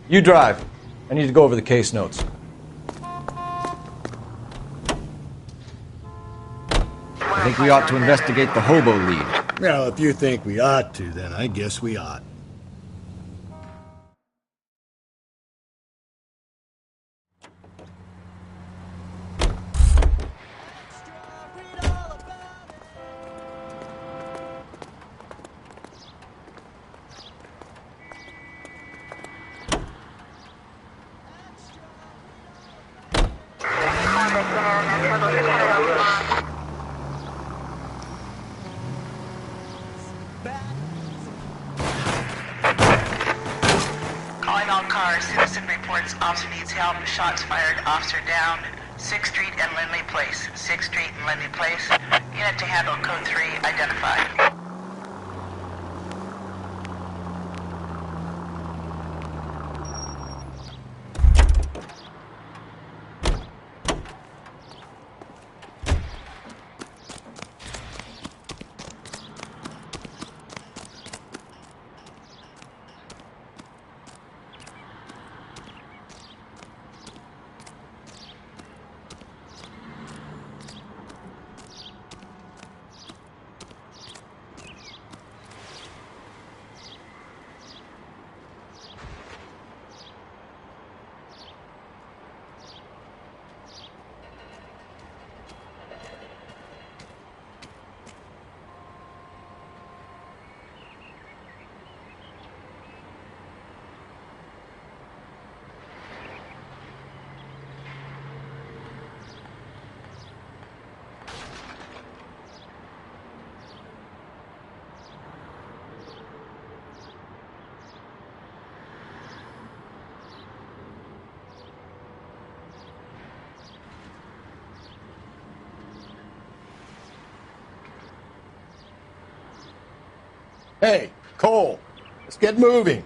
You drive. I need to go over the case notes. I think we ought to investigate the hobo lead. Well, if you think we ought to, then I guess we ought. Calling all cars. Citizen reports officer needs help. Shots fired. Officer down. 6th Street and Lindley Place. 6th Street and Lindley Place. Unit to handle code 3 identified. Hey, Cole, let's get moving.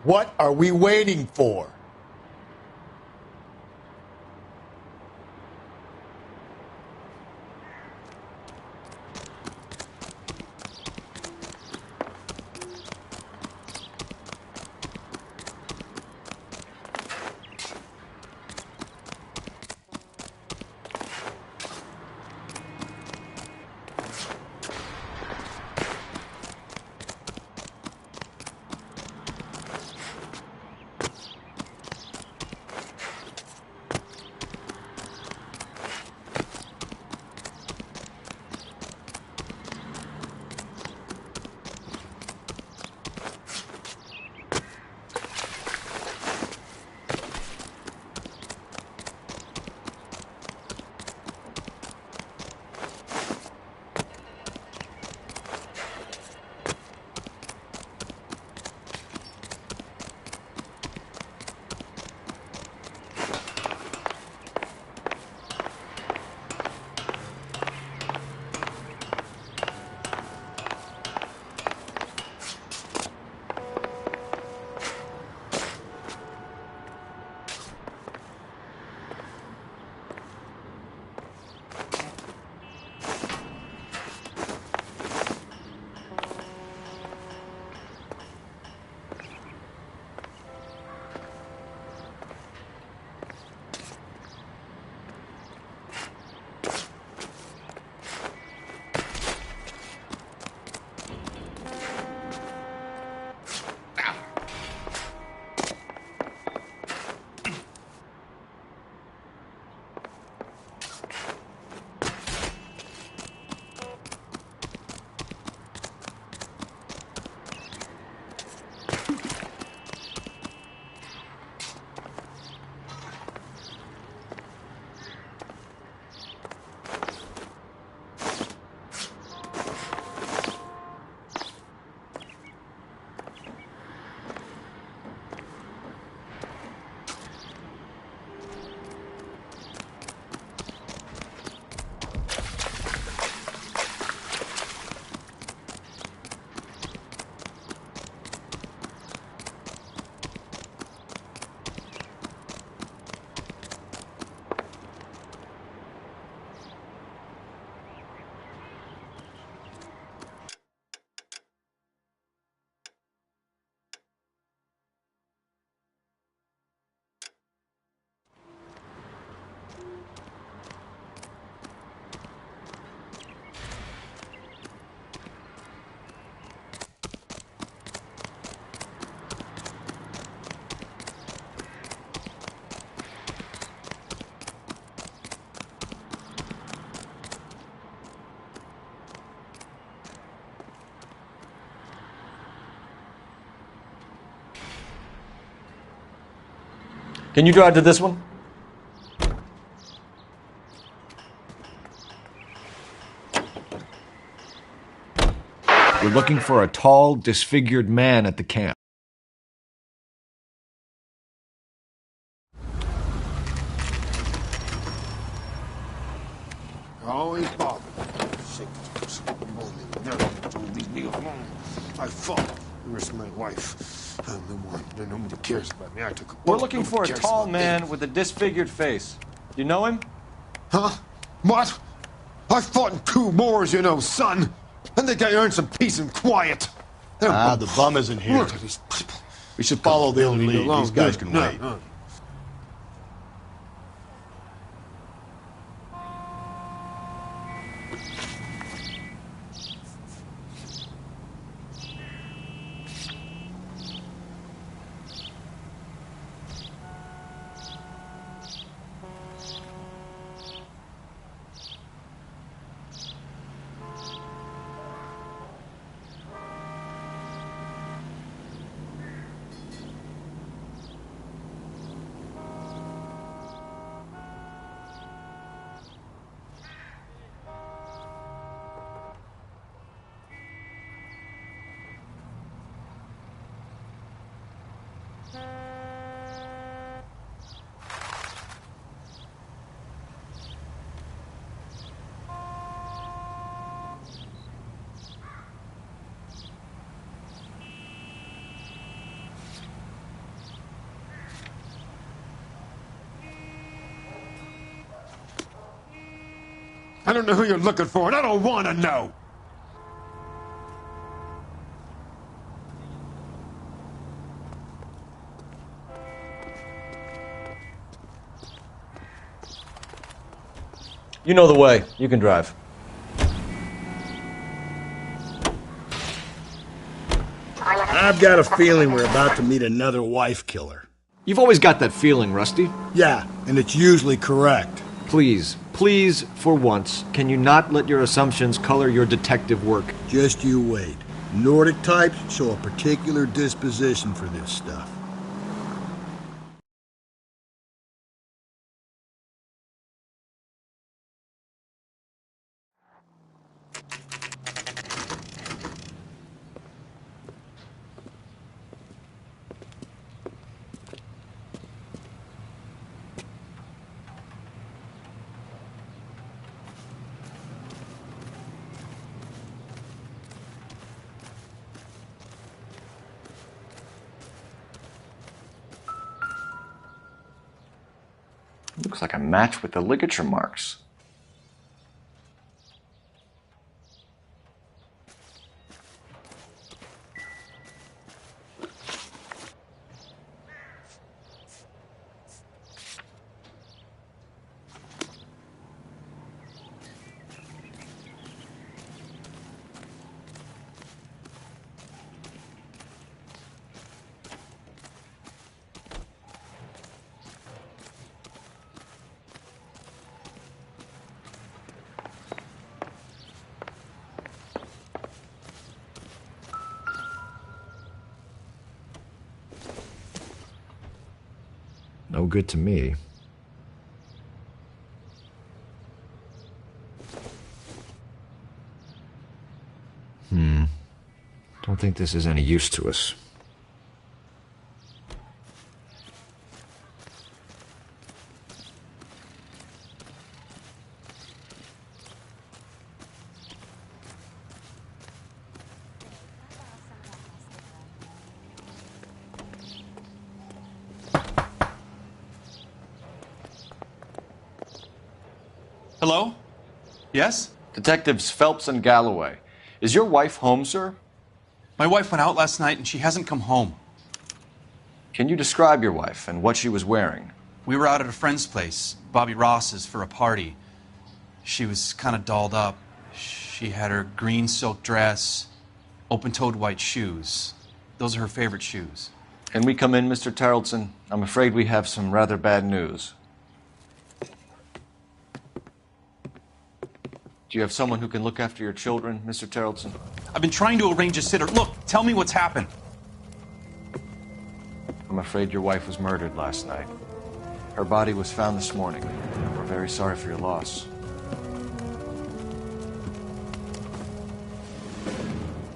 What are we waiting for? Can you drive to this one? We're looking for a tall, disfigured man at the camp. Always bother. Leave me alone. I fought. Where's my wife? I'm the one. Nobody cares about me. I took a bullet. We're looking for a Nobody cares tall about man me. with a disfigured face. You know him? Huh? What? I fought in 2 wars, you know, son. I think I earned some peace and quiet. The bum isn't here. Look at these people. We should follow the Leave me lead. alone. These guys Good. can wait. No. I don't know who you're looking for, and I don't want to know. You know the way. You can drive. I've got a feeling we're about to meet another wife killer. You've always got that feeling, Rusty. Yeah, and it's usually correct. Please, for once, can you not let your assumptions color your detective work? Just you wait. Nordic types show a particular disposition for this stuff. Looks like a match with the ligature marks. No good to me. Don't think this is any use to us. Hello? Yes? Detectives Phelps and Galloway. Is your wife home, sir? My wife went out last night and she hasn't come home. Can you describe your wife and what she was wearing? We were out at a friend's place, Bobby Ross's, for a party. She was kind of dolled up. She had her green silk dress, open-toed white shoes. Those are her favorite shoes. Can we come in, Mr. Tarleton? I'm afraid we have some rather bad news. Do you have someone who can look after your children, Mr. Tarleton? I've been trying to arrange a sitter. Look, tell me what's happened. I'm afraid your wife was murdered last night. Her body was found this morning. We're very sorry for your loss.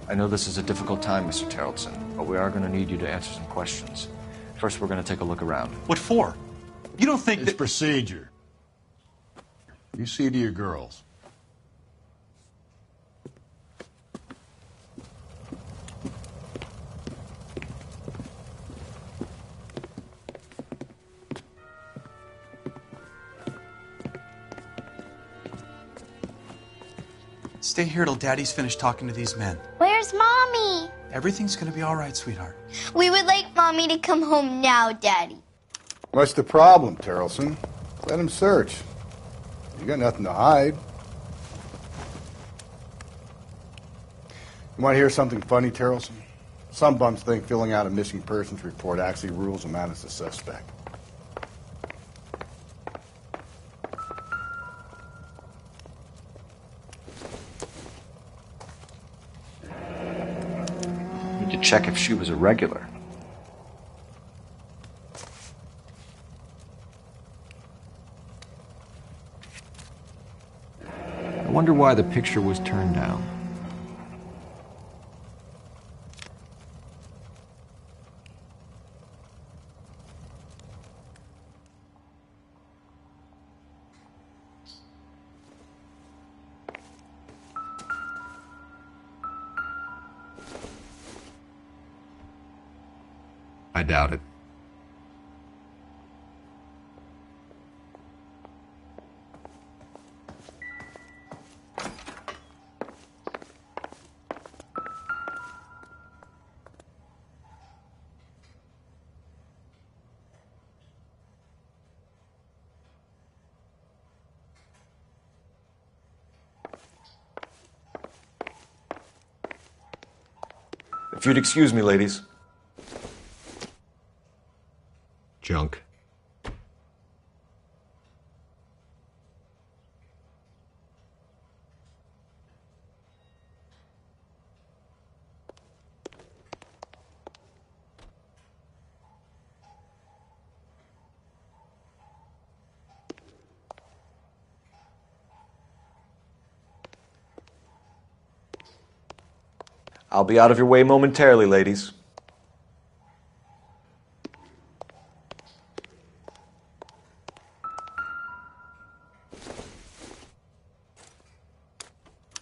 I know this is a difficult time, Mr. Tarleton, but we are going to need you to answer some questions. First, we're going to take a look around. What for? You don't think It's that... procedure. You see to your girls. Stay here till Daddy's finished talking to these men. Where's Mommy? Everything's gonna be all right, sweetheart. We would like Mommy to come home now, Daddy. What's the problem, Tarleton? Let him search. You got nothing to hide. You want to hear something funny, Tarleton? Some bums think filling out a missing persons report actually rules them out as a suspect. Need to check if she was a regular. I wonder why the picture was turned down. I doubt it. If you'd excuse me, ladies. Junk. I'll be out of your way momentarily, ladies.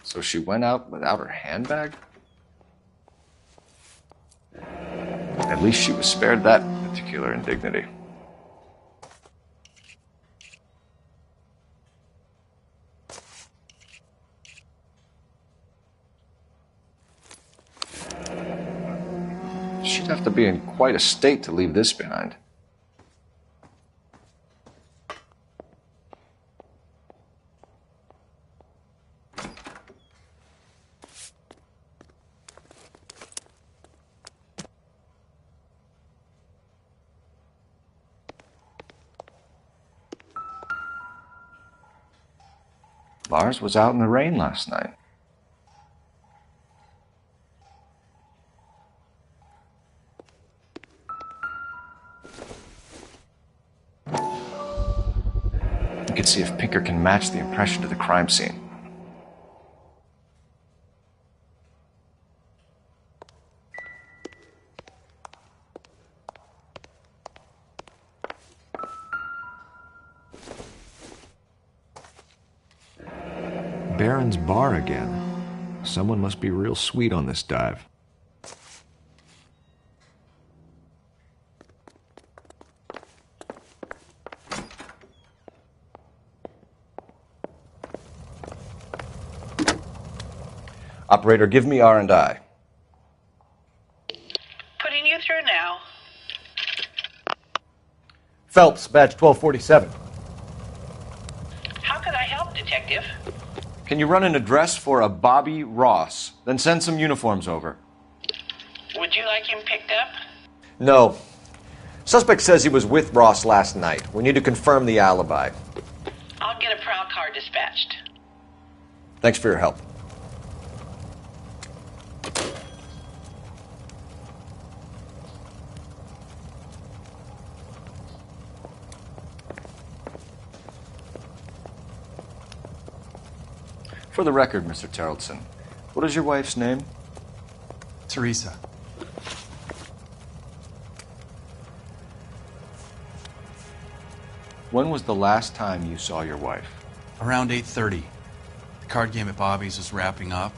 So she went out without her handbag? At least she was spared that particular indignity. She'd have to be in quite a state to leave this behind. Lars was out in the rain last night. You can see if Pinker can match the impression to the crime scene. Baron's bar again. Someone must be real sweet on this dive. Operator, give me R&I. Putting you through now. Phelps, badge 1247. How could I help, Detective? Can you run an address for a Bobby Ross? Then send some uniforms over. Would you like him picked up? No. Suspect says he was with Ross last night. We need to confirm the alibi. I'll get a prowl car dispatched. Thanks for your help. For the record, Mr. Terrelson, what is your wife's name? Teresa. When was the last time you saw your wife? Around 8:30. The card game at Bobby's was wrapping up.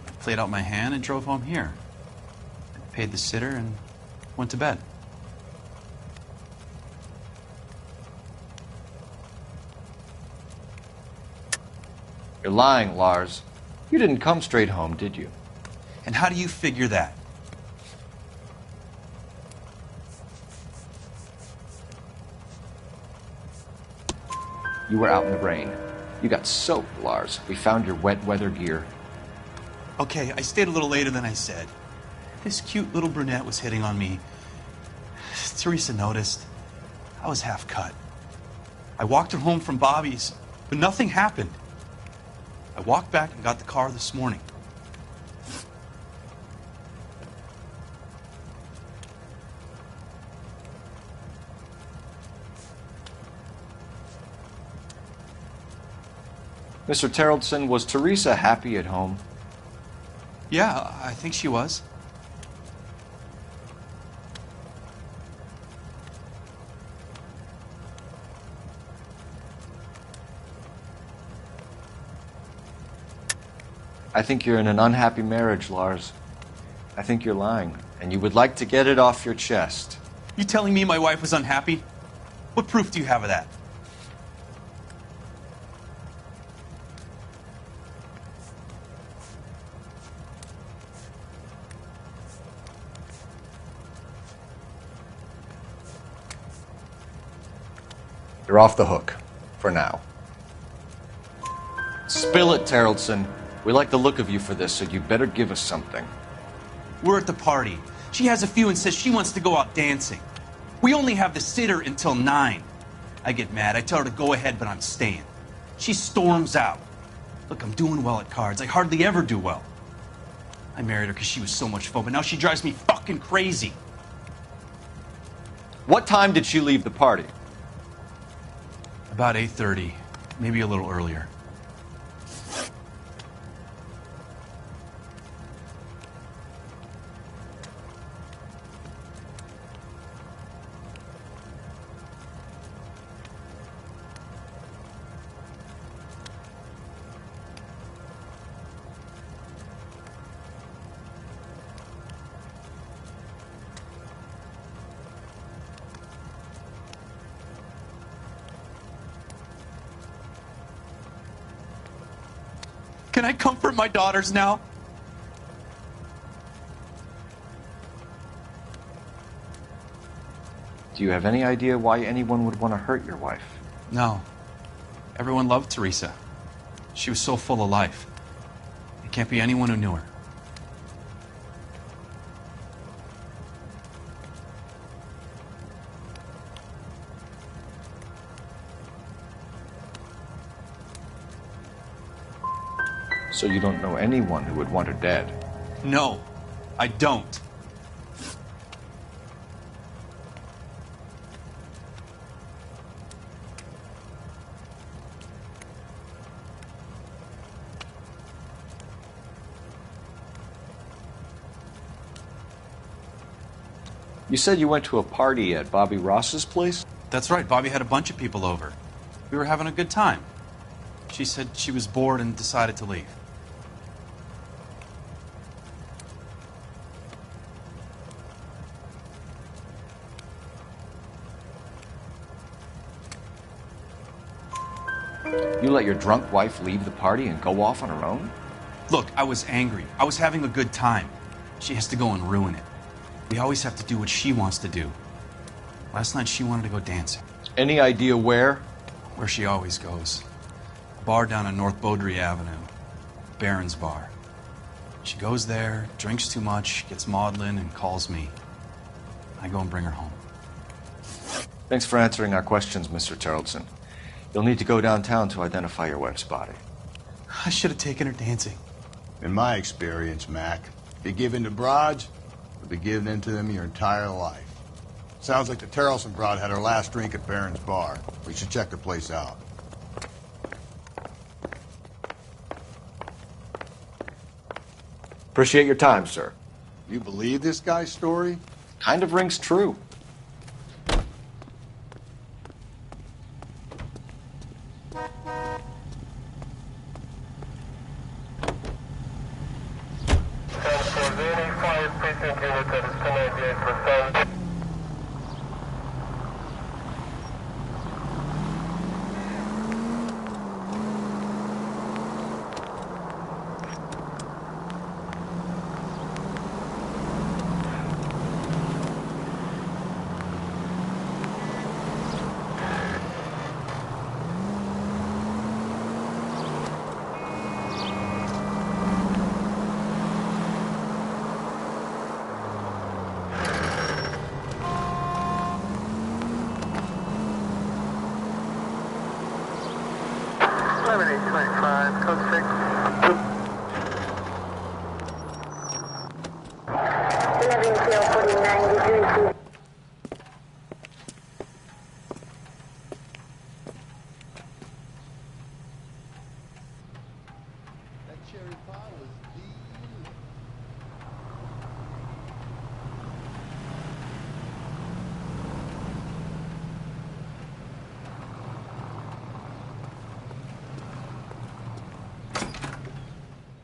I played out my hand and drove home here. I paid the sitter and went to bed. You're lying, Lars. You didn't come straight home, did you? And how do you figure that? You were out in the rain. You got soaked, Lars. We found your wet weather gear. Okay, I stayed a little later than I said. This cute little brunette was hitting on me. Teresa noticed. I was half cut. I walked her home from Bobby's, but nothing happened. I walked back and got the car this morning. Mr. Terrelson, was Teresa happy at home? Yeah, I think she was. I think you're in an unhappy marriage, Lars. I think you're lying, and you would like to get it off your chest. You telling me my wife was unhappy? What proof do you have of that? You're off the hook. For now. Spill it, Terrelson. We like the look of you for this, so you better give us something. We're at the party. She has a few and says she wants to go out dancing. We only have the sitter until 9. I get mad. I tell her to go ahead, but I'm staying. She storms out. Look, I'm doing well at cards. I hardly ever do well. I married her because she was so much fun, but now she drives me fucking crazy. What time did she leave the party? About 8:30, maybe a little earlier. Can I comfort my daughters now? Do you have any idea why anyone would want to hurt your wife? No. Everyone loved Teresa. She was so full of life. It can't be anyone who knew her. So you don't know anyone who would want her dead? No, I don't. You said you went to a party at Bobby Ross's place? That's right, Bobby had a bunch of people over. We were having a good time. She said she was bored and decided to leave. You let your drunk wife leave the party and go off on her own? Look, I was angry. I was having a good time. She has to go and ruin it. We always have to do what she wants to do. Last night she wanted to go dancing. Any idea where? Where she always goes. A bar down on North Beaudry Avenue. Barron's Bar. She goes there, drinks too much, gets maudlin, and calls me. I go and bring her home. Thanks for answering our questions, Mr. Terrelson. You'll need to go downtown to identify your wife's body. I should have taken her dancing. In my experience, Mac, if you give in to broads, you'll be giving in to them your entire life. Sounds like the Terrelson broad had her last drink at Barron's Bar. We should check the place out. Appreciate your time, sir. You believe this guy's story? Kind of rings true.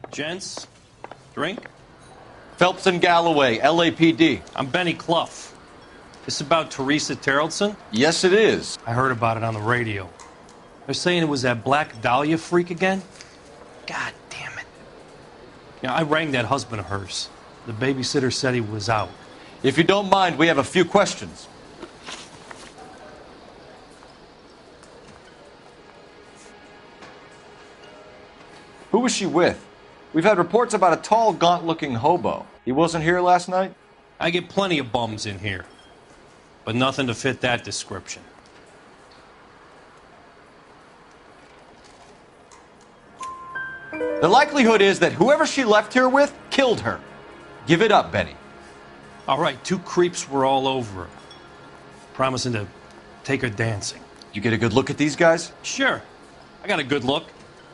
Gents, drink? Phelps and Galloway, LAPD. I'm Benny Clough. This about Teresa Terrellson? Yes, it is. I heard about it on the radio. They're saying it was that Black Dahlia freak again? God damn it. You know, I rang that husband of hers. The babysitter said he was out. If you don't mind, we have a few questions. Who was she with? We've had reports about a tall, gaunt-looking hobo. He wasn't here last night? I get plenty of bums in here, but nothing to fit that description. The likelihood is that whoever she left here with killed her. Give it up, Benny. All right, 2 creeps were all over her, promising to take her dancing. You get a good look at these guys? Sure, I got a good look.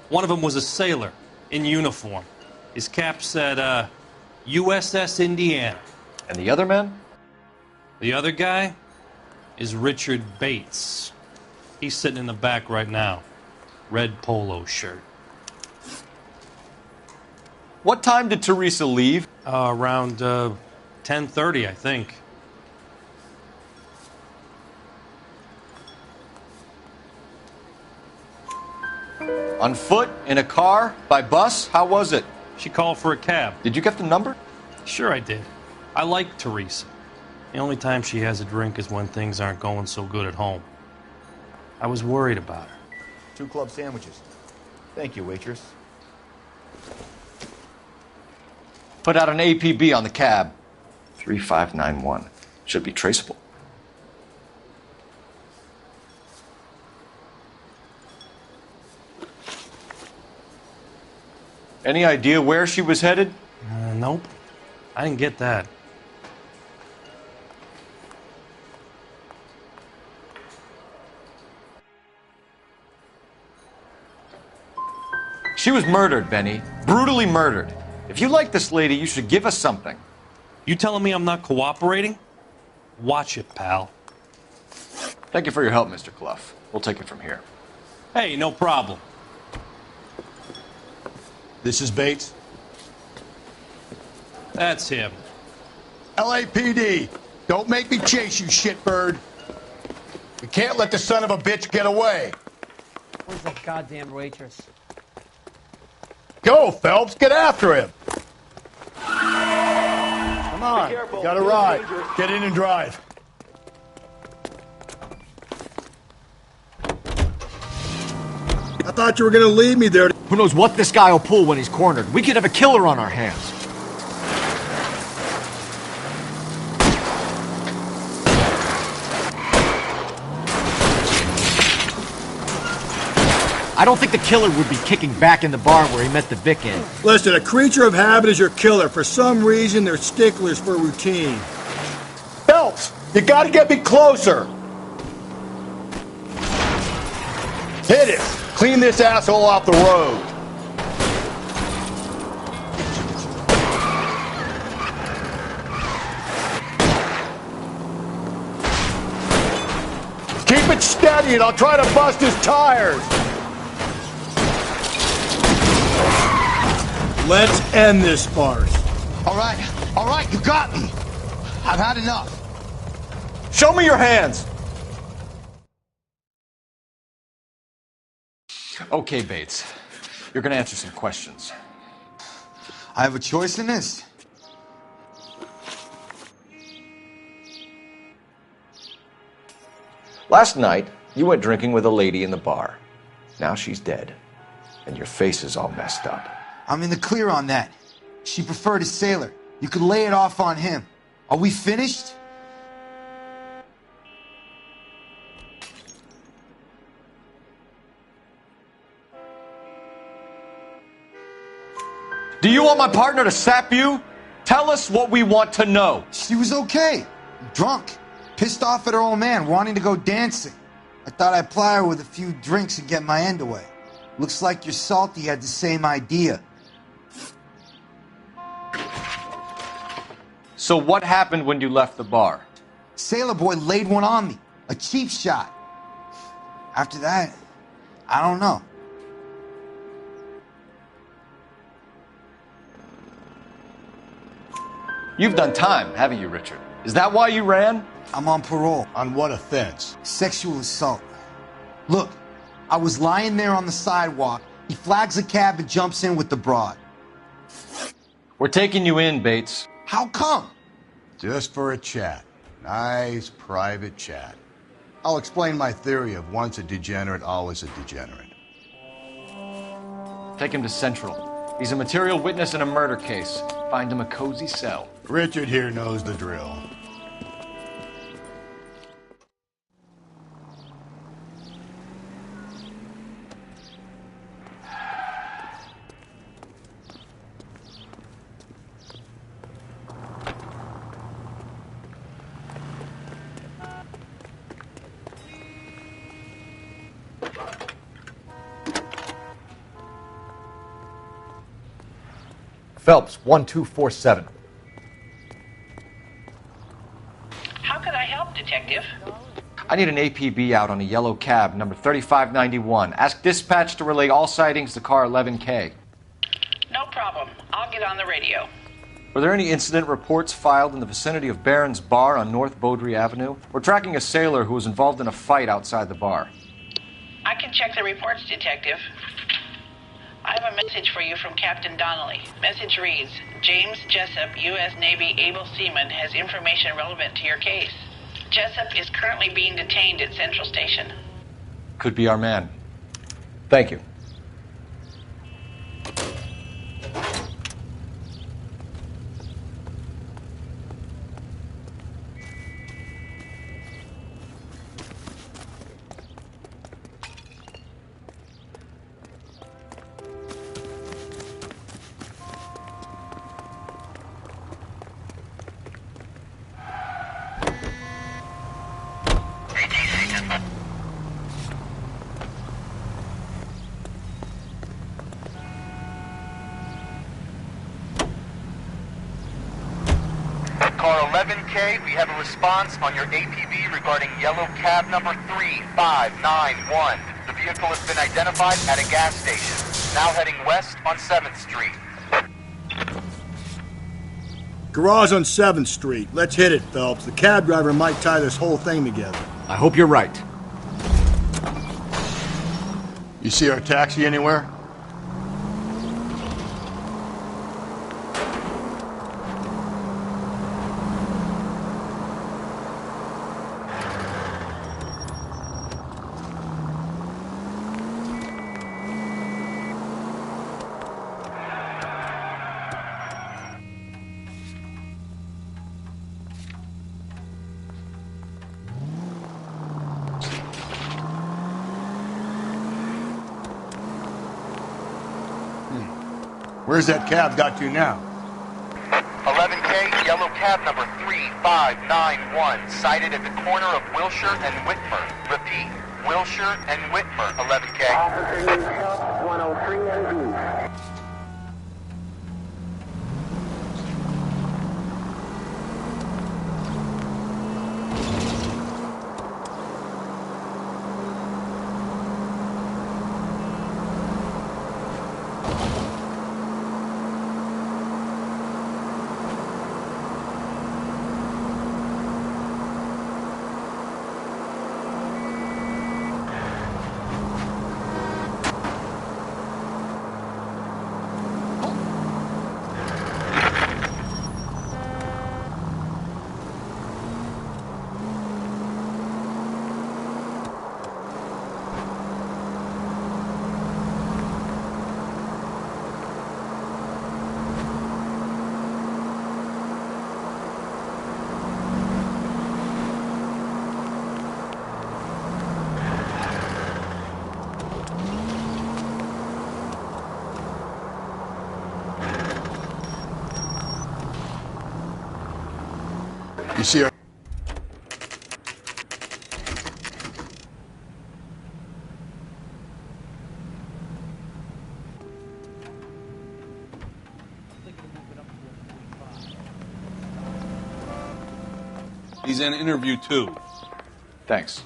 One of them was a sailor in uniform. His cap said, USS Indiana. And the other man? The other guy is Richard Bates. He's sitting in the back right now. Red polo shirt. What time did Teresa leave? Around 10:30, I think. On foot? In a car? By bus? How was it? She called for a cab. Did you get the number? Sure I did. I like Teresa. The only time she has a drink is when things aren't going so good at home. I was worried about her. 2 club sandwiches. Thank you, waitress. Put out an APB on the cab. 3591. Should be traceable. Any idea where she was headed? Nope. I didn't get that. She was murdered, Benny. Brutally murdered. If you like this lady, you should give us something. You telling me I'm not cooperating? Watch it, pal. Thank you for your help, Mr. Clough. We'll take it from here. Hey, no problem. This is Bates. That's him. LAPD, don't make me chase you, shitbird. We can't let the son of a bitch get away. Where's that goddamn waitress? Go, Phelps, get after him. Come on, you got a ride. Get in and drive. I thought you were going to leave me there. Who knows what this guy will pull when he's cornered? We could have a killer on our hands. I don't think the killer would be kicking back in the bar where he met the Vic in. Listen, a creature of habit is your killer. For some reason, they're sticklers for routine. Phelps, you got to get me closer. Hit it. Clean this asshole off the road. it steady and I'll try to bust his tires. Let's end this farce. All right, you got me. I've had enough. Show me your hands. Okay, Bates. You're gonna answer some questions. I have a choice in this. Last night, you went drinking with a lady in the bar. Now she's dead, and your face is all messed up. I'm in the clear on that. She preferred a sailor. You could lay it off on him. Are we finished? Do you want my partner to sap you? Tell us what we want to know. She was okay. Drunk. Pissed off at her old man, wanting to go dancing. I thought I'd ply her with a few drinks and get my end away. Looks like your salty had the same idea. So what happened when you left the bar? Sailor boy laid one on me. A cheap shot. After that, I don't know. You've done time, haven't you, Richard? Is that why you ran? I'm on parole. On what offense? Sexual assault. Look, I was lying there on the sidewalk. He flags a cab and jumps in with the broad. We're taking you in, Bates. How come? Just for a chat. Nice private chat. I'll explain my theory of once a degenerate, always a degenerate. Take him to Central. He's a material witness in a murder case. Find him a cozy cell. Richard here knows the drill. Phelps, 1247. How can I help, Detective? I need an APB out on a yellow cab, number 3591. Ask dispatch to relay all sightings to car 11K. No problem. I'll get on the radio. Were there any incident reports filed in the vicinity of Barron's Bar on North Beaudry Avenue? We're tracking a sailor who was involved in a fight outside the bar. I can check the reports, Detective. I have a message for you from Captain Donnelly. Message reads, James Jessup, U.S. Navy able seaman, has information relevant to your case. Jessup is currently being detained at Central Station. Could be our man. Thank you. Car 11K, we have a response on your APB regarding yellow cab number 3591. The vehicle has been identified at a gas station, now heading west on 7th Street. Garage on 7th Street. Let's hit it, Phelps. The cab driver might tie this whole thing together. I hope you're right. You see our taxi anywhere? Where's that cab got to now? 11K, yellow cab number 3591, sighted at the corner of Wilshire and Whitmer. Repeat, Wilshire and Whitmer, 11K. Officer News Phelps, 103 MD. You see her? He's in interview 2. Thanks.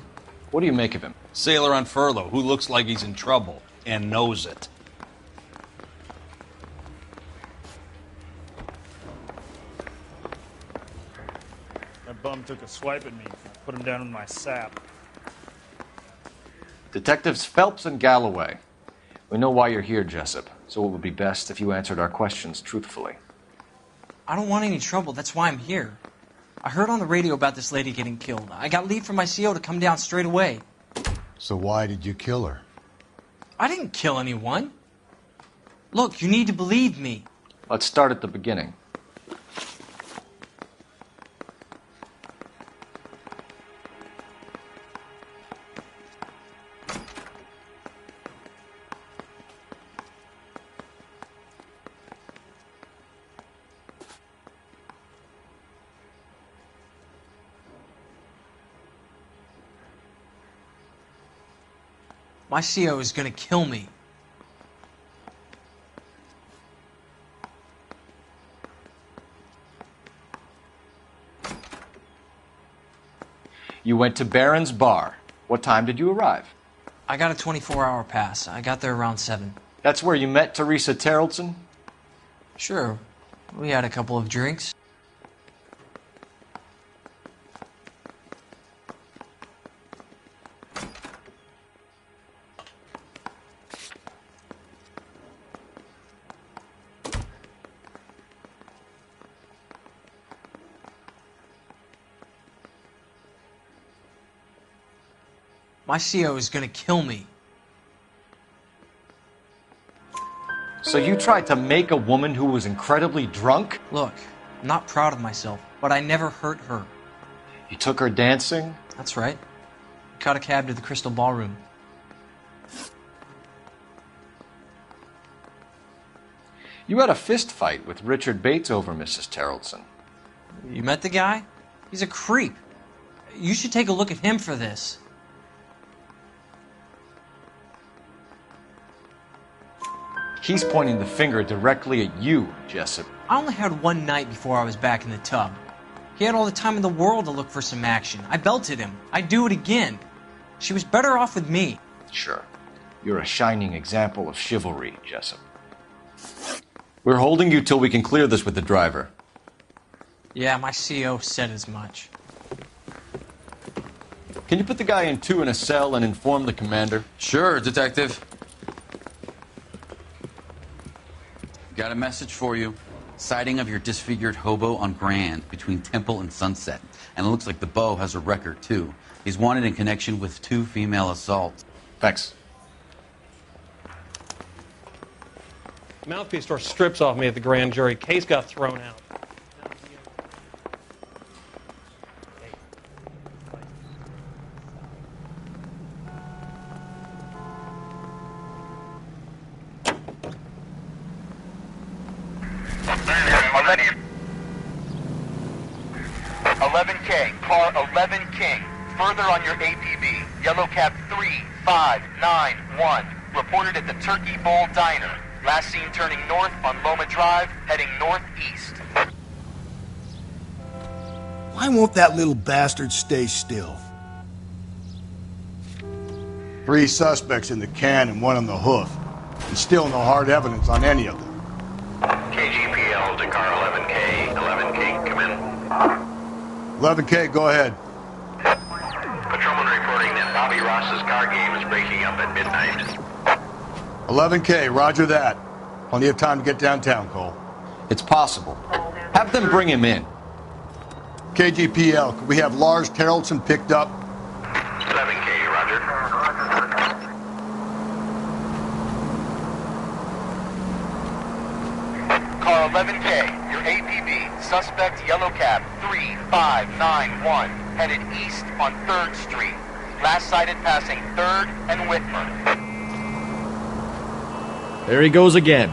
What do you make of him? Sailor on furlough who looks like he's in trouble and knows it. That bum took a swipe at me. Put him down in my sap. Detectives Phelps and Galloway. We know why you're here, Jessup, so it would be best if you answered our questions truthfully. I don't want any trouble. That's why I'm here. I heard on the radio about this lady getting killed. I got leave from my CO to come down straight away. So why did you kill her? I didn't kill anyone. Look, you need to believe me. Let's start at the beginning. My CO is gonna kill me. You went to Barron's Bar. What time did you arrive? I got a 24-hour pass. I got there around 7. That's where you met Teresa Terrelson? Sure. We had a couple of drinks. My CO is gonna kill me. So you tried to make a woman who was incredibly drunk? Look, I'm not proud of myself, but I never hurt her. You took her dancing? That's right. Caught a cab to the Crystal Ballroom. You had a fist fight with Richard Bates over Mrs. Terrelson. You met the guy? He's a creep. You should take a look at him for this. He's pointing the finger directly at you, Jessup. I only had one night before I was back in the tub. He had all the time in the world to look for some action. I belted him. I'd do it again. She was better off with me. Sure. You're a shining example of chivalry, Jessup. We're holding you till we can clear this with the driver. Yeah, my CO said as much. Can you put the guy in 2 in a cell and inform the commander? Sure, Detective. Got a message for you. Sighting of your disfigured hobo on Grand between Temple and Sunset. And it looks like the beau has a record, too. He's wanted in connection with 2 female assaults. Thanks. Mouthpiece tore strips off me at the grand jury. Case got thrown out. Car 11 King, further on your APB, Yellow Cab 3591, reported at the Turkey Bowl Diner. Last seen turning north on Loma Drive, heading northeast. Why won't that little bastard stay still? 3 suspects in the can and 1 on the hoof. And still no hard evidence on any of them. KGPL to car 11K. 11K, come in. 11K, go ahead. Patrolman reporting that Bobby Ross's car game is breaking up at midnight. 11K, roger that. Plenty of time to get downtown, Cole. It's possible. Have them bring him in. KGPL, could we have Lars Terrelson picked up? 11K, roger. Car 11K, your APB, suspect Yellow Cab 3591, headed east on 3rd Street. Last sighted passing 3rd and Whitmer. There he goes again.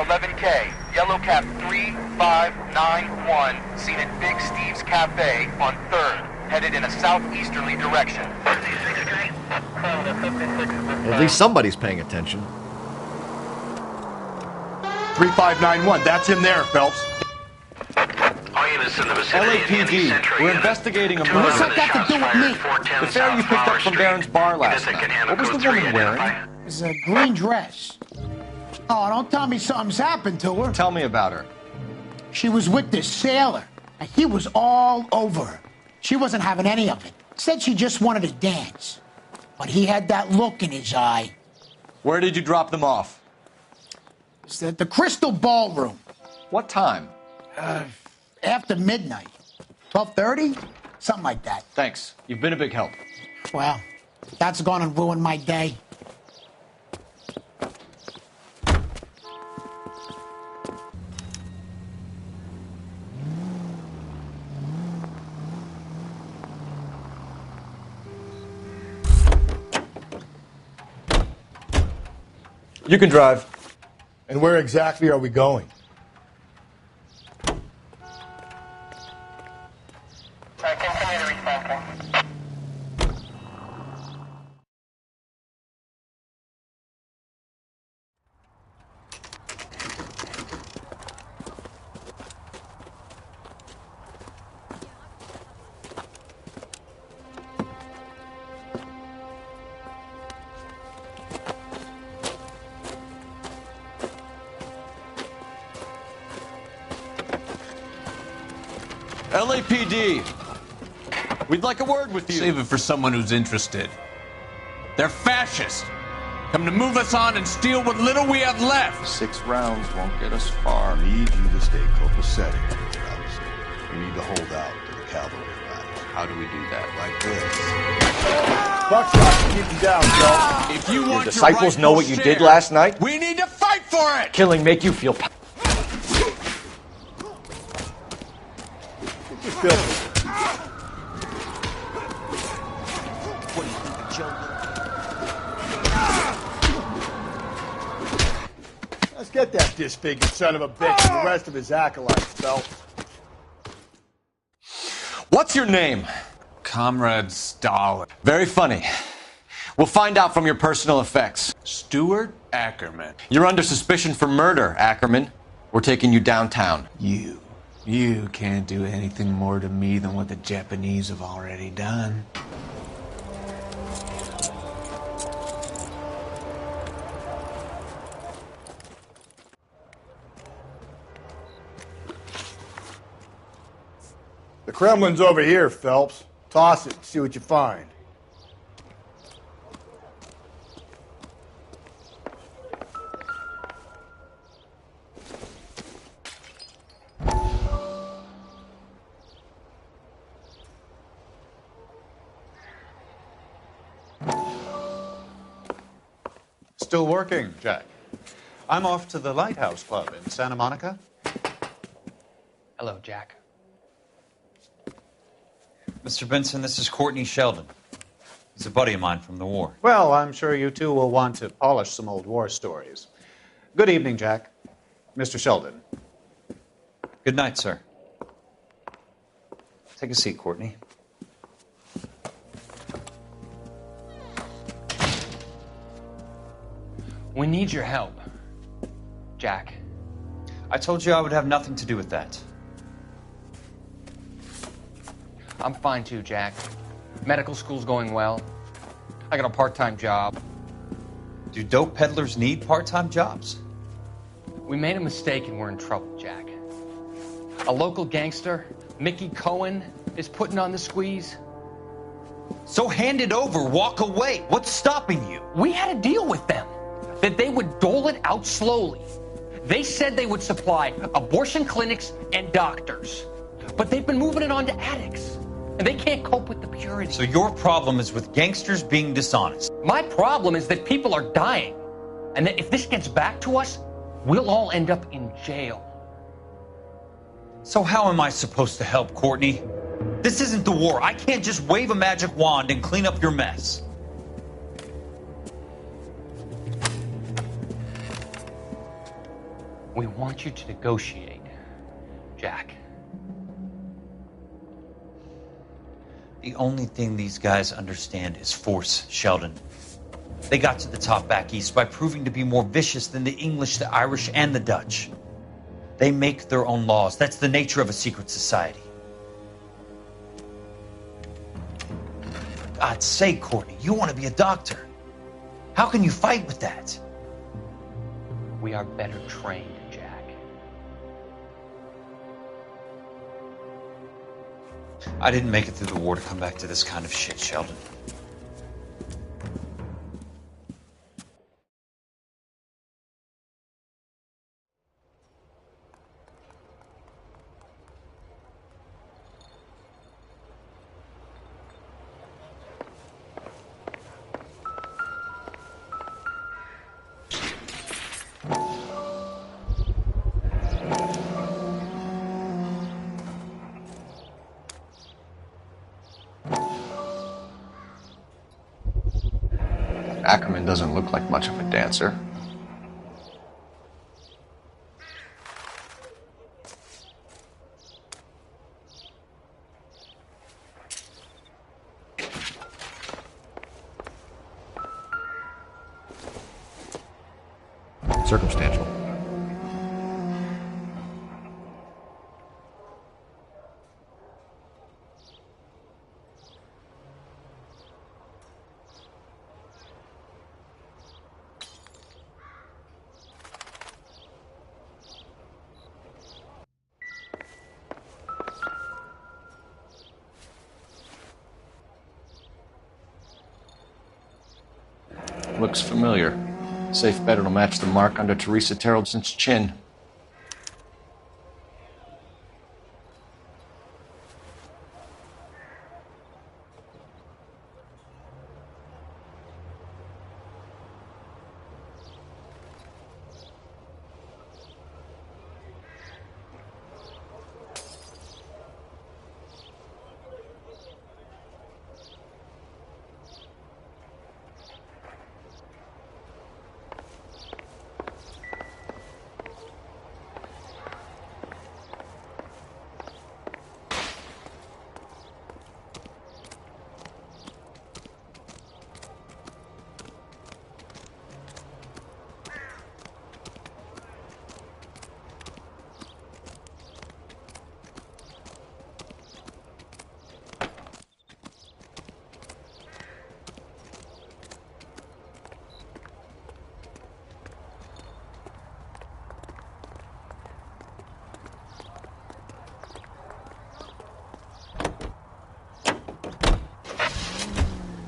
11K, Yellow Cab 3591, seen at Big Steve's Cafe on 3rd, headed in a southeasterly direction. At least somebody's paying attention. 3591, that's him there, Phelps. All units in the vicinity. LAPD, we're investigating a murder. What's that got to do with me? The fare you picked up from Barron's bar last night. What was the woman wearing? It's a green dress. Oh, don't tell me something's happened to her. Tell me about her. She was with this sailor, and he was all over her. She wasn't having any of it. Said she just wanted to dance. But he had that look in his eye. Where did you drop them off? It's at the Crystal Ballroom. What time? After midnight. 12:30? Something like that. Thanks. You've been a big help. Well, that's gonna ruin my day. You can drive. And where exactly are we going? Continue to respond. LAPD, we'd like a word with you. Save it for someone who's interested. They're fascists. Come to move us on and steal what little we have left. 6 rounds won't get us far. I need you to stay copacetic, Phelps. You need to hold out to the cavalry riders. How do we do that? Like this. Buckshot to keep you down, Phelps. If you Your want disciples your know rightful what you share, did last night? we need to fight for it! Killing make you feel... Let's get that disfigured son of a bitch and the rest of his acolytes, Phelps. What's your name? Comrade Stalin. Very funny. We'll find out from your personal effects. Stuart Ackerman. You're under suspicion for murder, Ackerman. We're taking you downtown. You can't do anything more to me than what the Japanese have already done. The Kremlin's over here, Phelps. Toss it, see what you find. Still working, Jack. I'm off to the Lighthouse Club in Santa Monica. Hello, Jack. Mr. Benson, this is Courtney Sheldon. He's a buddy of mine from the war. Well, I'm sure you two will want to polish some old war stories. Good evening, Jack. Mr. Sheldon. Good night, sir. Take a seat, Courtney. We need your help, Jack. I told you I would have nothing to do with that. I'm fine too, Jack. Medical school's going well. I got a part-time job. Do dope peddlers need part-time jobs? We made a mistake and we're in trouble, Jack. A local gangster, Mickey Cohen, is putting on the squeeze. So hand it over, walk away. What's stopping you? We had a deal with them that they would dole it out slowly. They said they would supply abortion clinics and doctors, but they've been moving it on to addicts, and they can't cope with the purity. So your problem is with gangsters being dishonest. My problem is that people are dying, and that if this gets back to us, we'll all end up in jail. So how am I supposed to help, Courtney? This isn't the war. I can't just wave a magic wand and clean up your mess. We want you to negotiate, Jack. The only thing these guys understand is force, Sheldon. They got to the top back east by proving to be more vicious than the English, the Irish, and the Dutch. They make their own laws. That's the nature of a secret society. For God's sake, Courtney, you want to be a doctor. How can you fight with that? We are better trained, Jack. I didn't make it through the war to come back to this kind of shit, Sheldon. Ackerman doesn't look like much of a dancer. Circumstantial. Looks familiar. Safe bet it'll match the mark under Teresa Terrelson's chin.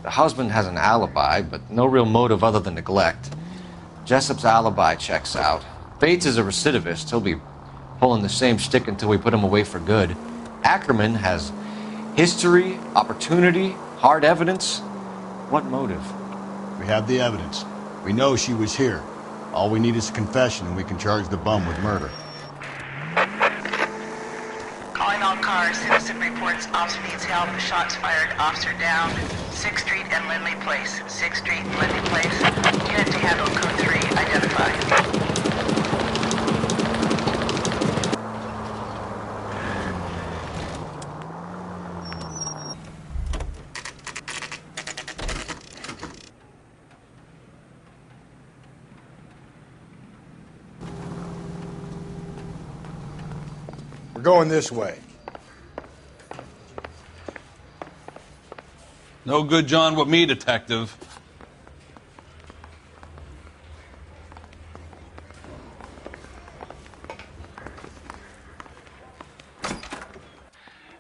The husband has an alibi, but no real motive other than neglect. Jessup's alibi checks out. Bates is a recidivist. He'll be pulling the same shtick until we put him away for good. Ackerman has history, opportunity, hard evidence. What motive? We have the evidence. We know she was here. All we need is a confession, and we can charge the bum with murder. Calling all cars. Citizen reports officer needs help. Shots fired. Officer down. 6th Street and Lindley Place. 6th Street and Lindley Place. Unit to handle code 3. Identified. We're going this way. No good, John, with me, detective.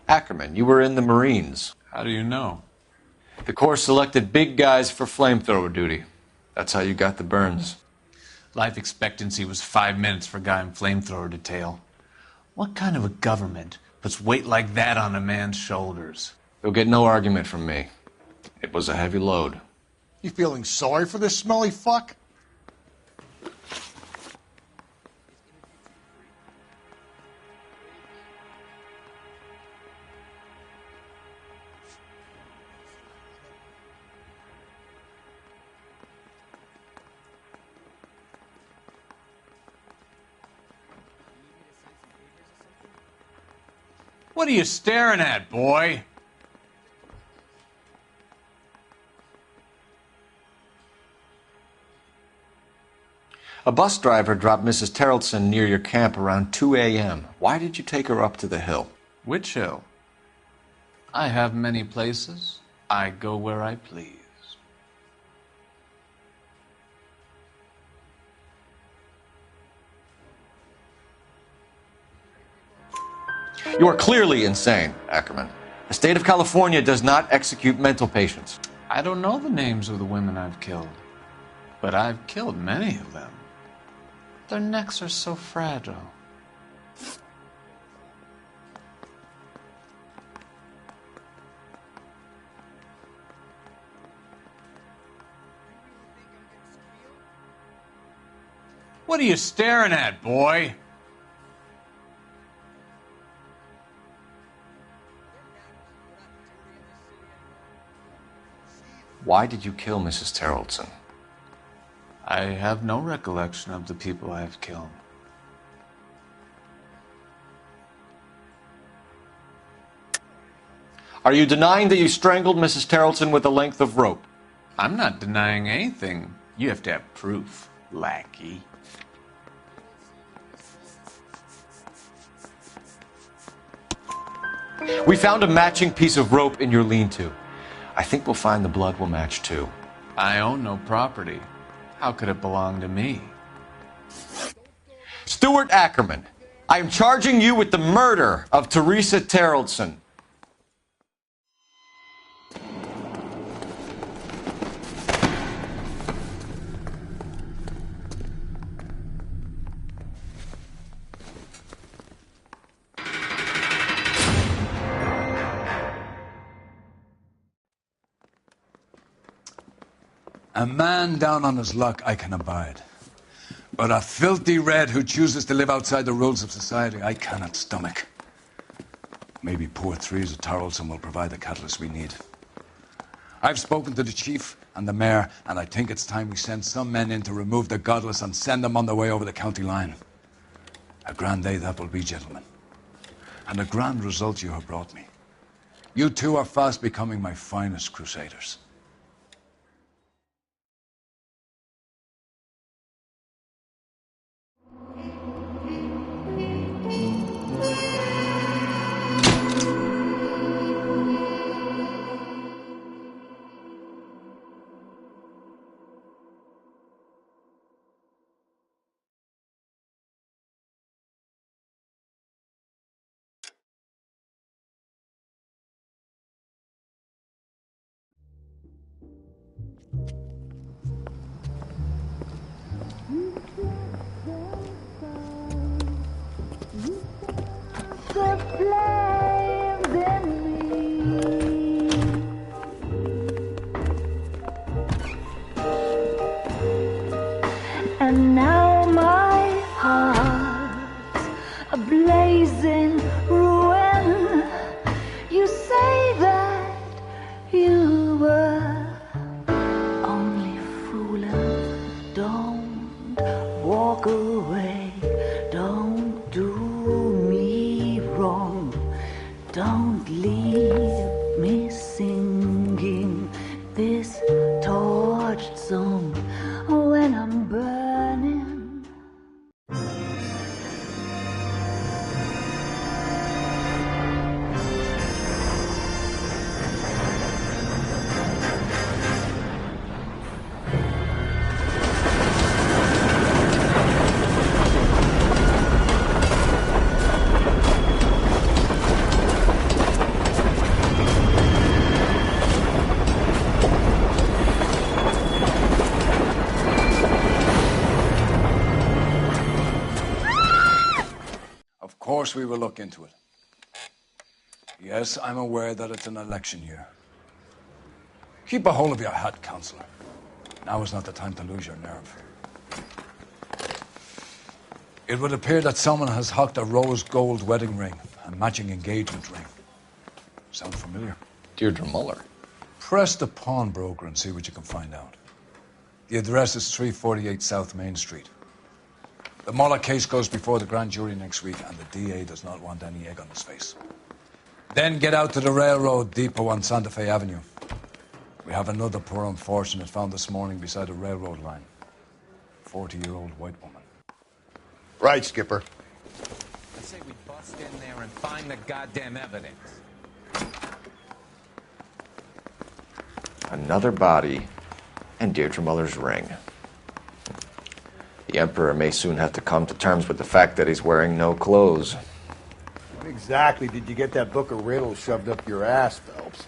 Ackerman, you were in the Marines. How do you know? The Corps selected big guys for flamethrower duty. That's how you got the burns. Life expectancy was 5 minutes for a guy in flamethrower detail. What kind of a government puts weight like that on a man's shoulders? You'll get no argument from me. It was a heavy load. You feeling sorry for this smelly fuck? What are you staring at, boy? A bus driver dropped Mrs. Terrelson near your camp around 2 a.m. Why did you take her up to the hill? Which hill? I have many places. I go where I please. You are clearly insane, Ackerman. The state of California does not execute mental patients. I don't know the names of the women I've killed, but I've killed many of them. Their necks are so fragile. What are you staring at, boy? Why did you kill Mrs. Terrelson? I have no recollection of the people I have killed. Are you denying that you strangled Mrs. Terrelson with a length of rope? I'm not denying anything. You have to have proof, lackey. We found a matching piece of rope in your lean-to. I think we'll find the blood will match too. I own no property. How could it belong to me? Stuart Ackerman, I am charging you with the murder of Teresa Terrelson. A man down on his luck I can abide. But a filthy red who chooses to live outside the rules of society I cannot stomach. Maybe poor Teresa Terrelson will provide the catalyst we need. I've spoken to the chief and the mayor, and I think it's time we send some men in to remove the godless and send them on their way over the county line. A grand day that will be, gentlemen. And a grand result you have brought me. You two are fast becoming my finest crusaders. And now my heart's a blazing ruin. You say that you were only fooling. Don't walk away. Don't do me wrong. Don't leave me singing this torched song when I'm burning. Of course we will look into it. Yes, I'm aware that it's an election year. Keep a hold of your hat, Counselor. Now is not the time to lose your nerve. It would appear that someone has hocked a rose gold wedding ring and matching engagement ring. Sound familiar? Deirdre Muller. Press the pawnbroker and see what you can find out. The address is 348 South Main Street. The Muller case goes before the grand jury next week, and the DA does not want any egg on his face. Then get out to the railroad depot on Santa Fe Avenue. We have another poor unfortunate found this morning beside the railroad line. 40-year-old white woman. Right, Skipper. I say we bust in there and find the goddamn evidence. Another body and Deirdre Muller's ring. The Emperor may soon have to come to terms with the fact that he's wearing no clothes. What exactly did you get that book of riddles shoved up your ass, Phelps?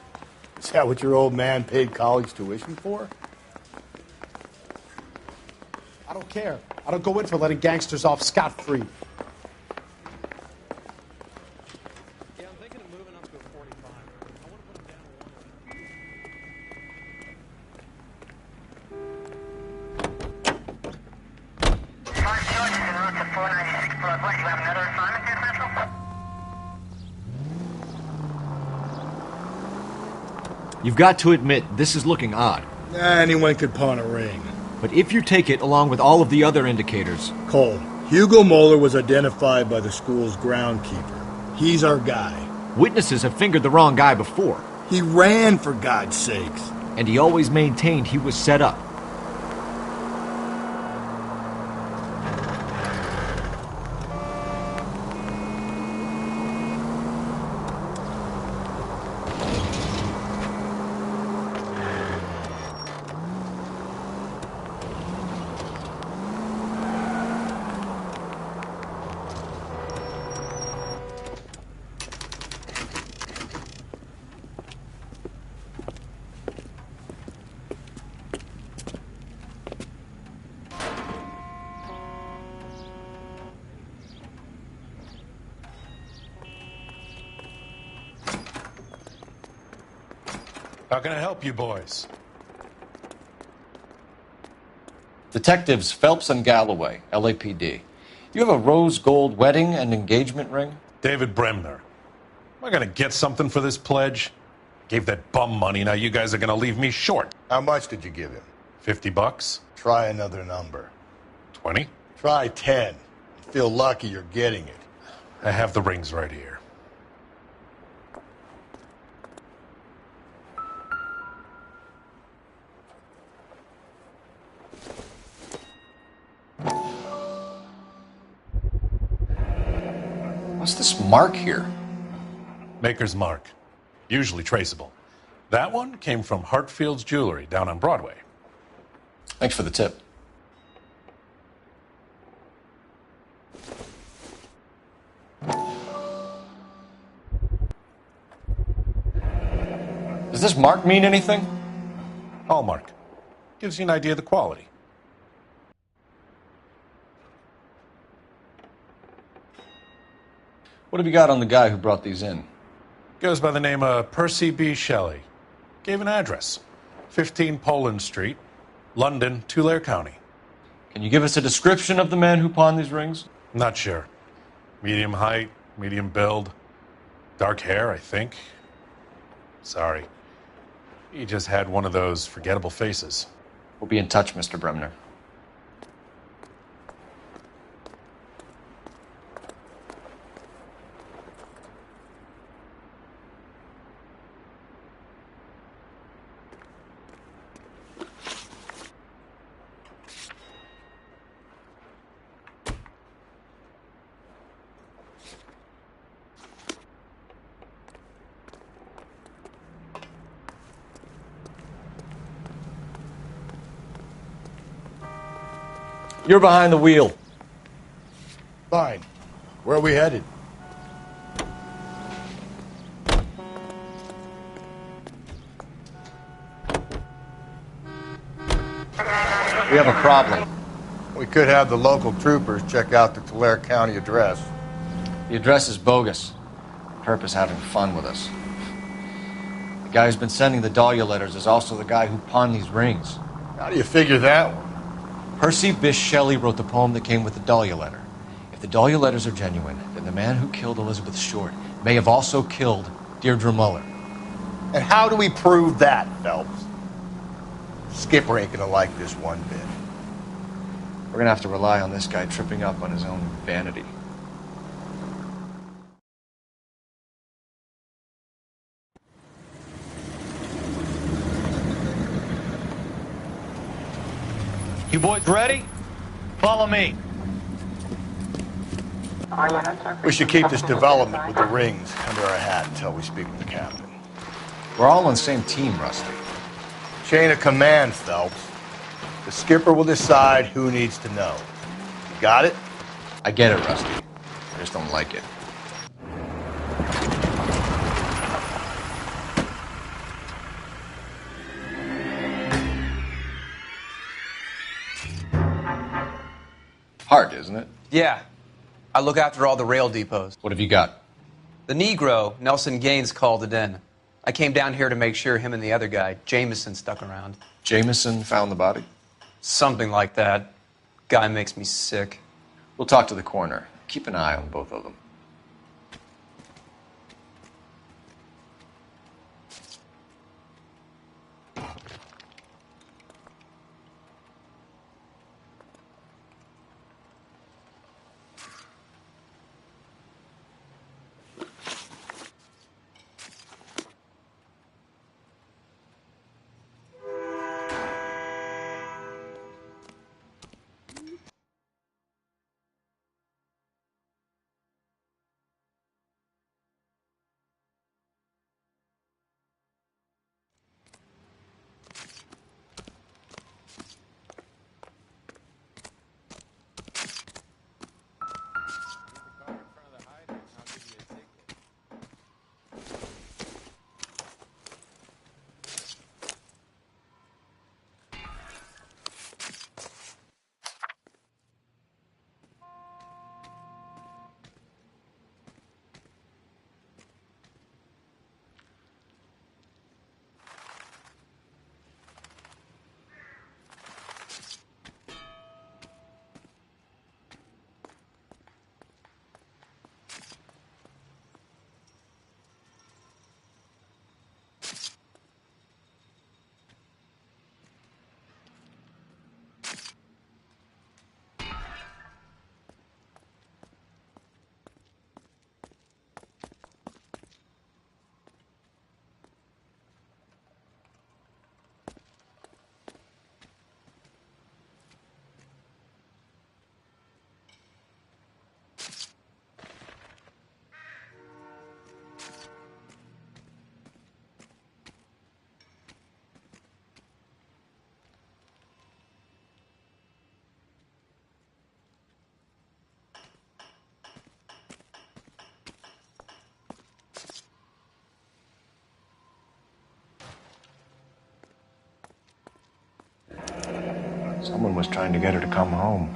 Is that what your old man paid college tuition for? I don't care. I don't go in for letting gangsters off scot-free. Yeah, I'm thinking of moving up to a 45. I want to put him down You've got to admit, this is looking odd. Anyone could pawn a ring. But if you take it along with all of the other indicators... Cole, Hugo Moeller was identified by the school's groundkeeper. He's our guy. Witnesses have fingered the wrong guy before. He ran, for God's sakes. And he always maintained he was set up. How can I help you boys? Detectives Phelps and Galloway, LAPD. You have a rose gold wedding and engagement ring? David Bremner. Am I going to get something for this pledge? Gave that bum money, now you guys are going to leave me short. How much did you give him? $50? Try another number. 20? Try 10. Feel lucky you're getting it. I have the rings right here. What's this mark here? Maker's mark. Usually traceable. That one came from Hartfield's Jewelry down on Broadway. Thanks for the tip. Does this mark mean anything? Hallmark. Gives you an idea of the quality. What have you got on the guy who brought these in? Goes by the name of Percy B. Shelley. Gave an address. 15 Poland Street, London, Tulare County. Can you give us a description of the man who pawned these rings? Not sure. Medium height, medium build. Dark hair, I think. Sorry. He just had one of those forgettable faces. We'll be in touch, Mr. Bremner. You're behind the wheel. Fine. Where are we headed? We have a problem. We could have the local troopers check out the Tulare County address. The address is bogus. Perp is having fun with us. The guy who's been sending the Dahlia letters is also the guy who pawned these rings. How do you figure that one? Percy Bysshe Shelley wrote the poem that came with the Dahlia letter. If the Dahlia letters are genuine, then the man who killed Elizabeth Short may have also killed Deirdre Muller. And how do we prove that, Phelps? Skipper ain't gonna like this one bit. We're gonna have to rely on this guy tripping up on his own vanity. You boys ready? Follow me. We should keep this development with the rings under our hat until we speak with the captain. We're all on the same team, Rusty. Chain of command, Phelps. The skipper will decide who needs to know. You got it? I get it, Rusty. I just don't like it. Hard, isn't it? Yeah. I look after all the rail depots. What have you got? The Negro, Nelson Gaines, called it in. I came down here to make sure him and the other guy, Jameson, stuck around. Jameson found the body? Something like that. Guy makes me sick. We'll talk to the coroner. Keep an eye on both of them. Someone was trying to get her to come home.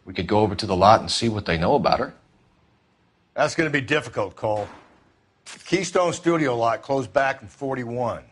We could go over to the lot and see what they know about her. That's going to be difficult, Cole. Keystone Studio lot closed back in 41.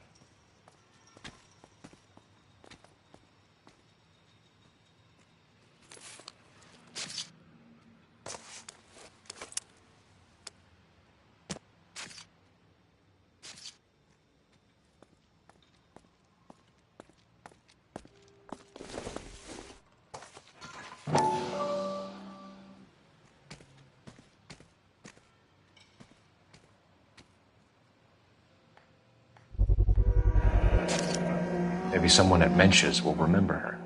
Maybe someone at Mensch's will remember her.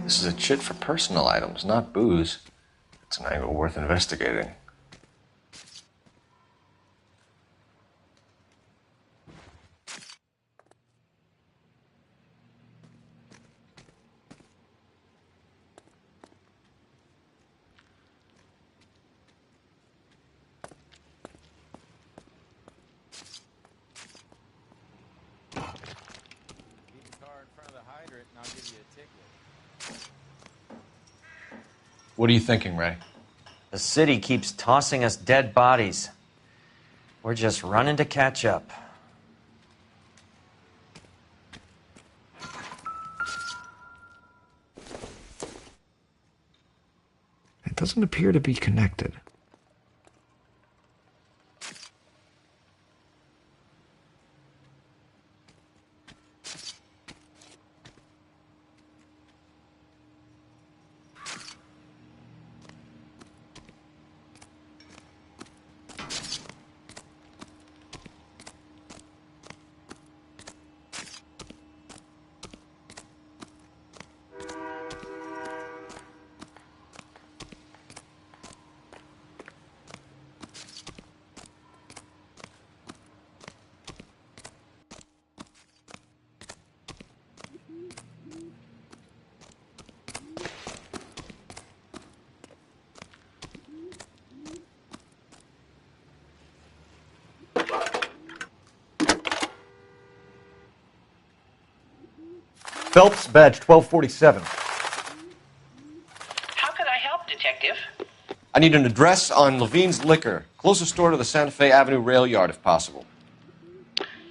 This is a chit for personal items, not booze. It's an angle worth investigating. What are you thinking, Ray? The city keeps tossing us dead bodies. We're just running to catch up. It doesn't appear to be connected. Phelps, badge 1247. How could I help, Detective? I need an address on Levine's Liquor, closest store to the Santa Fe Avenue rail yard, if possible.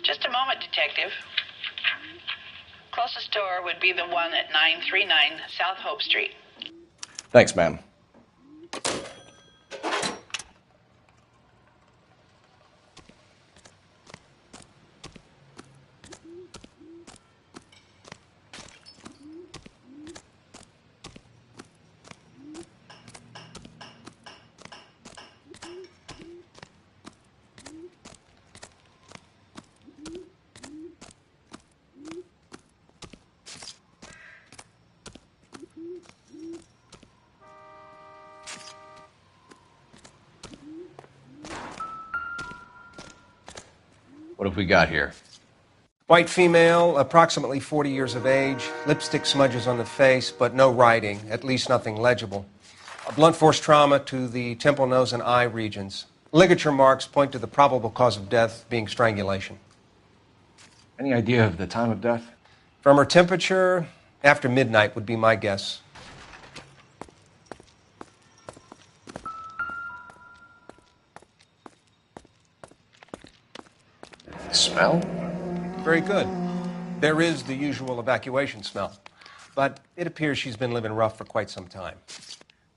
Just a moment, Detective. Closest store would be the one at 939 South Hope Street. Thanks, ma'am. What have we got here? White female, approximately 40 years of age, lipstick smudges on the face, but no writing, at least nothing legible. A blunt force trauma to the temple, nose, and eye regions. Ligature marks point to the probable cause of death being strangulation. Any idea of the time of death? From her temperature, after midnight would be my guess. Smell? Very good. There is the usual evacuation smell, but it appears she's been living rough for quite some time.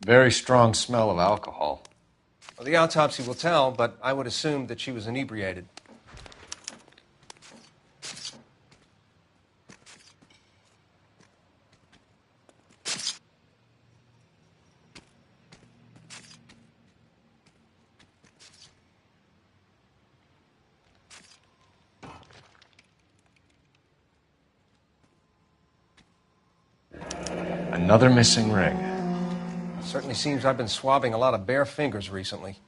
Very strong smell of alcohol. Well, the autopsy will tell, but I would assume that she was inebriated. Another missing ring. Certainly seems I've been swabbing a lot of bare fingers recently.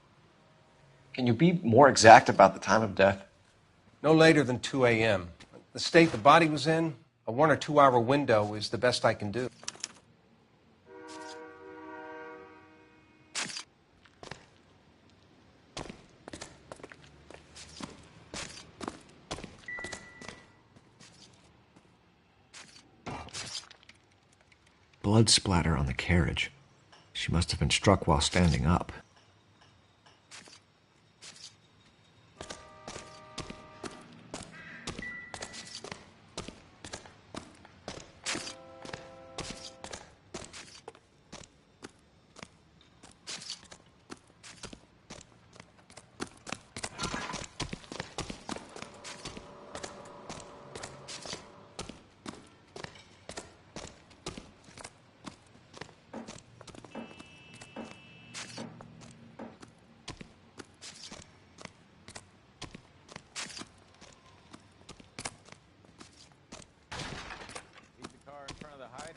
Can you be more exact about the time of death? No later than 2 a.m. The state the body was in, a 1 or 2 hour window is the best I can do. Blood splatter on the carriage. She must have been struck while standing up.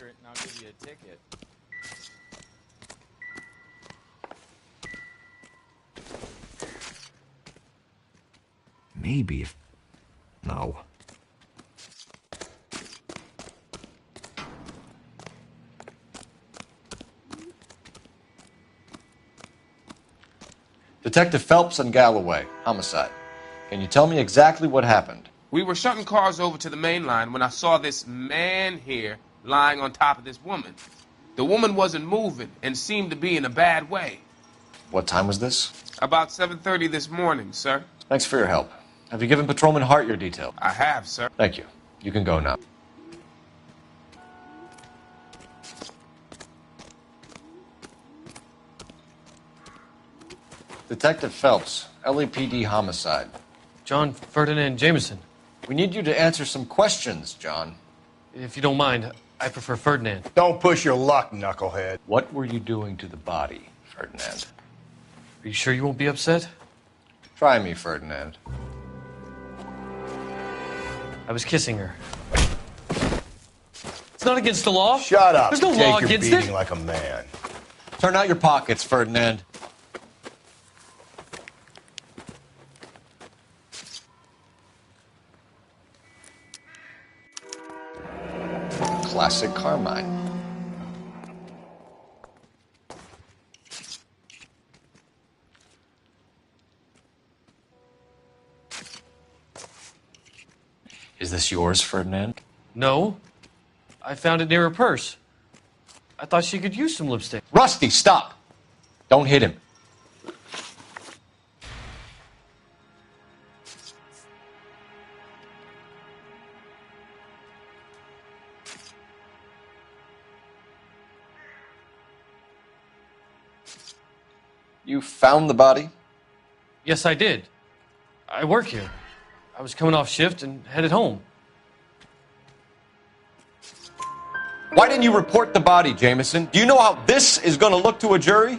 And I'll give you a ticket. Maybe if... No. Detective Phelps and Galloway, homicide. Can you tell me exactly what happened? We were shunting cars over to the main line when I saw this man here lying on top of this woman. The woman wasn't moving and seemed to be in a bad way. What time was this? About 7:30 this morning, sir. Thanks for your help. Have you given Patrolman Hart your detail? I have, sir. Thank you. You can go now. Detective Phelps, LAPD homicide. John Ferdinand Jameson. We need you to answer some questions, John. If you don't mind, I prefer Ferdinand. Don't push your luck, knucklehead. What were you doing to the body, Ferdinand? Are you sure you won't be upset? Try me, Ferdinand. I was kissing her. It's not against the law. Shut up. There's no Take law your against beating it. like a man. Turn out your pockets, Ferdinand. Classic Carmine. Is this yours, Ferdinand? No. I found it near her purse. I thought she could use some lipstick. Rusty, stop! Don't hit him. You found the body? Yes, I did. I work here. I was coming off shift and headed home. Why didn't you report the body, Jameson? Do you know how this is going to look to a jury?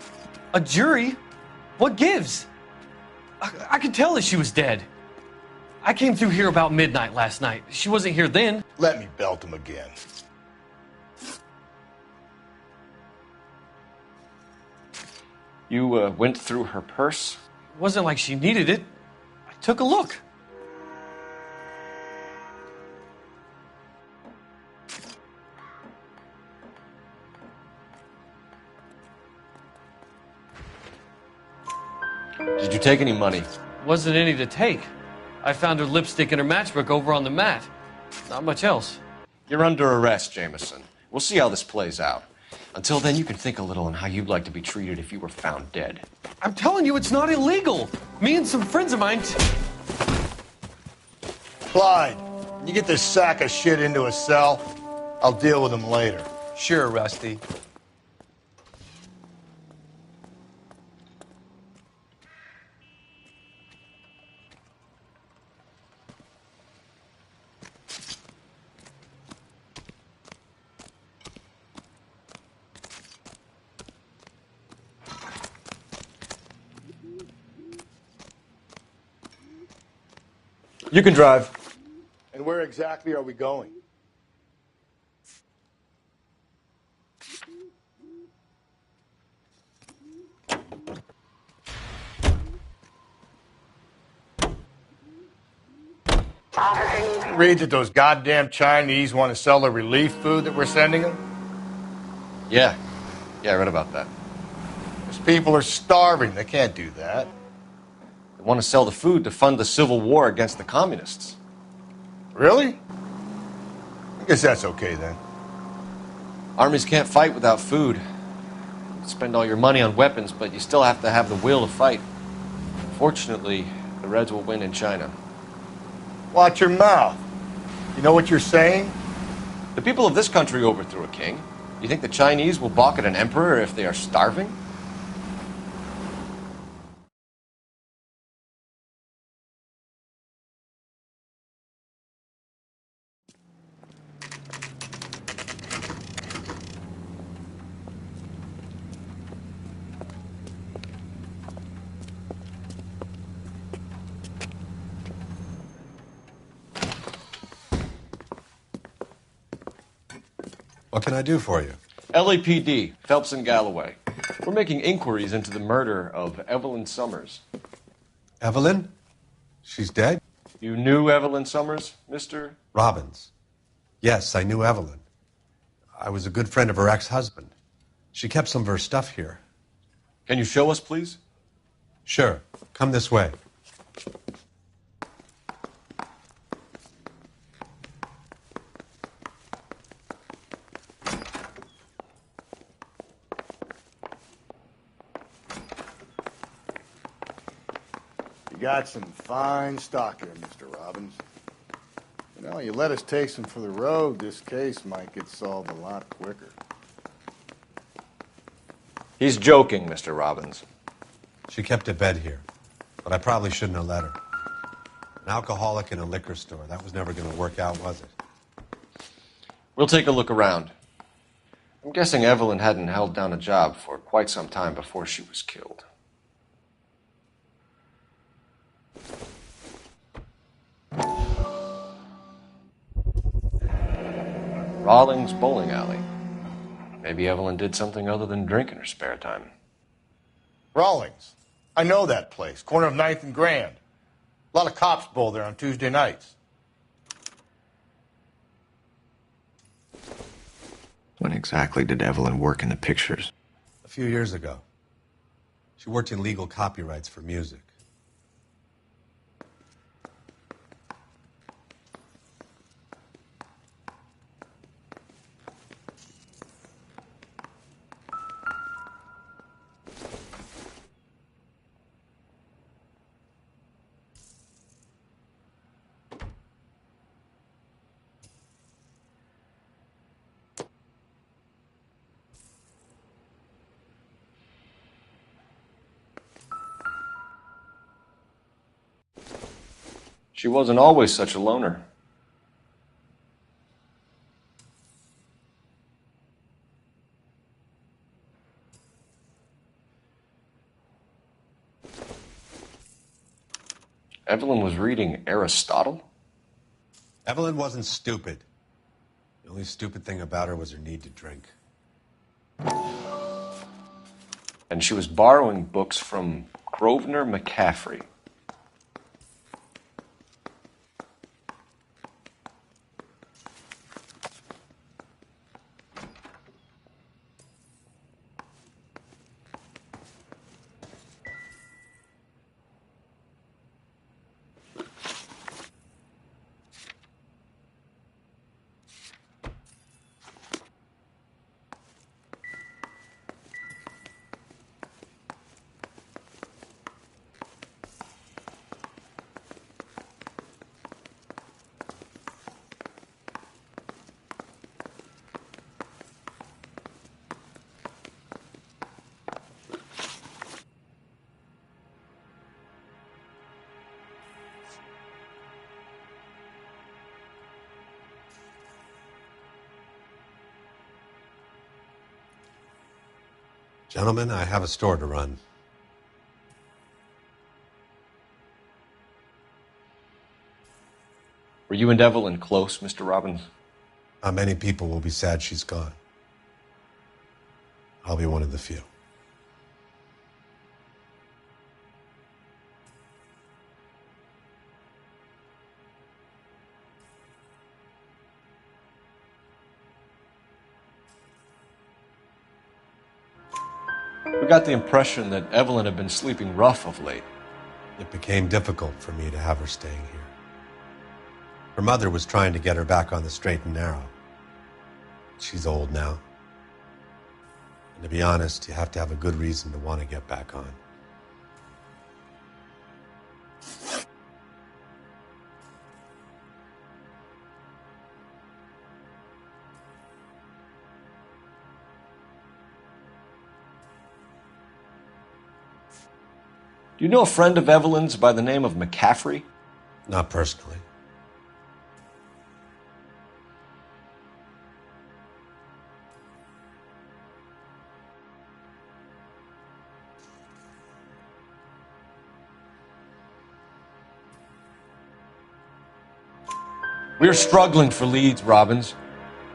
A jury? What gives? I could tell that she was dead. I came through here about midnight last night. She wasn't here then. Let me belt him again. You went through her purse? It wasn't like she needed it. I took a look. Did you take any money? Wasn't any to take. I found her lipstick and her matchbook over on the mat. Not much else. You're under arrest, Jameson. We'll see how this plays out. Until then, you can think a little on how you'd like to be treated if you were found dead. I'm telling you, it's not illegal. Me and some friends of mine... Clyde, you get this sack of shit into a cell. I'll deal with him later. Sure, Rusty. You can drive. And where exactly are we going? Read that those goddamn Chinese want to sell the relief food that we're sending them? Yeah. Yeah, I read about that. Those people are starving. They can't do that. They want to sell the food to fund the civil war against the communists. Really? I guess that's okay then. Armies can't fight without food. You spend all your money on weapons, but you still have to have the will to fight. Fortunately, the Reds will win in China. Watch your mouth. You know what you're saying? The people of this country overthrew a king. You think the Chinese will balk at an emperor if they are starving? What can I do for you? LAPD, Phelps and Galloway. We're making inquiries into the murder of Evelyn Summers. Evelyn? She's dead? You knew Evelyn Summers, Mr. Robbins. Yes, I knew Evelyn. I was a good friend of her ex-husband. She kept some of her stuff here. Can you show us, please? Sure. Come this way. You got some fine stock here, Mr. Robbins. You know, you let us take some for the road, this case might get solved a lot quicker. He's joking, Mr. Robbins. She kept a bed here, but I probably shouldn't have let her. An alcoholic in a liquor store. That was never going to work out, was it? We'll take a look around. I'm guessing Evelyn hadn't held down a job for quite some time before she was killed. Rawlings Bowling Alley. Maybe Evelyn did something other than drink in her spare time. Rawlings. I know that place. Corner of 9th and Grand. A lot of cops bowl there on Tuesday nights. When exactly did Evelyn work in the pictures? A few years ago. She worked in legal copyrights for music. She wasn't always such a loner. Evelyn was reading Aristotle? Evelyn wasn't stupid. The only stupid thing about her was her need to drink. And she was borrowing books from Grosvenor McCaffrey. Gentlemen, I have a store to run. Were you and Evelyn close, Mr. Robbins? Many people will be sad she's gone. I'll be one of the few. We got the impression that Evelyn had been sleeping rough of late. It became difficult for me to have her staying here. Her mother was trying to get her back on the straight and narrow. She's old now. And to be honest, you have to have a good reason to want to get back on. Do you know a friend of Evelyn's by the name of McCaffrey? Not personally. We're struggling for leads, Robbins.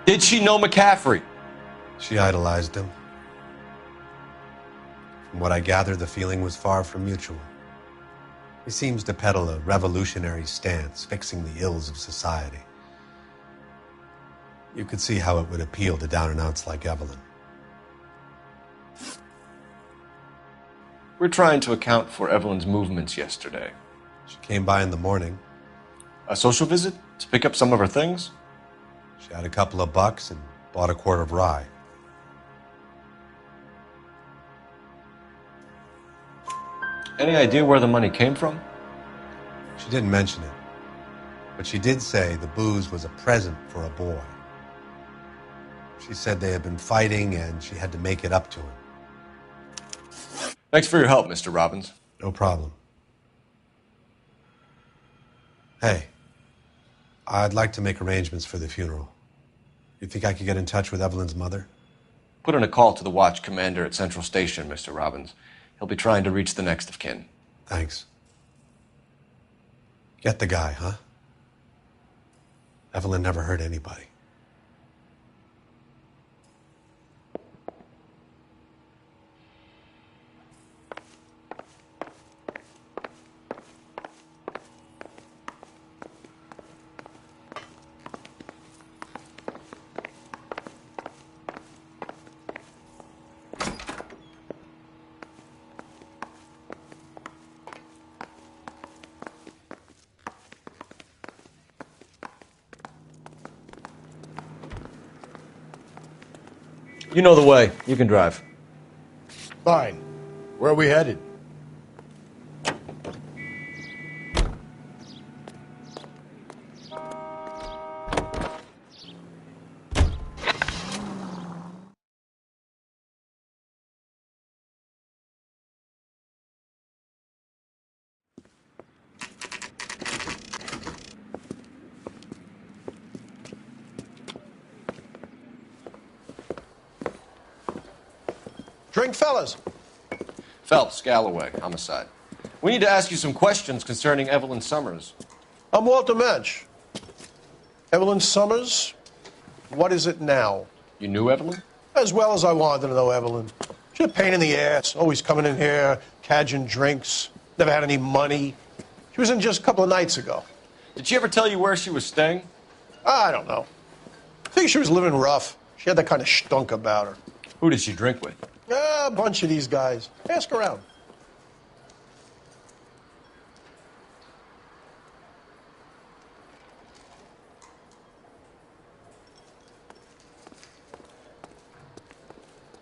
Did she know McCaffrey? She idolized him. From what I gather, the feeling was far from mutual. He seems to peddle a revolutionary stance, fixing the ills of society. You could see how it would appeal to down-and-outs like Evelyn. We're trying to account for Evelyn's movements yesterday. She came by in the morning. A social visit? To pick up some of her things? She had a couple of bucks and bought a quart of rye. Any idea where the money came from? She didn't mention it, but she did say the booze was a present for a boy. She said they had been fighting and she had to make it up to him. Thanks for your help, Mr. Robbins. No problem. Hey, I'd like to make arrangements for the funeral. You think I could get in touch with Evelyn's mother? Put in a call to the watch commander at Central Station, Mr. Robbins. He'll be trying to reach the next of kin. Thanks. Get the guy, huh? Evelyn never hurt anybody. You know the way. You can drive. Fine. Where are we headed? Drink, fellas. Phelps, Galloway, homicide. We need to ask you some questions concerning Evelyn Summers. I'm Walter Mensch. Evelyn Summers, what is it now? You knew Evelyn? As well as I wanted to know Evelyn. She's a pain in the ass, always coming in here, cadging drinks, never had any money. She was in just a couple of nights ago. Did she ever tell you where she was staying? I don't know. I think she was living rough. She had that kind of stunk about her. Who did she drink with? A bunch of these guys. Ask around.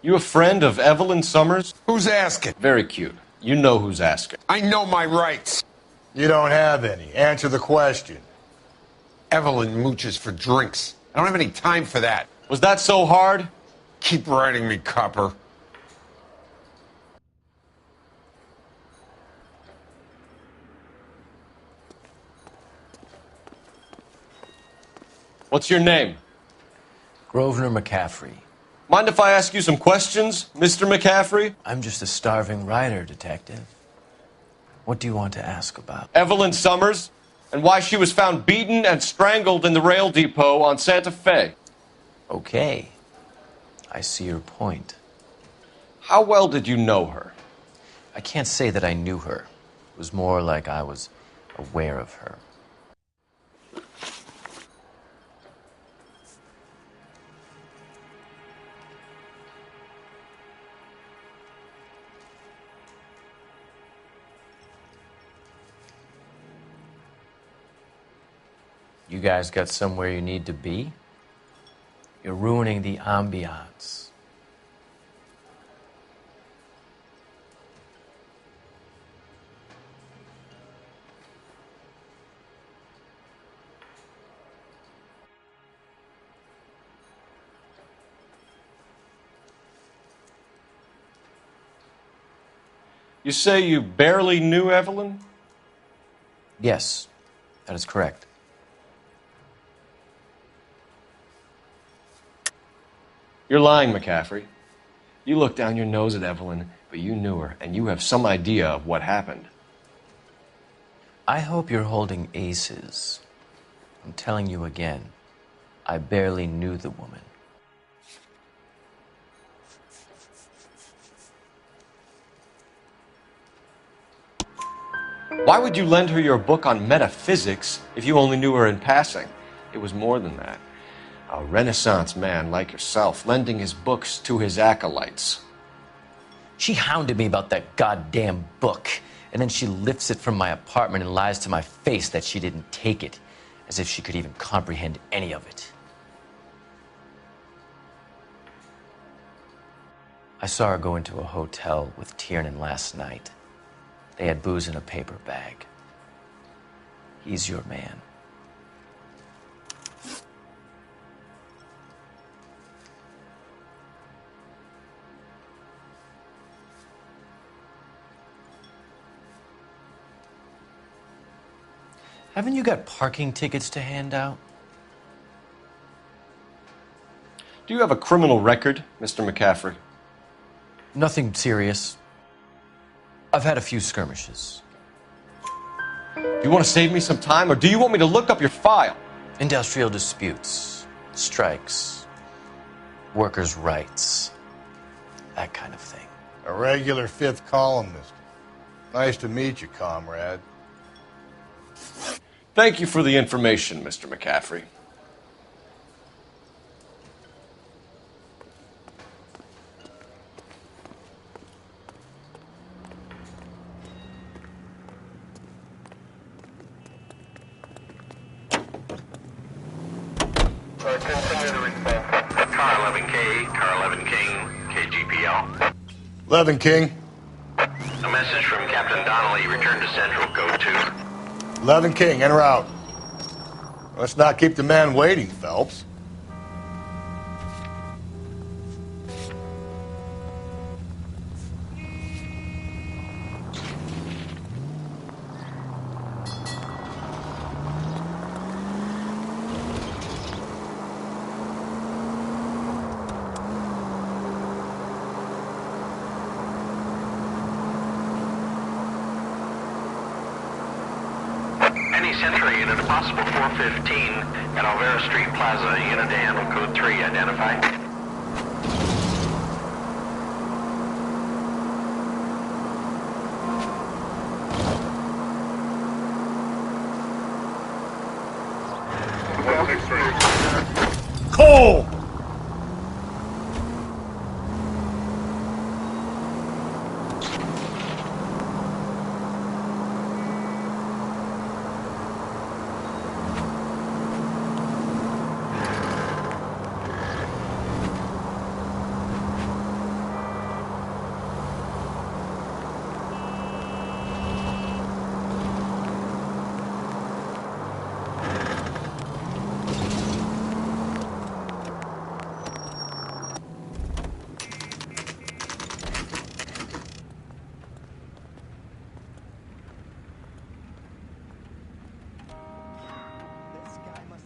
You a friend of Evelyn Summers? Who's asking? Very cute. You know who's asking. I know my rights. You don't have any. Answer the question. Evelyn mooches for drinks. I don't have any time for that. Was that so hard? Keep writing me, copper. What's your name? Grosvenor McCaffrey. Mind if I ask you some questions, Mr. McCaffrey? I'm just a starving writer, Detective. What do you want to ask about? Evelyn Summers, and why she was found beaten and strangled in the rail depot on Santa Fe. Okay. I see your point. How well did you know her? I can't say that I knew her. It was more like I was aware of her. You guys got somewhere you need to be? You're ruining the ambiance. You say you barely knew Evelyn? Yes, that is correct. You're lying, McCaffrey. You looked down your nose at Evelyn, but you knew her, and you have some idea of what happened. I hope you're holding aces. I'm telling you again, I barely knew the woman. Why would you lend her your book on metaphysics if you only knew her in passing? It was more than that. A Renaissance man like yourself, lending his books to his acolytes. She hounded me about that goddamn book, and then she lifts it from my apartment and lies to my face that she didn't take it, as if she could even comprehend any of it. I saw her go into a hotel with Tiernan last night. They had booze in a paper bag. He's your man. Haven't you got parking tickets to hand out? Do you have a criminal record, Mr. McCaffrey? Nothing serious. I've had a few skirmishes. Do you want to save me some time, or do you want me to look up your file? Industrial disputes, strikes, workers' rights, that kind of thing. A regular fifth columnist. Nice to meet you, comrade. Thank you for the information, Mr. McCaffrey. Continue the response. Car 11K, Car 11 King, KGPL. 11 King. A message from Captain Donnelly. Return to Central. Code 2. 11 King, en route. Let's not keep the man waiting, Phelps. Century unit, a possible 415 at Alvera Street Plaza. Unit to handle code 3, identify. Cole!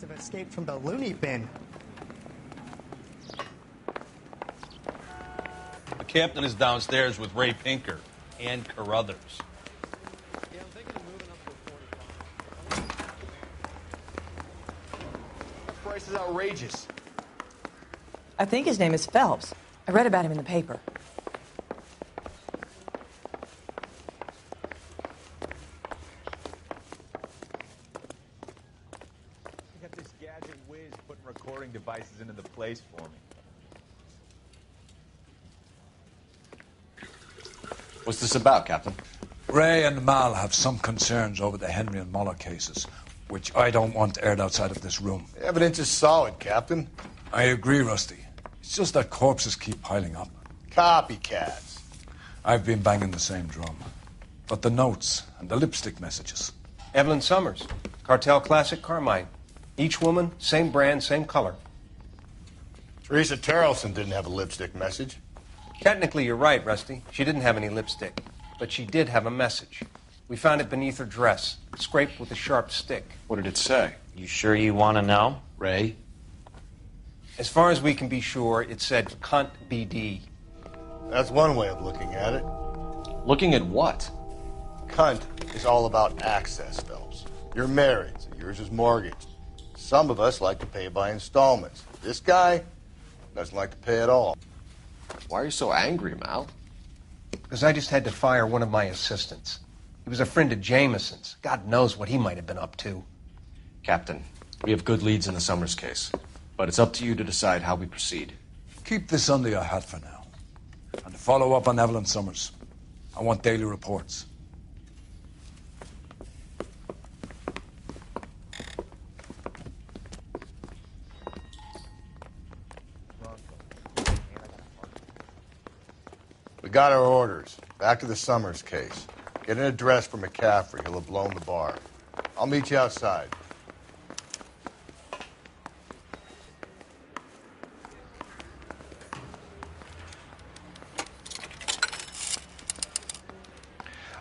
Have escaped from the loony bin. The captain is downstairs with Ray Pinker and Carruthers. Yeah, I'm thinking of moving up to a 45. That price is outrageous. I think his name is Phelps. I read about him in the paper. Recording devices into the place for me. What's this about, Captain? Ray and Mal have some concerns over the Henry and Muller cases, which I don't want aired outside of this room. The evidence is solid, Captain. I agree, Rusty. It's just that corpses keep piling up. Copycats. I've been banging the same drum. But the notes and the lipstick messages. Evelyn Summers, Cartel Classic Carmine. Each woman, same brand, same color. Teresa Terrelson didn't have a lipstick message. Technically, you're right, Rusty. She didn't have any lipstick. But she did have a message. We found it beneath her dress, scraped with a sharp stick. What did it say? You sure you want to know? Ray? As far as we can be sure, it said cunt BD. That's one way of looking at it. Looking at what? Cunt is all about access, Phelps. You're married, so yours is mortgaged. Some of us like to pay by installments. This guy doesn't like to pay at all. Why are you so angry, Mal? Because I just had to fire one of my assistants. He was a friend of Jameson's. God knows what he might have been up to. Captain, we have good leads in the Summers case, but it's up to you to decide how we proceed. Keep this under your hat for now. And follow up on Evelyn Summers. I want daily reports. We got our orders. Back to the Summers case. Get an address for McCaffrey. He'll have blown the bar. I'll meet you outside.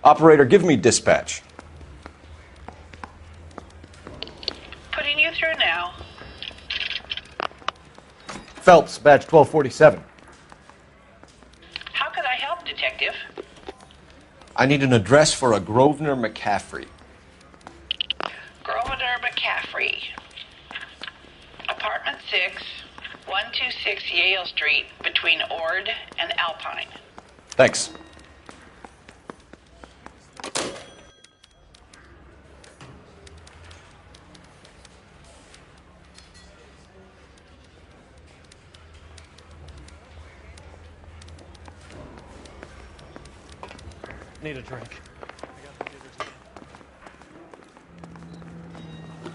Operator, give me dispatch. Putting you through now. Phelps, badge 1247. How could I help, Detective? I need an address for a Grosvenor McCaffrey. Grosvenor McCaffrey. Apartment 6, 126 Yale Street, between Ord and Alpine. Thanks. Need a drink.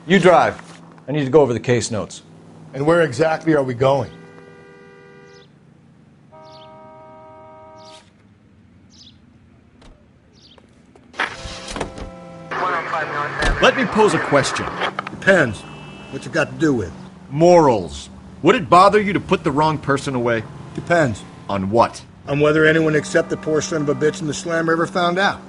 You drive. I need to go over the case notes. And where exactly are we going? Let me pose a question. Depends. What you got to do with? Morals. Would it bother you to put the wrong person away? Depends. On what? On whether anyone except the poor son of a bitch in the slammer ever found out.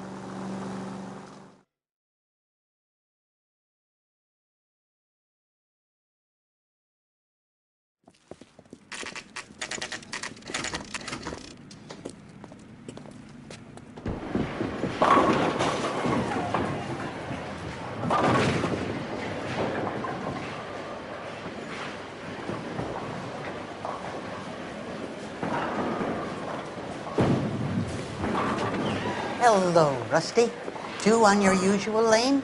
Hello, Rusty. Two on your usual lane?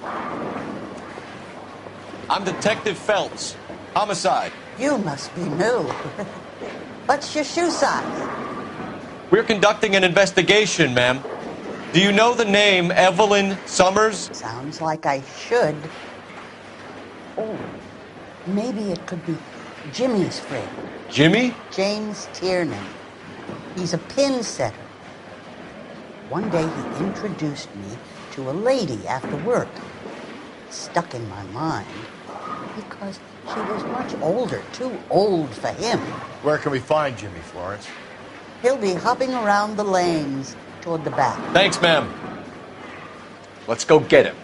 I'm Detective Phelps. Homicide. You must be new. What's your shoe size? We're conducting an investigation, ma'am. Do you know the name Evelyn Summers? Sounds like I should. Oh, maybe it could be Jimmy's friend. Jimmy? James Tiernan. He's a pin setter. One day he introduced me to a lady after work. Stuck in my mind because she was much older, too old for him. Where can we find Jimmy, Florence? He'll be hopping around the lanes toward the back. Thanks, ma'am. Let's go get him.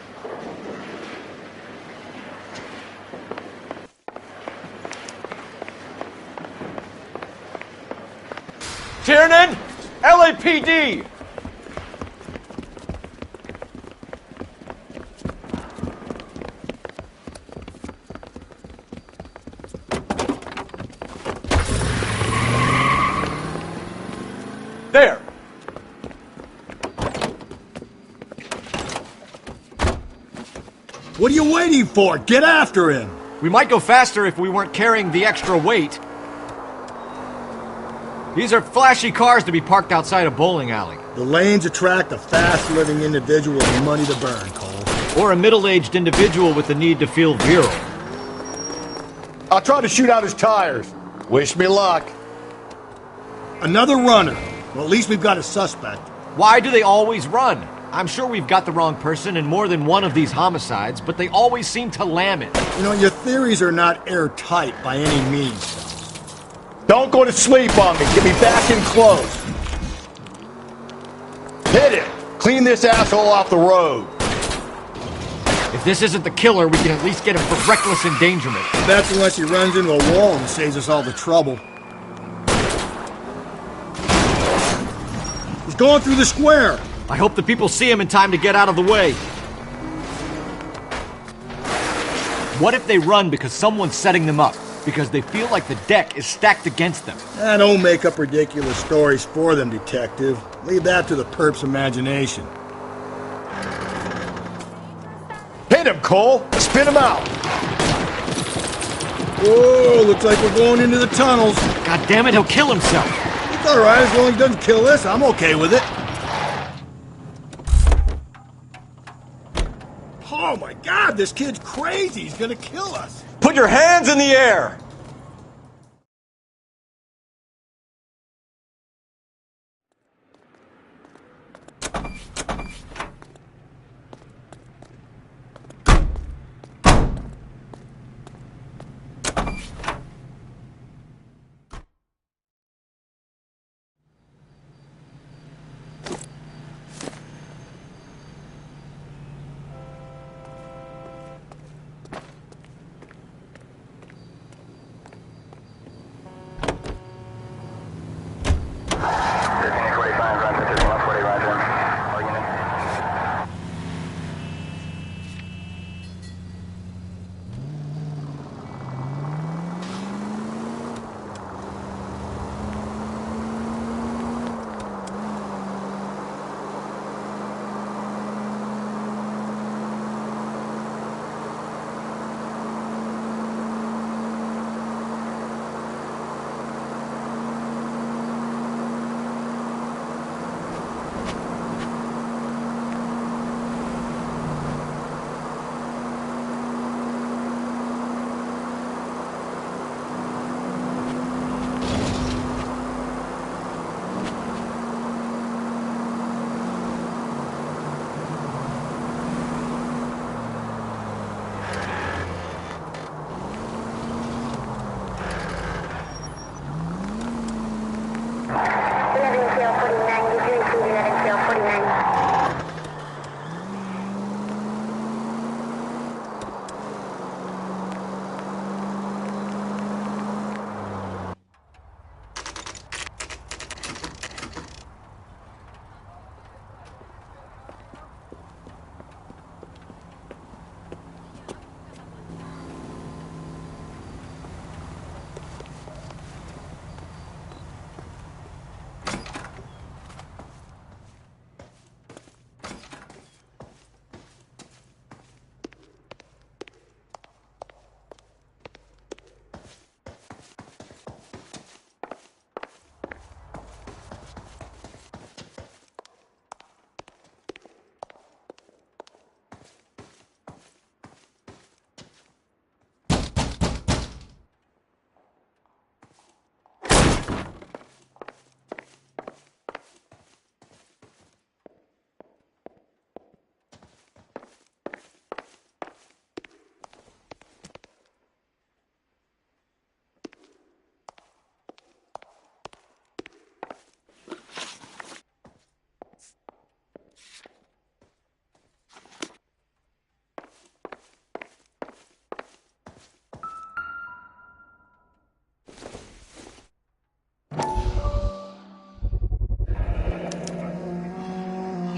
Tiernan! LAPD! There! What are you waiting for? Get after him! We might go faster if we weren't carrying the extra weight. These are flashy cars to be parked outside a bowling alley. The lanes attract a fast-living individual with money to burn, Cole. Or a middle-aged individual with the need to feel virile. I'll try to shoot out his tires. Wish me luck. Another runner. Well, at least we've got a suspect. Why do they always run? I'm sure we've got the wrong person in more than one of these homicides, but they always seem to lam it. You know, your theories are not airtight by any means. Don't go to sleep on me. Get me back in close. Hit it. Clean this asshole off the road. If this isn't the killer, we can at least get him for reckless endangerment. That's unless he runs into a wall and saves us all the trouble. He's going through the square. I hope the people see him in time to get out of the way. What if they run because someone's setting them up? Because they feel like the deck is stacked against them? Don't make up ridiculous stories for them, detective. Leave that to the perp's imagination. Hit him, Cole. Spin him out. Whoa, looks like we're going into the tunnels. God damn it, he'll kill himself. It's all right, as long as he doesn't kill us, I'm okay with it. Oh my God, this kid's crazy. He's gonna kill us. Put your hands in the air!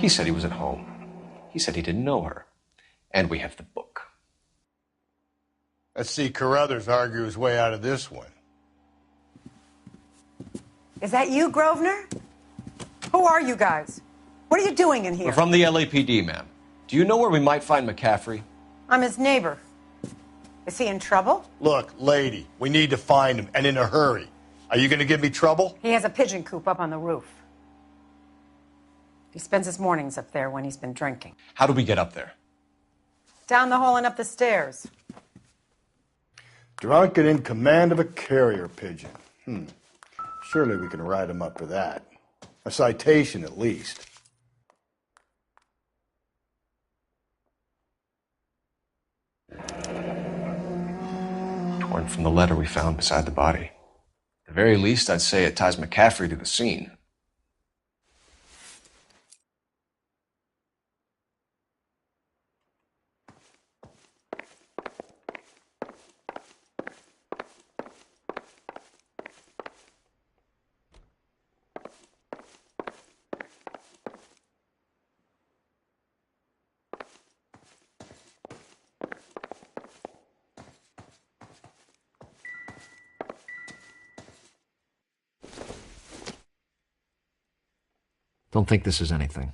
He said he was at home. He said he didn't know her. And we have the book. Let's see Carruthers argue his way out of this one. Is that you, Grosvenor? Who are you guys? What are you doing in here? We're from the LAPD, ma'am. Do you know where we might find McCaffrey? I'm his neighbor. Is he in trouble? Look, lady, we need to find him, and in a hurry. Are you going to give me trouble? He has a pigeon coop up on the roof. He spends his mornings up there when he's been drinking. How do we get up there? Down the hall and up the stairs. Drunk and in command of a carrier pigeon. Surely we can write him up for that. A citation, at least. Torn from the letter we found beside the body. At the very least, I'd say it ties McCaffrey to the scene. Don't think this is anything.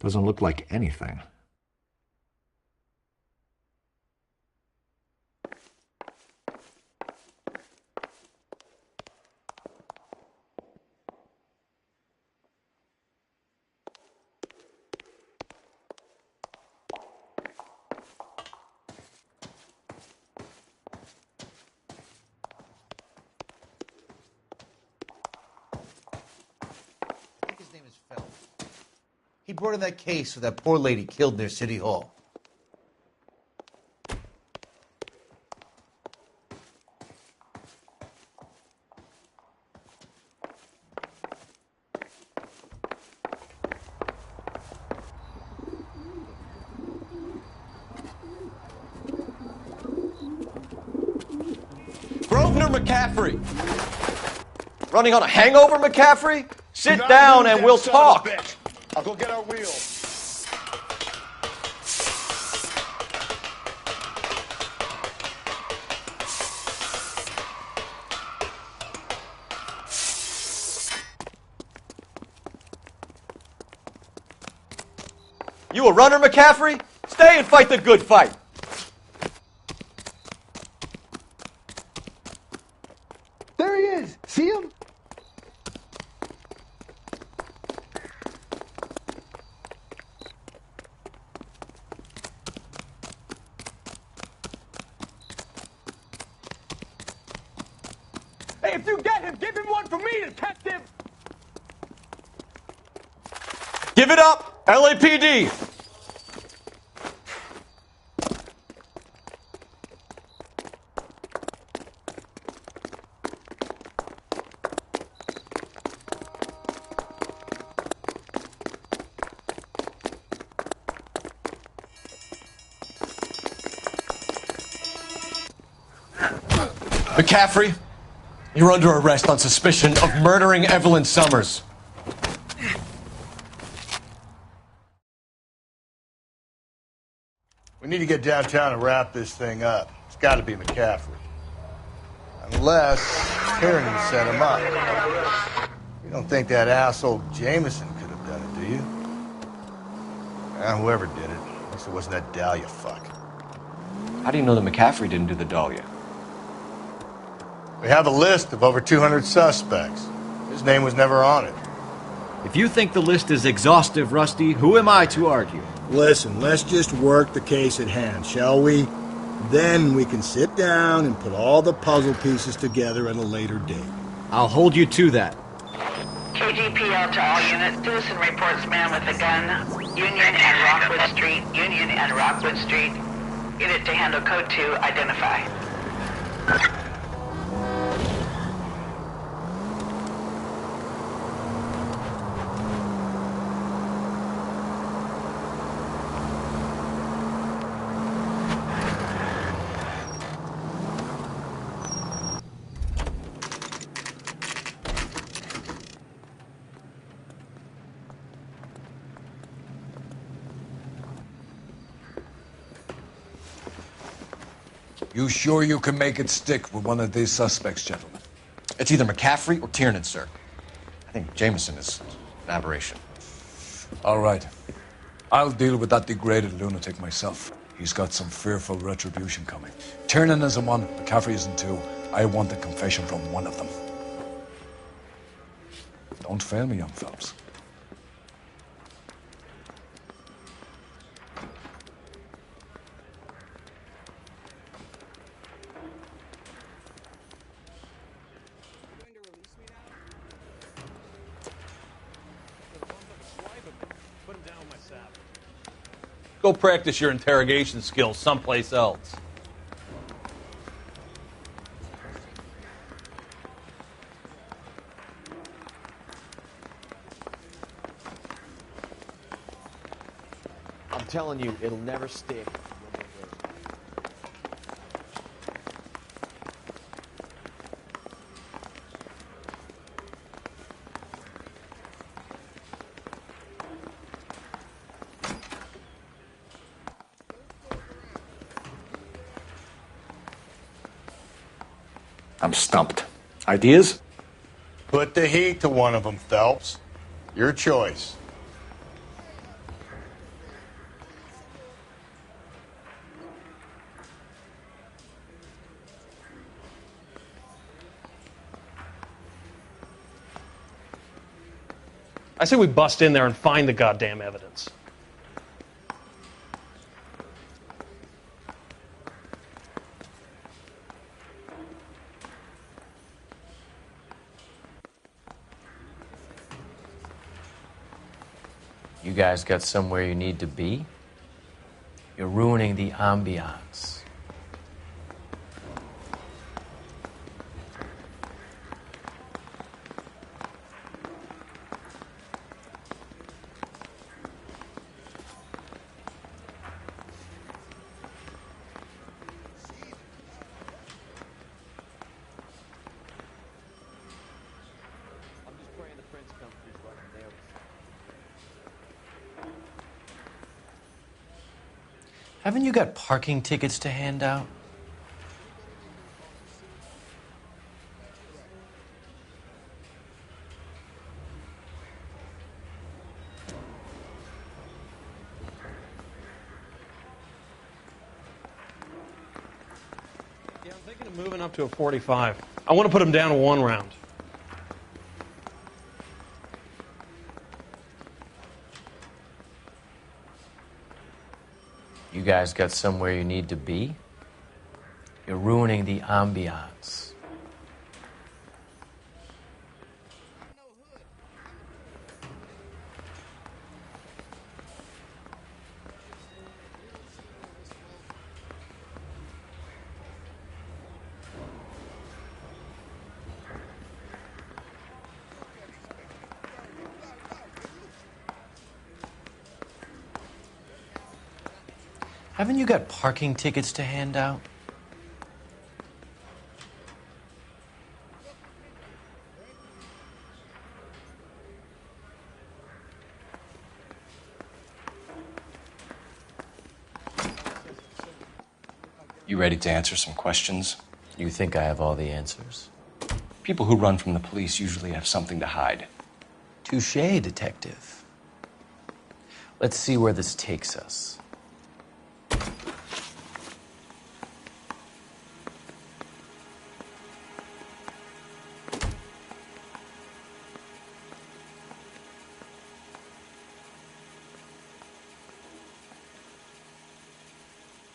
Doesn't look like anything. His name is Phelps. He brought in that case with that poor lady killed near City Hall. Grosvenor McCaffrey! Running on a hangover, McCaffrey? Sit down and we'll talk. I'll go get our wheels. You a runner, McCaffrey? Stay and fight the good fight. There he is. See him? Hey, if you get him, give him one for me, detective! Give it up, LAPD! McCaffrey, you're under arrest on suspicion of murdering Evelyn Summers. We need to get downtown and wrap this thing up. It's got to be McCaffrey. Unless Tierney set him up. You don't think that asshole Jameson could have done it, do you? Whoever did it. At least it wasn't that Dahlia fuck. How do you know that McCaffrey didn't do the Dahlia? We have a list of over 200 suspects. His name was never on it. If you think the list is exhaustive, Rusty, who am I to argue? Listen, let's just work the case at hand, shall we? Then we can sit down and put all the puzzle pieces together at a later date. I'll hold you to that. KGPL to all units. Citizen reports man with a gun. Union and Rockwood Street. Union and Rockwood Street. Unit to handle code 2. Identify. You sure you can make it stick with one of these suspects, gentlemen? It's either McCaffrey or Tiernan, sir. I think Jameson is an aberration. All right. I'll deal with that degraded lunatic myself. He's got some fearful retribution coming. Tiernan isn't one, McCaffrey isn't two. I want a confession from one of them. Don't fail me, young Phelps. Go practice your interrogation skills someplace else. I'm telling you, it'll never stick. I'm stumped. Ideas? Put the heat to one of them, Phelps. Your choice. I say we bust in there and find the goddamn evidence. You guys got somewhere you need to be? You're ruining the ambiance. Haven't you got parking tickets to hand out? Yeah, I'm thinking of moving up to a 45. I want to put him down to 1 round. You guys got somewhere you need to be? You're ruining the ambiance. Haven't you got parking tickets to hand out? You ready to answer some questions? You think I have all the answers? People who run from the police usually have something to hide. Touché, detective. Let's see where this takes us.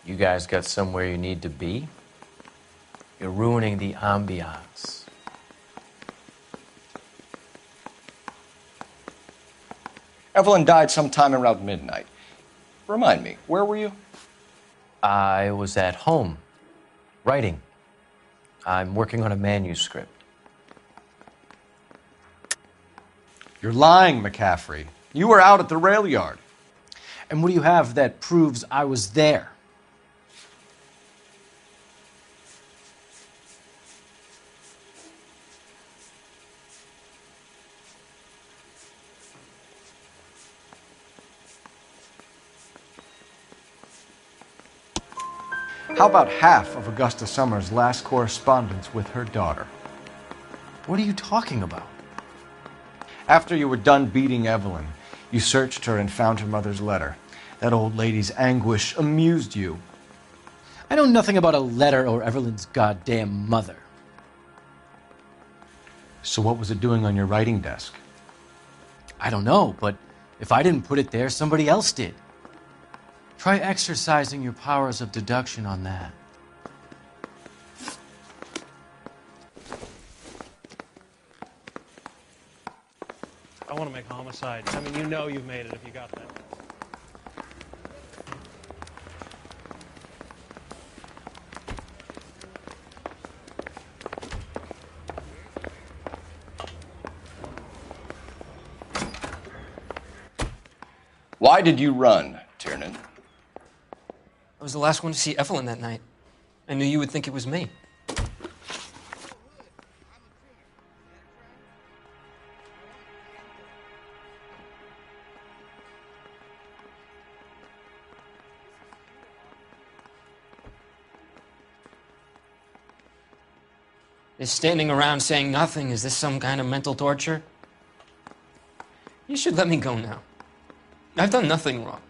You guys got somewhere you need to be? You're ruining the ambiance. Evelyn died sometime around midnight. Remind me, where were you? I was at home, writing. I'm working on a manuscript. You're lying, McCaffrey. You were out at the rail yard. And what do you have that proves I was there? How about half of Augusta Summers' last correspondence with her daughter? What are you talking about? After you were done beating Evelyn, you searched her and found her mother's letter. That old lady's anguish amused you. I know nothing about a letter or Evelyn's goddamn mother. So what was it doing on your writing desk? I don't know, but if I didn't put it there, somebody else did. Try exercising your powers of deduction on that. I want to make homicide. I mean, you know you've made it if you got that. Why did you run, Tiernan? I was the last one to see Evelyn that night. I knew you would think it was me. Is standing around saying nothing, is this some kind of mental torture? You should let me go now. I've done nothing wrong.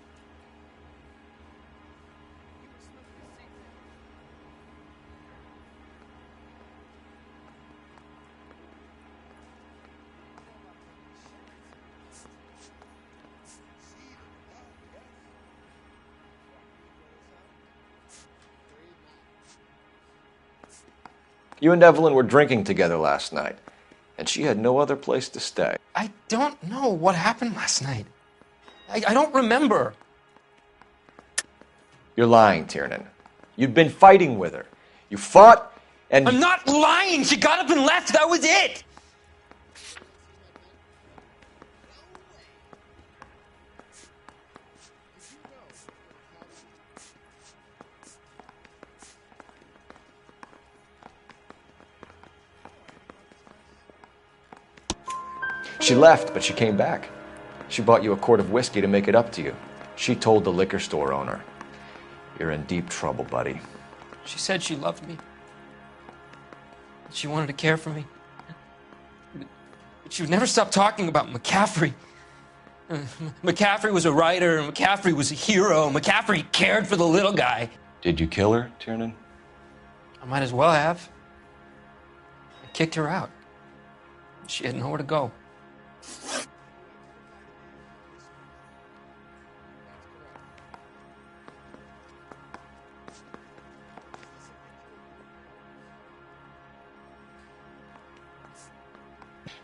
You and Evelyn were drinking together last night, and she had no other place to stay. I don't know what happened last night. I don't remember. You're lying, Tiernan. You'd been fighting with her. You fought, and... I'm not lying! She got up and left! That was it! She left, but she came back. She bought you a quart of whiskey to make it up to you. She told the liquor store owner. You're in deep trouble, buddy. She said she loved me. She wanted to care for me. But she would never stop talking about McCaffrey. McCaffrey was a writer, and McCaffrey was a hero. McCaffrey cared for the little guy. Did you kill her, Tiernan? I might as well have. I kicked her out. She had nowhere to go.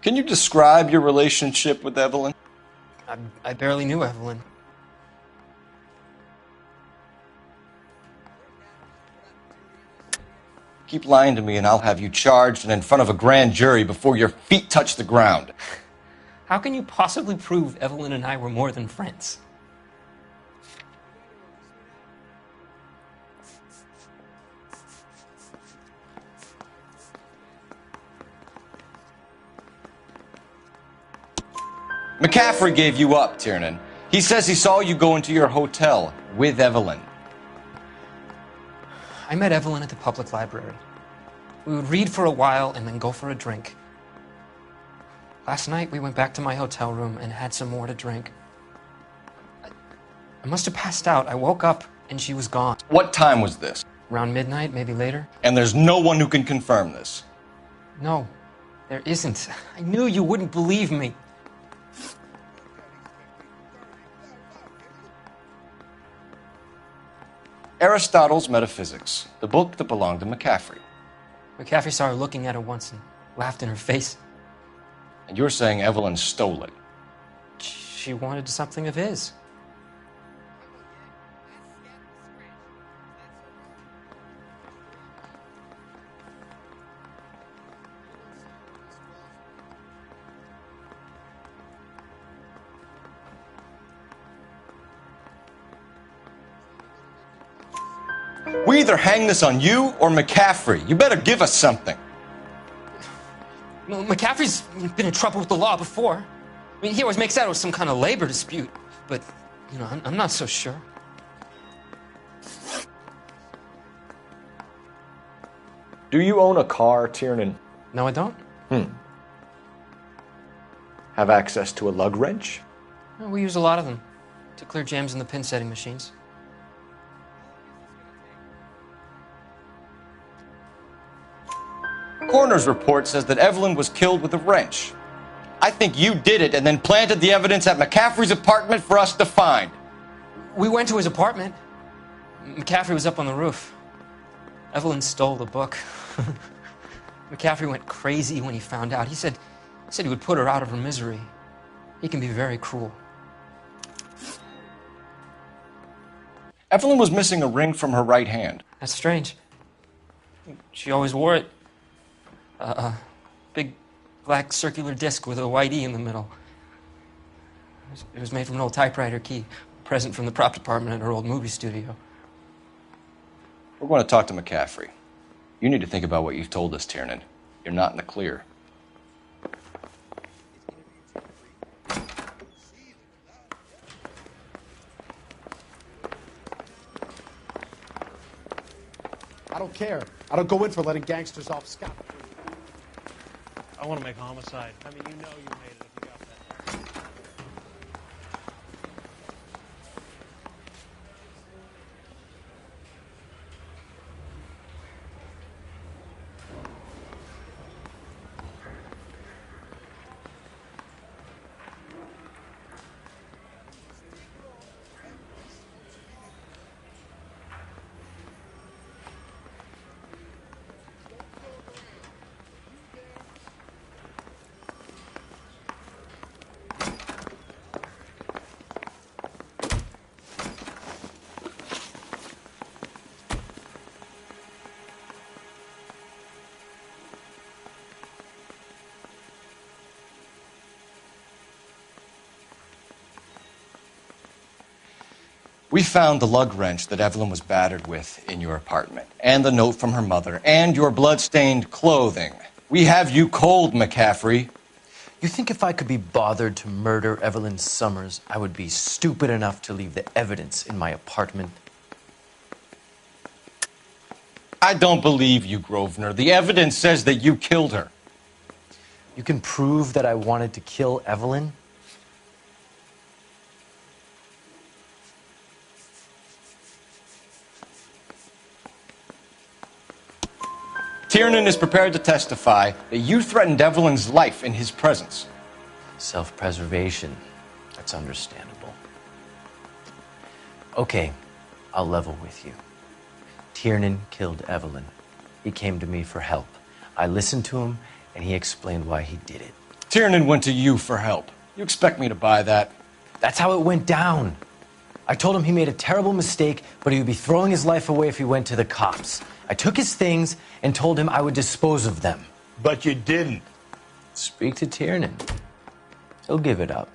Can you describe your relationship with Evelyn? I barely knew Evelyn. Keep lying to me and I'll have you charged and in front of a grand jury before your feet touch the ground. How can you possibly prove Evelyn and I were more than friends? McCaffrey gave you up, Tiernan. He says he saw you go into your hotel with Evelyn. I met Evelyn at the public library. We would read for a while and then go for a drink. Last night, we went back to my hotel room and had some more to drink. I must have passed out. I woke up and she was gone. What time was this? Around midnight, maybe later. And there's no one who can confirm this? No, there isn't. I knew you wouldn't believe me. Aristotle's Metaphysics, the book that belonged to McCaffrey. McCaffrey saw her looking at it once and laughed in her face. And you're saying Evelyn stole it? She wanted something of his. We either hang this on you or McCaffrey. You better give us something. Well, McCaffrey's been in trouble with the law before. I mean, he always makes out it was some kind of labor dispute. But, you know, I'm not so sure. Do you own a car, Tiernan? No, I don't. Have access to a lug wrench? Well, we use a lot of them to clear jams in the pin setting machines. Coroner's report says that Evelyn was killed with a wrench. I think you did it and then planted the evidence at McCaffrey's apartment for us to find. We went to his apartment. McCaffrey was up on the roof. Evelyn stole the book. McCaffrey went crazy when he found out. He said he would put her out of her misery. He can be very cruel. Evelyn was missing a ring from her right hand. That's strange. She always wore it. A big black circular disc with a white E in the middle. It was made from an old typewriter key, a present from the prop department at her old movie studio. We're going to talk to McCaffrey. You need to think about what you've told us, Tiernan. You're not in the clear. I don't care. I don't go in for letting gangsters off scot-free. I want to make homicide. I mean, you know you made it if you got that. We found the lug wrench that Evelyn was battered with in your apartment, and the note from her mother, and your blood-stained clothing. We have you cold, McCaffrey. You think if I could be bothered to murder Evelyn Summers, I would be stupid enough to leave the evidence in my apartment? I don't believe you, Grosvenor. The evidence says that you killed her. You can prove that I wanted to kill Evelyn? Tiernan is prepared to testify that you threatened Evelyn's life in his presence. Self-preservation. That's understandable. Okay, I'll level with you. Tiernan killed Evelyn. He came to me for help. I listened to him, and he explained why he did it. Tiernan went to you for help. You expect me to buy that? That's how it went down. I told him he made a terrible mistake, but he would be throwing his life away if he went to the cops. I took his things and told him I would dispose of them. But you didn't. Speak to Tiernan. He'll give it up.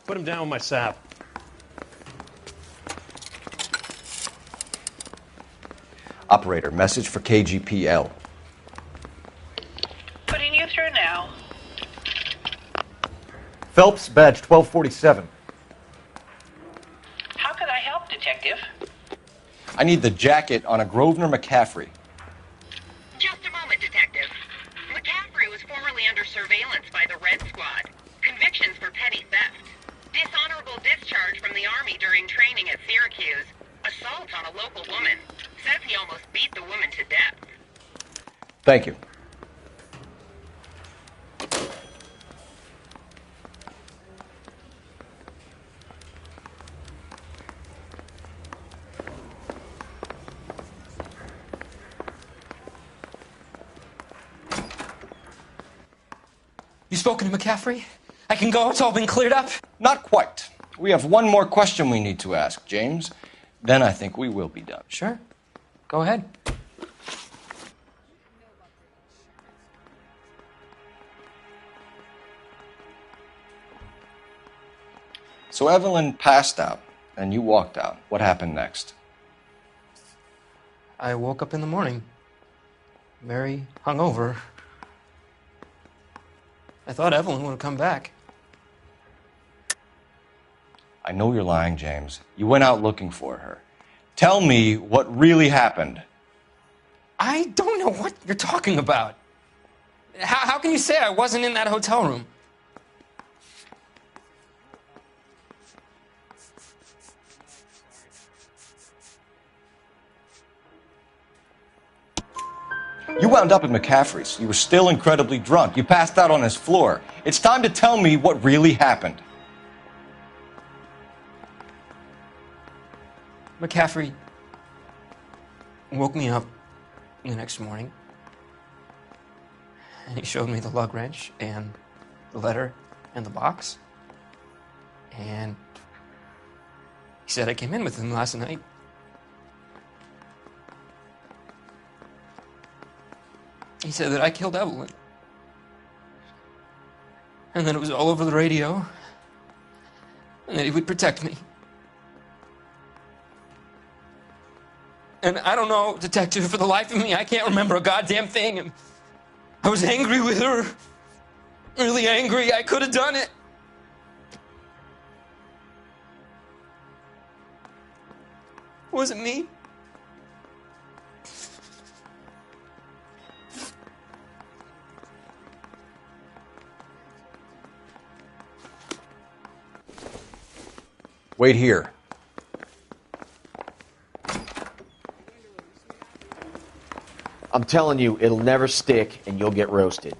Put him down with my sap. Operator, message for KGPL. Putting you through now. Phelps, badge 1247. How could I help, Detective? I need the jacket on a Grosvenor McCaffrey. Just a moment, Detective. McCaffrey was formerly under surveillance by the Red Squad. Convictions for petty theft. Dishonorable discharge from the Army during training at Syracuse. Assault on a local woman. Says he almost beat the woman to death. Thank you. You spoken to McCaffrey? I can go? It's all been cleared up? Not quite. We have one more question we need to ask, James. Then I think we will be done. Sure. Go ahead. So Evelyn passed out, and you walked out. What happened next? I woke up in the morning, very hungover. I thought Evelyn would have come back. I know you're lying, James. You went out looking for her. Tell me what really happened. I don't know what you're talking about. How can you say I wasn't in that hotel room? You wound up at McCaffrey's. You were still incredibly drunk. You passed out on his floor. It's time to tell me what really happened. McCaffrey woke me up the next morning, and he showed me the lug wrench and the letter and the box, and he said I came in with him last night. He said that I killed Evelyn, and that it was all over the radio, and that he would protect me. And I don't know, detective, for the life of me, I can't remember a goddamn thing. And I was angry with her. Really angry. I could have done it. Was it me? Wait here. I'm telling you, it'll never stick, and you'll get roasted.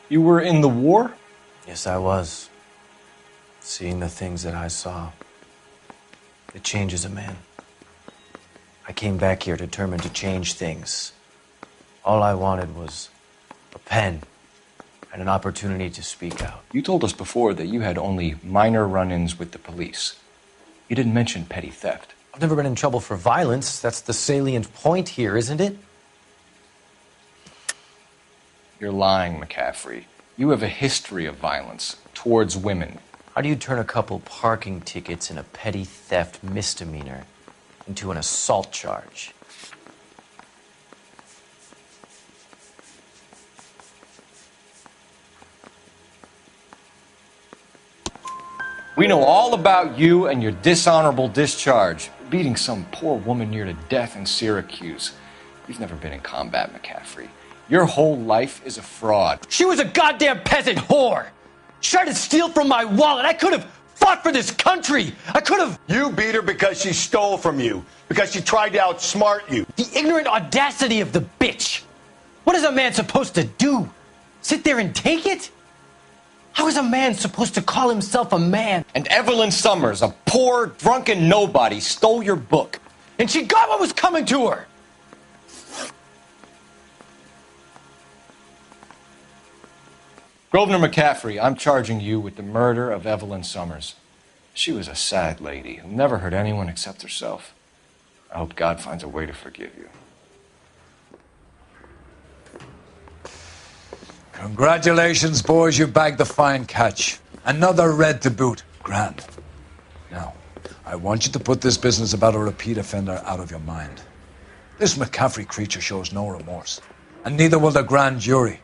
You were in the war? Yes, I was. Seeing the things that I saw, it changes a man. I came back here determined to change things. All I wanted was a pen and an opportunity to speak out. You told us before that you had only minor run-ins with the police. You didn't mention petty theft. I've never been in trouble for violence. That's the salient point here, isn't it? You're lying, McCaffrey. You have a history of violence towards women. How do you turn a couple parking tickets and a petty theft misdemeanor into an assault charge? We know all about you and your dishonorable discharge, beating some poor woman near to death in Syracuse. You've never been in combat, McCaffrey. Your whole life is a fraud. She was a goddamn peasant whore! She tried to steal from my wallet. I could have fought for this country. I could have... You beat her because she stole from you, because she tried to outsmart you. The ignorant audacity of the bitch! What is a man supposed to do? Sit there and take it? How is a man supposed to call himself a man? And Evelyn Summers, a poor, drunken nobody, stole your book. And she got what was coming to her! Grosvenor McCaffrey, I'm charging you with the murder of Evelyn Summers. She was a sad lady who never hurt anyone except herself. I hope God finds a way to forgive you. Congratulations, boys, you bagged the fine catch. Another red to boot. Grand. Now, I want you to put this business about a repeat offender out of your mind. This McCaffrey creature shows no remorse, and neither will the grand jury.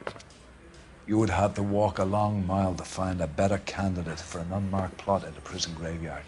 You would have to walk a long mile to find a better candidate for an unmarked plot in the prison graveyard.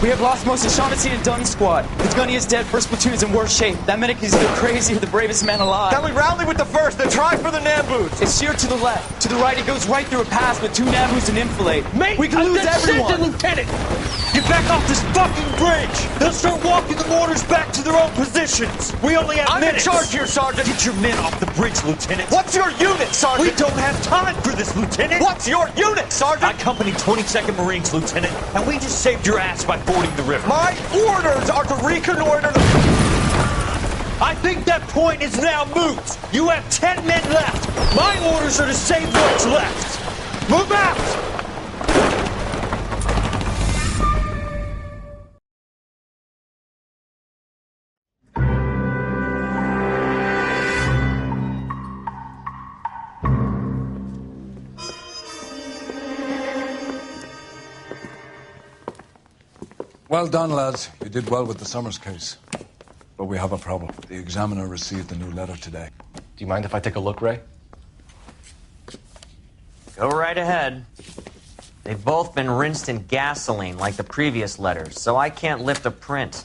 We have lost most of Shaughnessy and Dunn's squad. The gunny is dead, first platoon is in worse shape. That medic is either crazy or the bravest man alive. Then we rally with the first, then try for the Nambus. It's sheer to the left. To the right, it goes right through a pass with 2 Nambus and enfilade. Mate, we can lose everyone. Lieutenant! Get back off this fucking bridge! They'll start walking the mortars back to their own positions! We only have minutes! I'm in charge here, Sergeant! Get your men off the bridge, Lieutenant! What's your unit, Sergeant? We don't have time for this, Lieutenant! What's your unit, Sergeant? I company 22nd Marines, Lieutenant, and we just saved your ass by fording the river. My orders are to reconnoiter the... I think that point is now moot! You have 10 men left! My orders are to save what's left! Move out! Well done, lads. You did well with the Summers case. But we have a problem. The examiner received a new letter today. Do you mind if I take a look, Ray? Go right ahead. They've both been rinsed in gasoline like the previous letters, so I can't lift a print.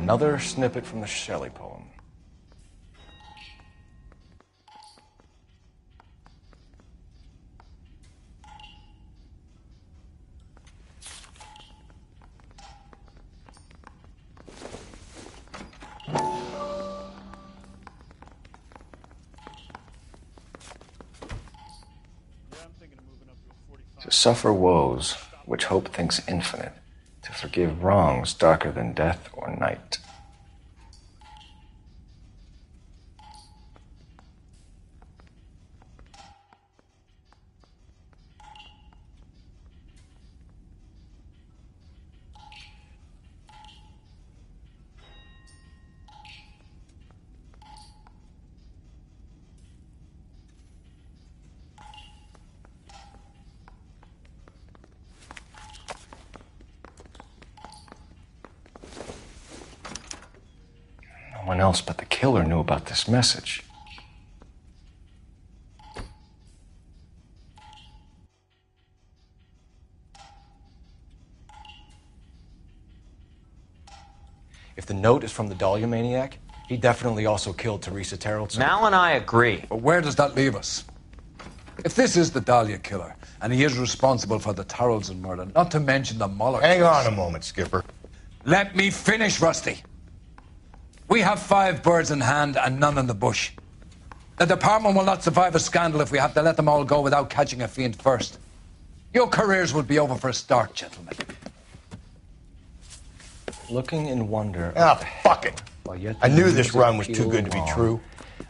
Another snippet from the Shelley poem. To suffer woes which hope thinks infinite, to forgive wrongs darker than death or night. No one else but the killer knew about this message. If the note is from the Dahlia maniac, he definitely also killed Teresa Terrellson. Mal and I agree. But where does that leave us? If this is the Dahlia killer, and he is responsible for the Tarrelson murder, not to mention the Muller Hang case. on a moment, Skipper. Let me finish, Rusty. We have 5 birds in hand and none in the bush. The department will not survive a scandal if we have to let them all go without catching a fiend first. Your careers will be over for a start, gentlemen. Looking in wonder. Ah, fuck it. I knew this run was too good to be true.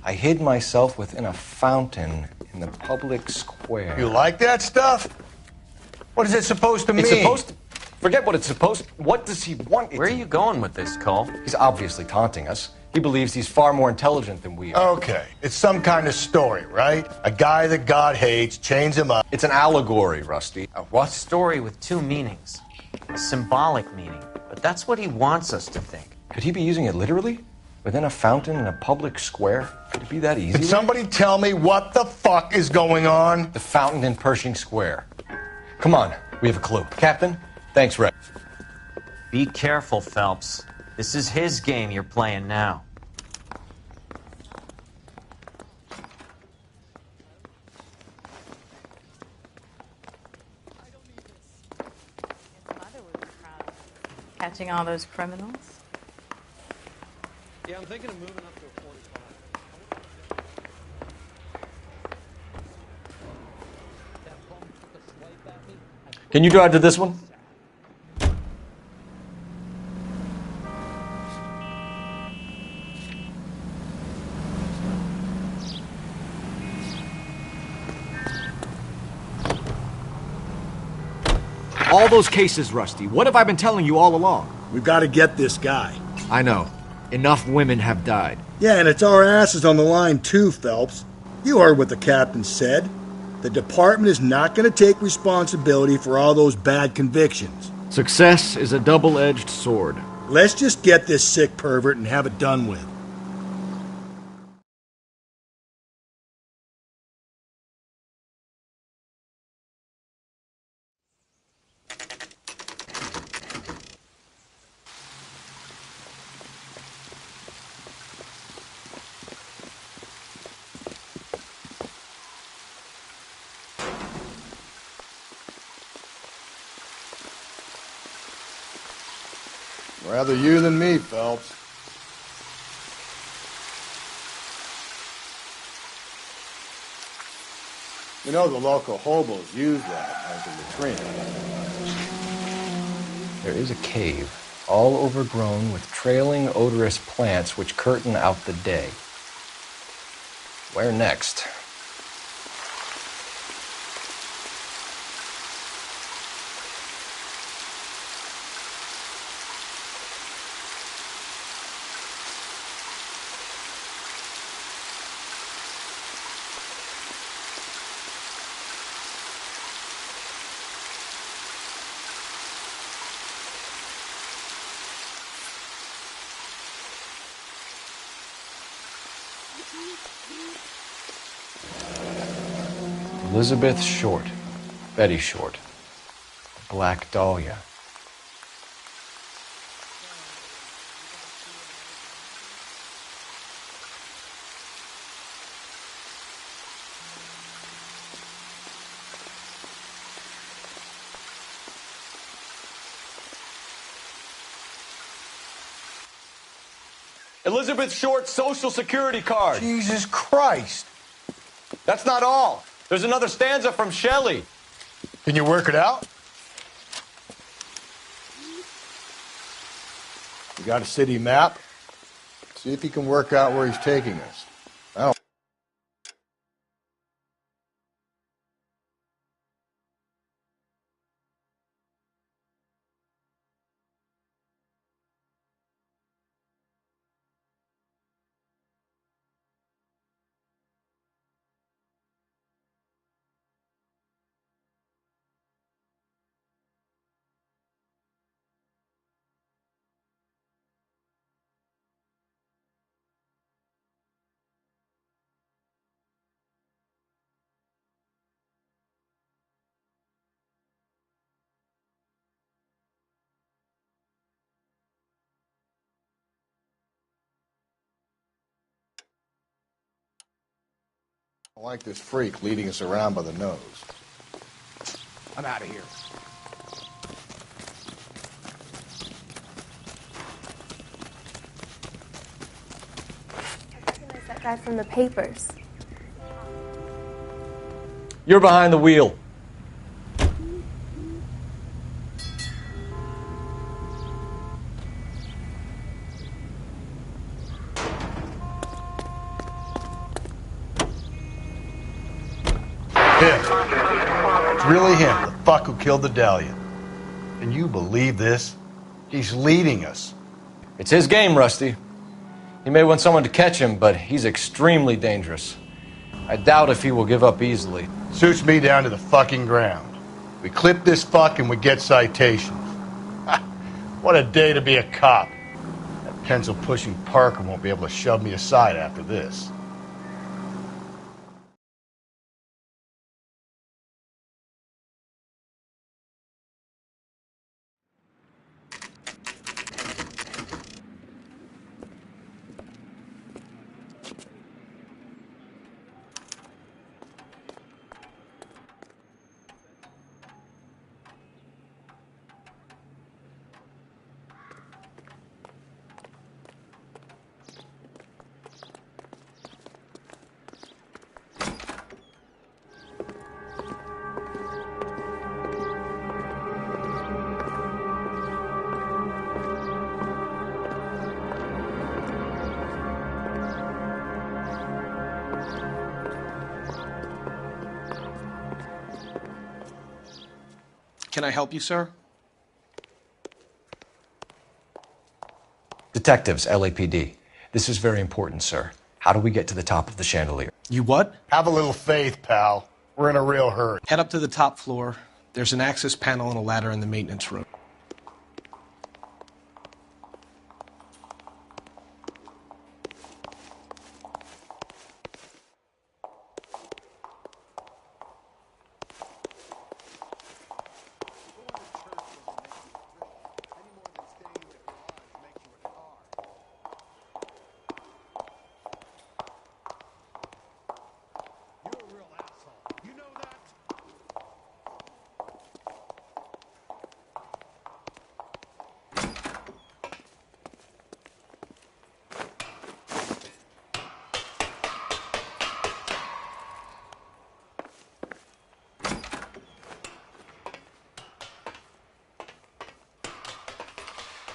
I hid myself within a fountain in the public square. You like that stuff? What is it supposed to mean? It's supposed to... Forget what it's supposed to... What does he want it Where are you going with this, Cole? He's obviously taunting us. He believes he's far more intelligent than we are. Okay, it's some kind of story, right? A guy that God hates, chains him up. It's an allegory, Rusty. A what? Story with 2 meanings. A symbolic meaning. But that's what he wants us to think. Could he be using it literally? Within a fountain in a public square? Could it be that easy? Can somebody tell me what the fuck is going on? The fountain in Pershing Square. Come on, we have a clue. Captain, thanks, Ray. Be careful, Phelps. This is his game you're playing now. Catching all those criminals? Yeah, I'm thinking of moving up to a 45. Can you drive to this one? All those cases, Rusty. What have I been telling you all along? We've got to get this guy. I know. Enough women have died. Yeah, and it's our asses on the line too, Phelps. You heard what the captain said. The department is not going to take responsibility for all those bad convictions. Success is a double-edged sword. Let's just get this sick pervert and have it done with. Rather you than me, Phelps. You know the local hobos use that as a latrine. There is a cave, all overgrown with trailing, odorous plants which curtain out the day. Where next? Elizabeth Short, Betty Short, Black Dahlia. Elizabeth Short's Social Security card. Jesus Christ. That's not all. There's another stanza from Shelley. Can you work it out? You got a city map? See if you can work out where he's taking us. I don't... I don't like this freak leading us around by the nose. I'm out of here. That guy from the papers. You're behind the wheel. It's really him, the fuck who killed the Dahlia. Can you believe this? He's leading us. It's his game, Rusty. He may want someone to catch him, but he's extremely dangerous. I doubt if he will give up easily. Suits me down to the fucking ground. We clip this fuck and we get citations. What a day to be a cop. That pencil-pushing Parker won't be able to shove me aside after this. Can I help you, sir? Detectives, LAPD. This is very important, sir. How do we get to the top of the chandelier? You what? Have a little faith, pal. We're in a real hurry. Head up to the top floor. There's an access panel and a ladder in the maintenance room.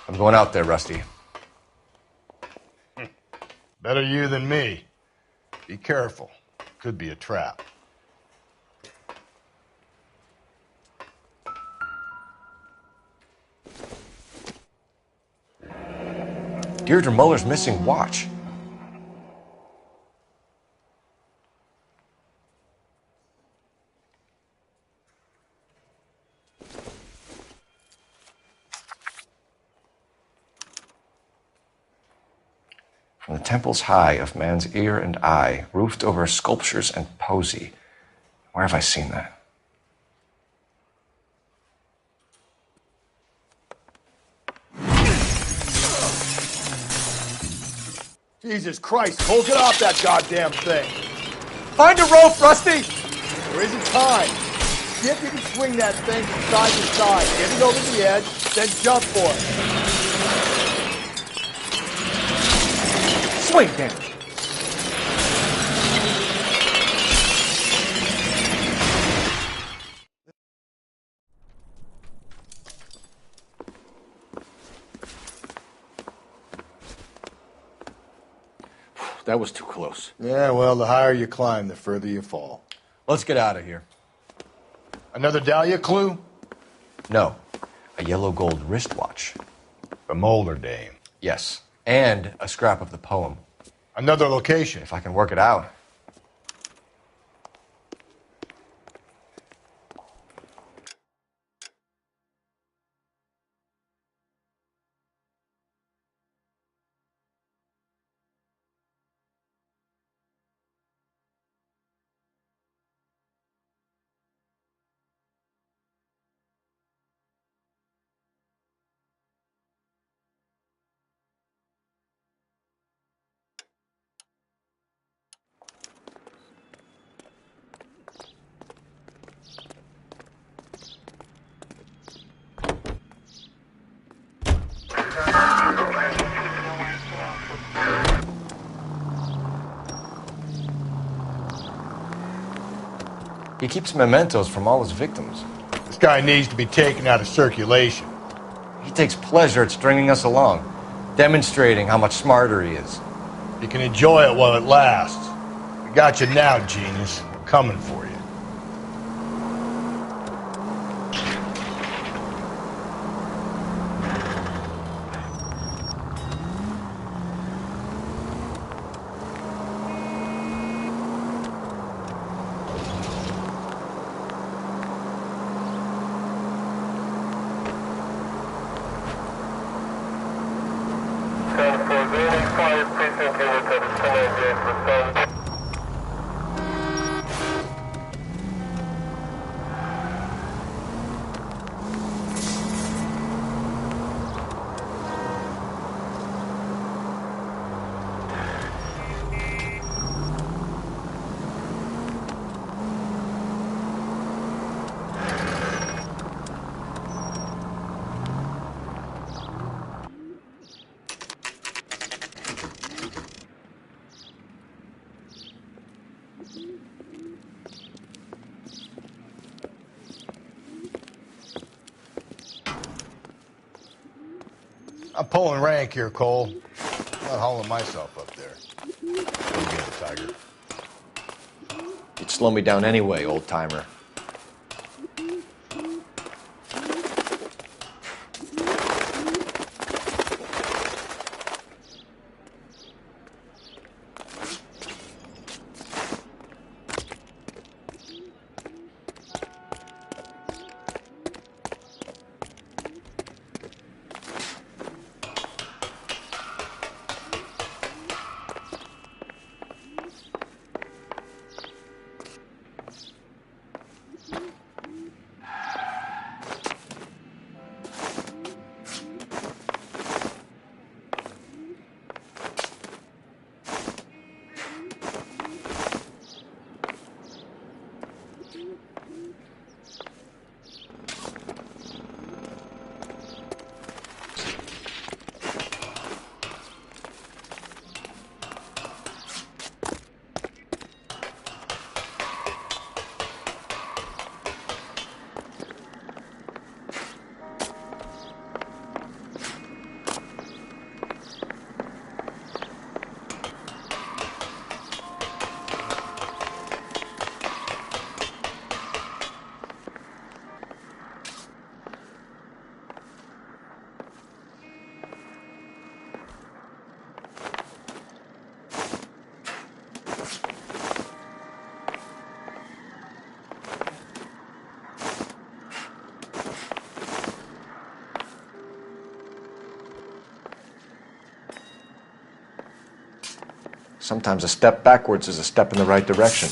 I'm going out there, Rusty. Better you than me. Be careful. Could be a trap. Deirdre Muller's missing watch. From the temples high of man's ear and eye, roofed over sculptures and poesy. Where have I seen that? Jesus Christ, Cole, get off that goddamn thing. Find a rope, Rusty! There isn't time. See if you can swing that thing from side to side. Get it over the edge, then jump for it. Swing, damn it. That was too close. Yeah, well, the higher you climb, the further you fall. Let's get out of here. Another Dahlia clue? No. A yellow gold wristwatch. The Molder dame. Yes. And a scrap of the poem. Another location. If I can work it out. He keeps mementos from all his victims. This guy needs to be taken out of circulation. He takes pleasure at stringing us along, demonstrating how much smarter he is. You can enjoy it while it lasts. We got you now, genius. We're coming for you. I'm pulling rank here, Cole. I'm not hauling myself up there. Go get it, Tiger. You'd slow me down anyway, old-timer. Sometimes a step backwards is a step in the right direction.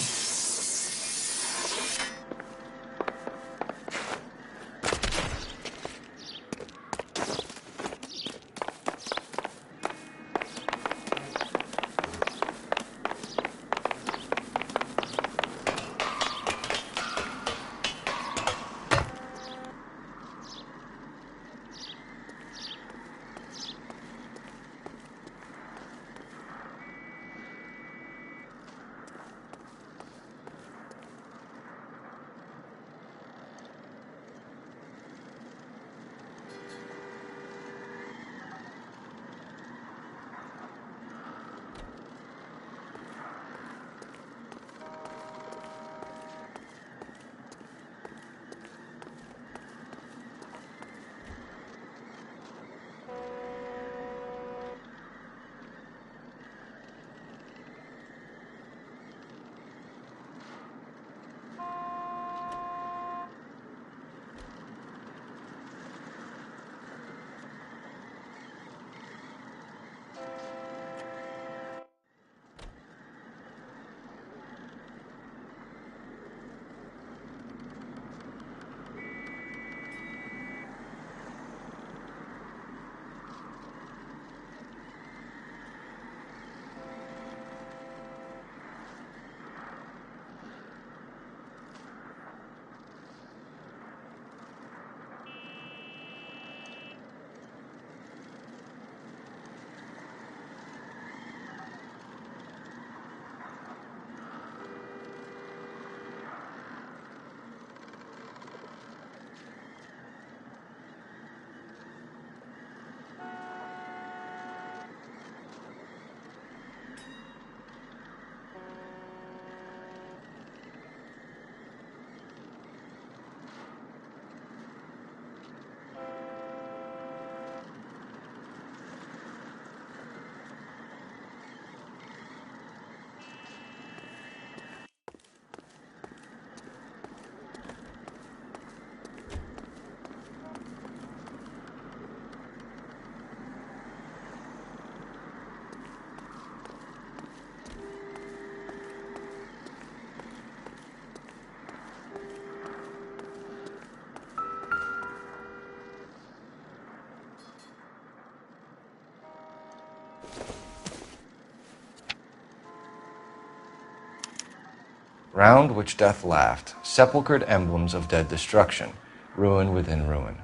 Round which death laughed, sepulchred emblems of dead destruction, ruin within ruin.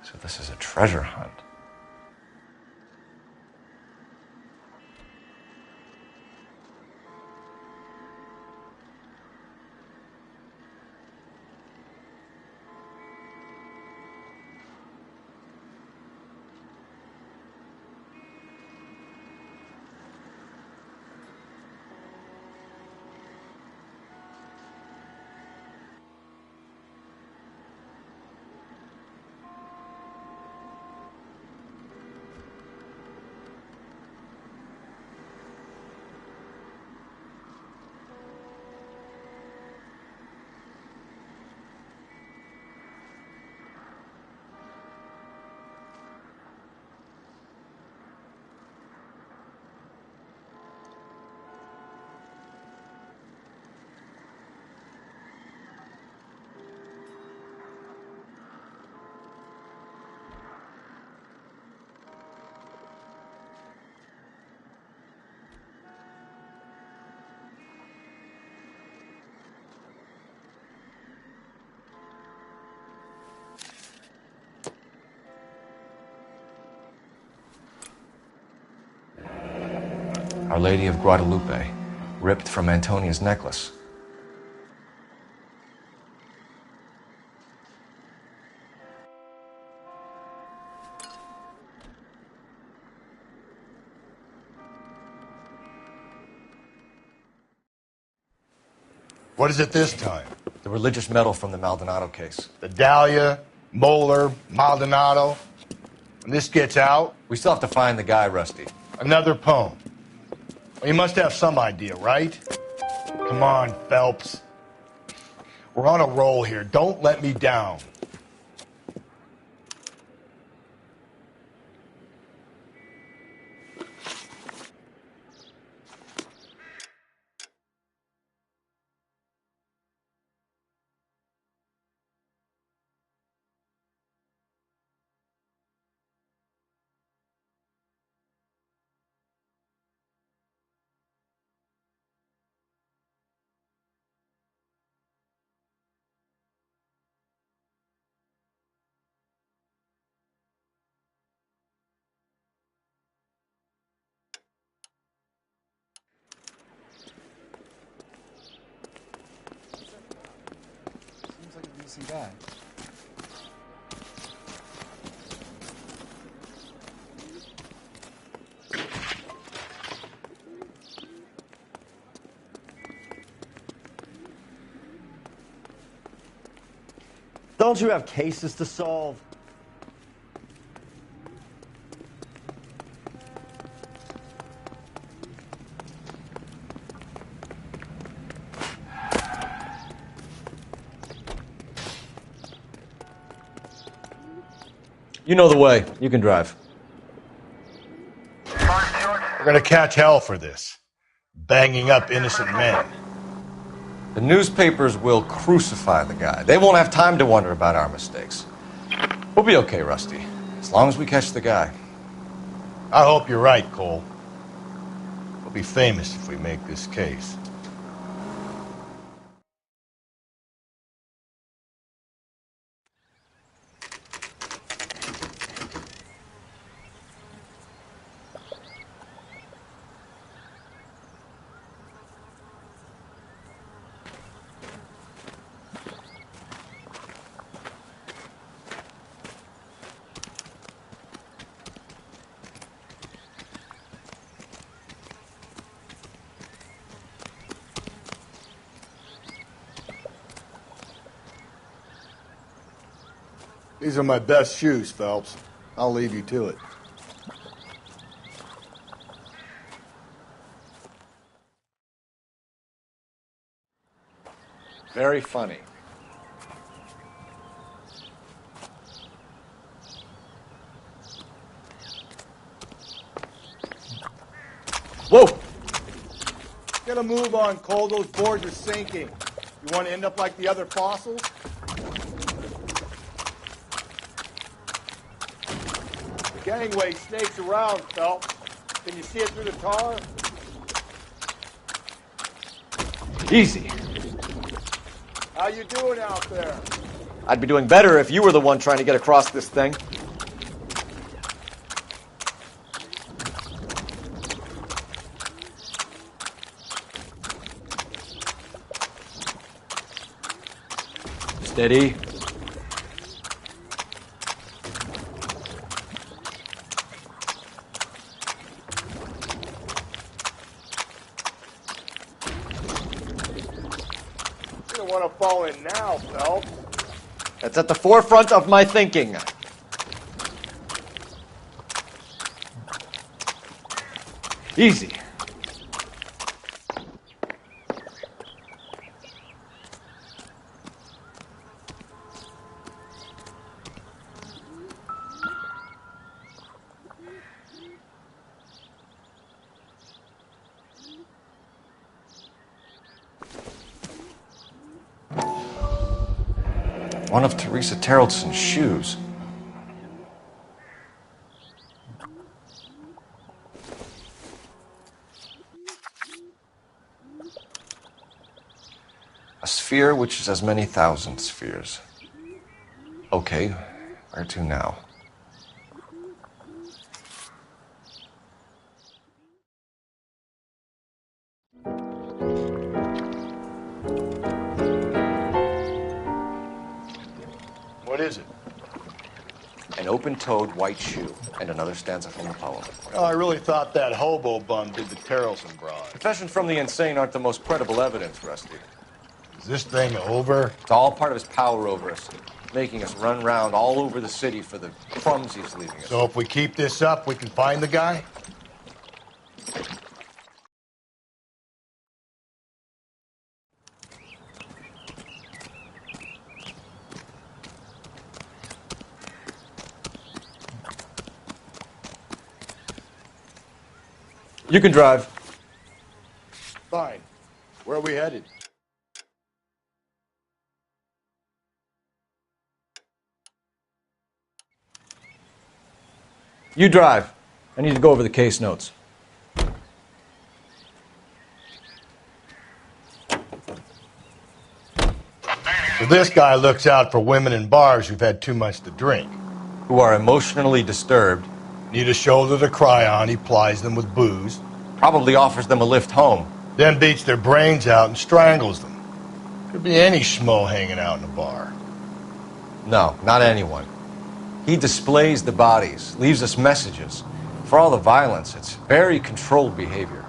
So this is a treasure hunt. Our Lady of Guadalupe, ripped from Antonia's necklace. What is it this time? The religious medal from the Maldonado case. The Dahlia, Moeller, Maldonado. When this gets out... We still have to find the guy, Rusty. Another poem. Well, you must have some idea, right? Come on, Phelps. We're on a roll here. Don't let me down. guy. Don't you have cases to solve? You know the way. You can drive. We're gonna catch hell for this. Banging up innocent men. The newspapers will crucify the guy. They won't have time to wonder about our mistakes. We'll be okay, Rusty, as long as we catch the guy. I hope you're right, Cole. We'll be famous if we make this case. These are my best shoes, Phelps. I'll leave you to it. Very funny. Whoa! Get a move on, Cole. Those boards are sinking. You want to end up like the other fossils? The gangway snakes around, Phelps. Can you see it through the tar? Easy. How you doing out there? I'd be doing better if you were the one trying to get across this thing. Steady. You don't want to fall in now, Phelps. That's at the forefront of my thinking. Easy. One of Teresa Terreldson's shoes. A sphere which is as many thousand spheres. Okay, where to now? What is it? An open-toed white shoe and another stanza from the poem. Oh, I really thought that hobo bum did the Terrelson broad. Confessions from the insane aren't the most credible evidence, Rusty. Is this thing over? It's all part of his power over us, making us run round all over the city for the crumbs he's leaving us. So if we keep this up, we can find the guy? You can drive. Fine. Where are we headed? You drive. I need to go over the case notes. So this guy looks out for women in bars who've had too much to drink. Who are emotionally disturbed. Need a shoulder to cry on, he plies them with booze. Probably offers them a lift home. Then beats their brains out and strangles them. Could be any schmo hanging out in a bar. No, not anyone. He displays the bodies, leaves us messages. For all the violence, it's very controlled behavior.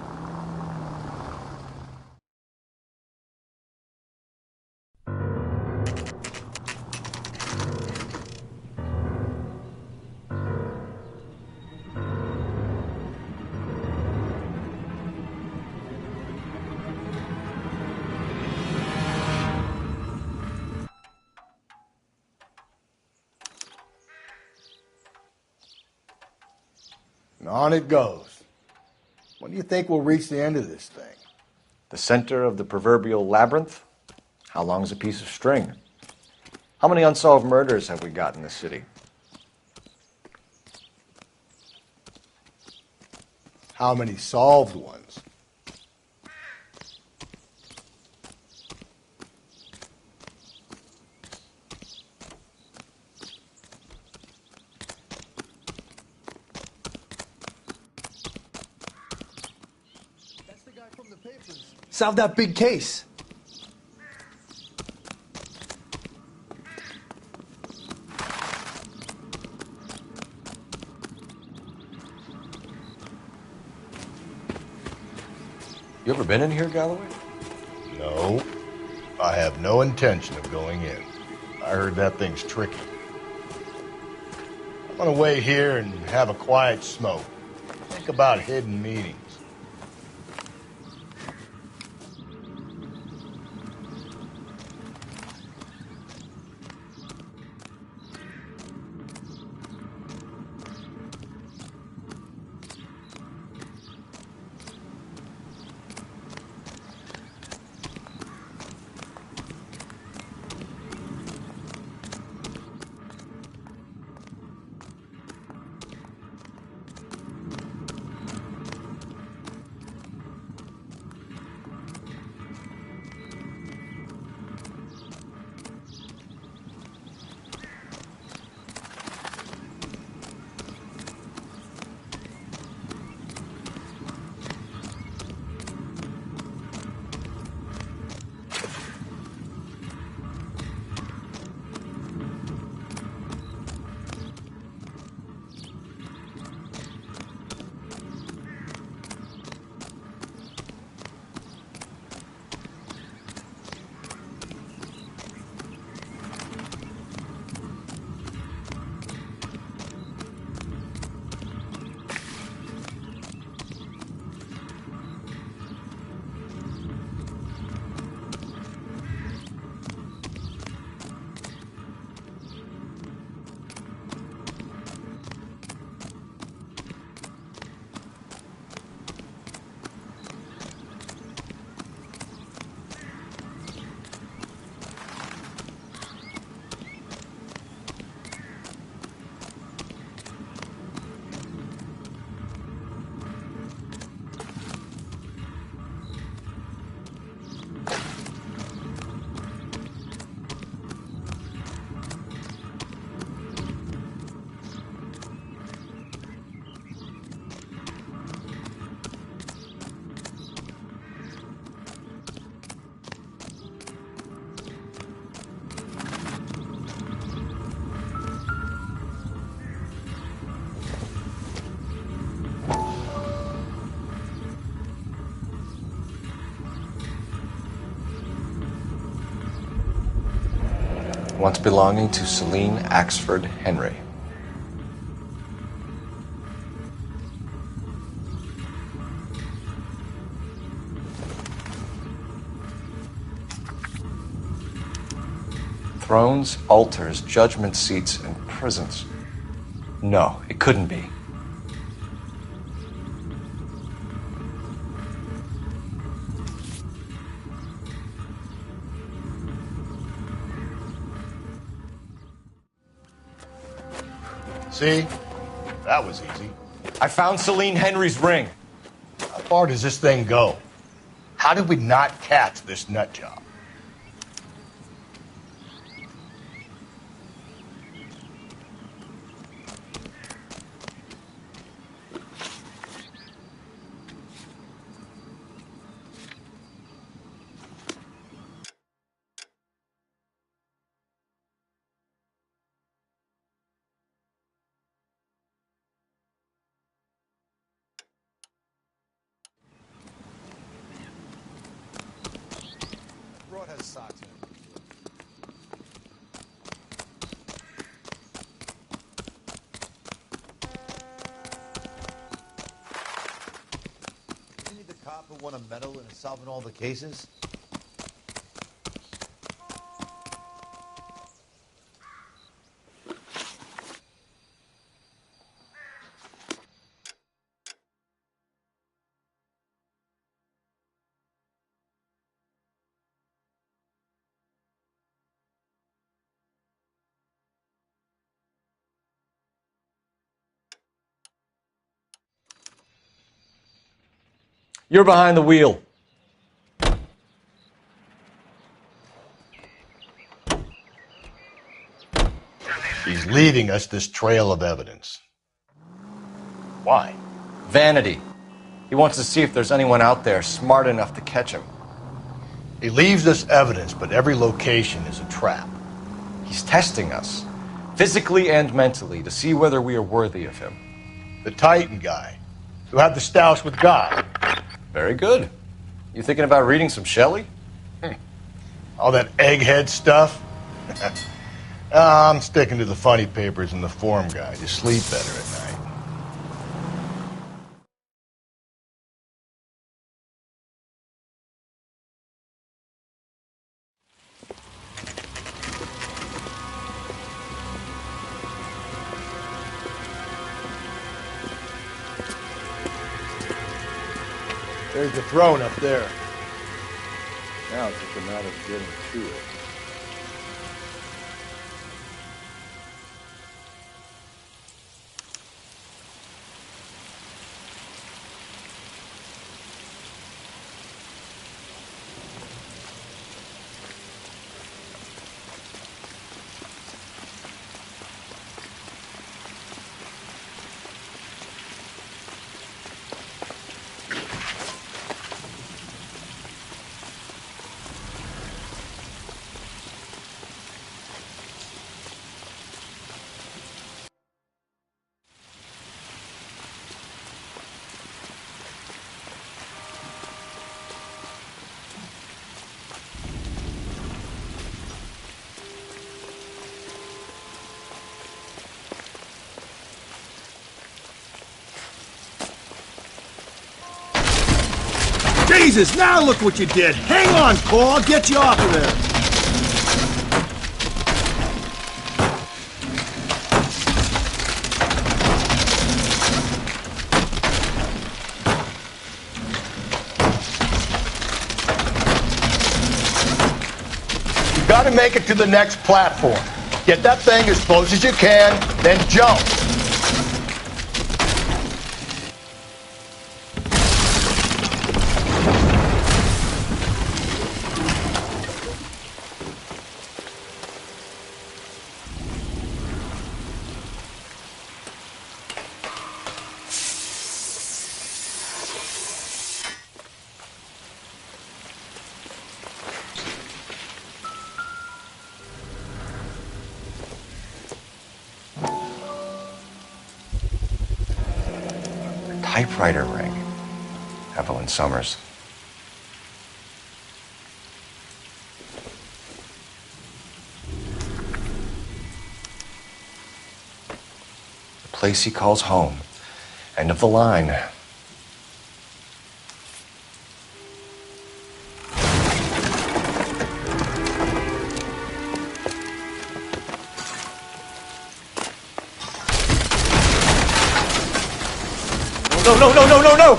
And on it goes. When do you think we'll reach the end of this thing? The center of the proverbial labyrinth? How long is a piece of string? How many unsolved murders have we got in this city? How many solved ones? Solve that big case. You ever been in here, Galloway? No. I have no intention of going in. I heard that thing's tricky. I'm gonna wait here and have a quiet smoke. Think about hidden meetings. Once belonging to Celine Axford Henry. Thrones, altars, judgment seats, and prisons. No, it couldn't be. See? That was easy. I found Celine Henry's ring. How far does this thing go? How did we not catch this nut job? socks in. You need the cop who won a medal in solving all the cases? You're behind the wheel. He's leaving us this trail of evidence. Why? Vanity. He wants to see if there's anyone out there smart enough to catch him. He leaves us evidence, but every location is a trap. He's testing us, physically and mentally, to see whether we are worthy of him. The Titan guy, who had the stoush with God. Very good. You thinking about reading some Shelley? All that egghead stuff? I'm sticking to the funny papers and the form guide. You sleep better at night. There's the throne up there. Now it's just a matter of getting to it. Jesus, now look what you did. Hang on, Paul. I'll get you off of there. You gotta make it to the next platform. Get that thing as close as you can, then jump. Typewriter ring. Evelyn Summers. The place he calls home. End of the line. No, no, no, no, no, no!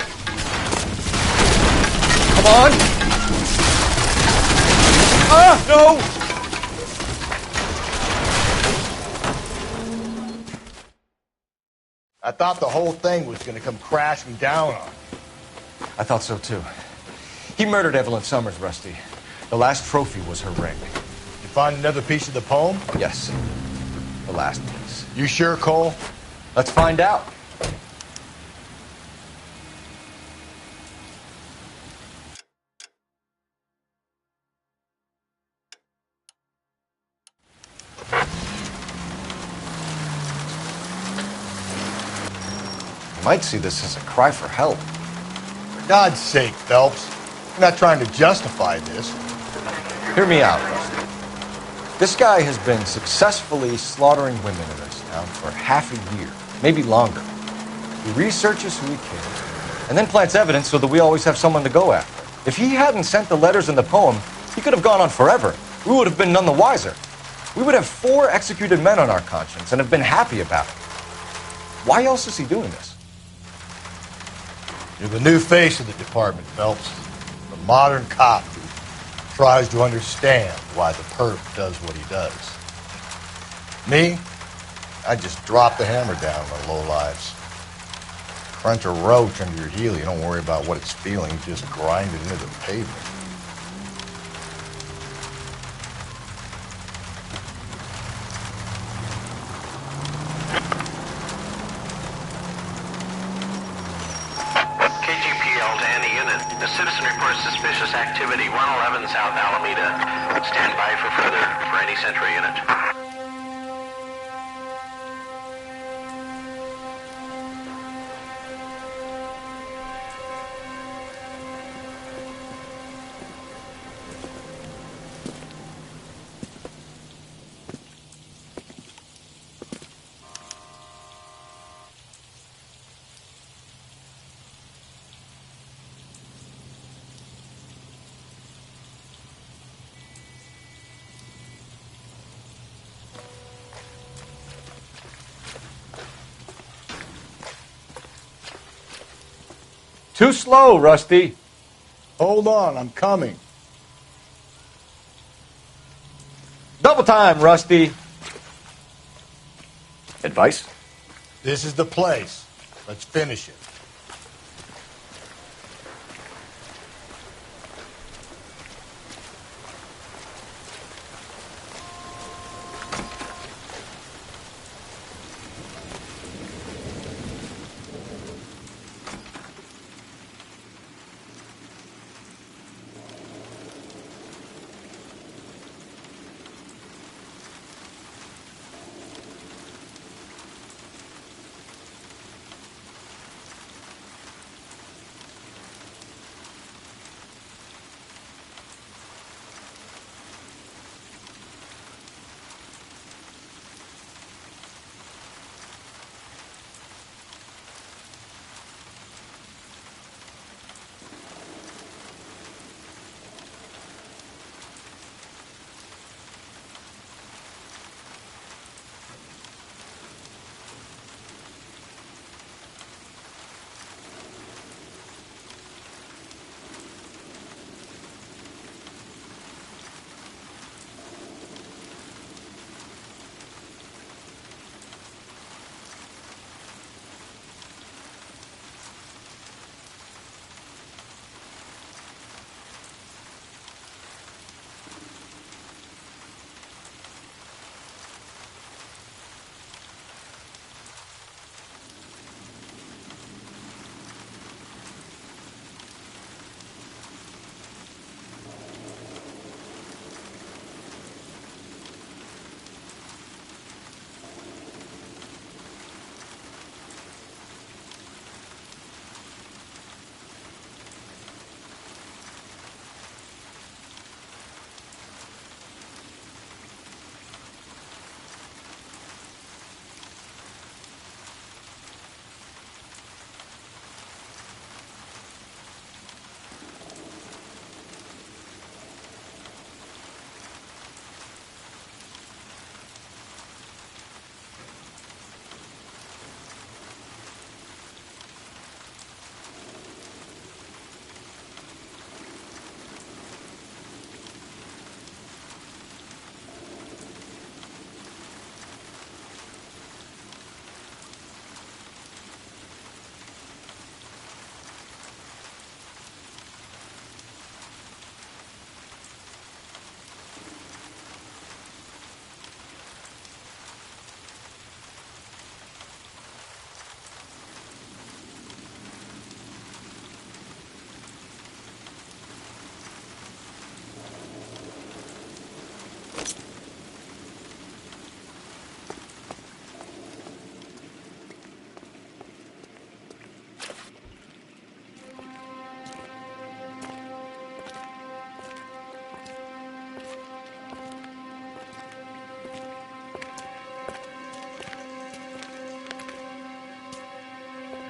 Come on! Ah, no! I thought the whole thing was gonna come crashing down on. I thought so too. He murdered Evelyn Summers, Rusty. The last trophy was her ring. You find another piece of the poem? Yes. The last piece. You sure, Cole? Let's find out. Might see this as a cry for help. For God's sake, Phelps. I'm not trying to justify this. Hear me out, Rusty. This guy has been successfully slaughtering women in this town for half a year, maybe longer. He researches who he kills, and then plants evidence so that we always have someone to go after. If he hadn't sent the letters in the poem, he could have gone on forever. We would have been none the wiser. We would have 4 executed men on our conscience and have been happy about it. Why else is he doing this? You're the new face of the department, Phelps. The modern cop who tries to understand why the perp does what he does. Me? I just drop the hammer down on the lowlives. Crunch a roach under your heel, you don't worry about what it's feeling, you just grind it into the pavement. KGPL to any unit. The citizen reports suspicious activity, 111 South Alameda. Stand by for any Central unit. Too slow, Rusty. Hold on, I'm coming. Double time, Rusty. Advice? This is the place. Let's finish it.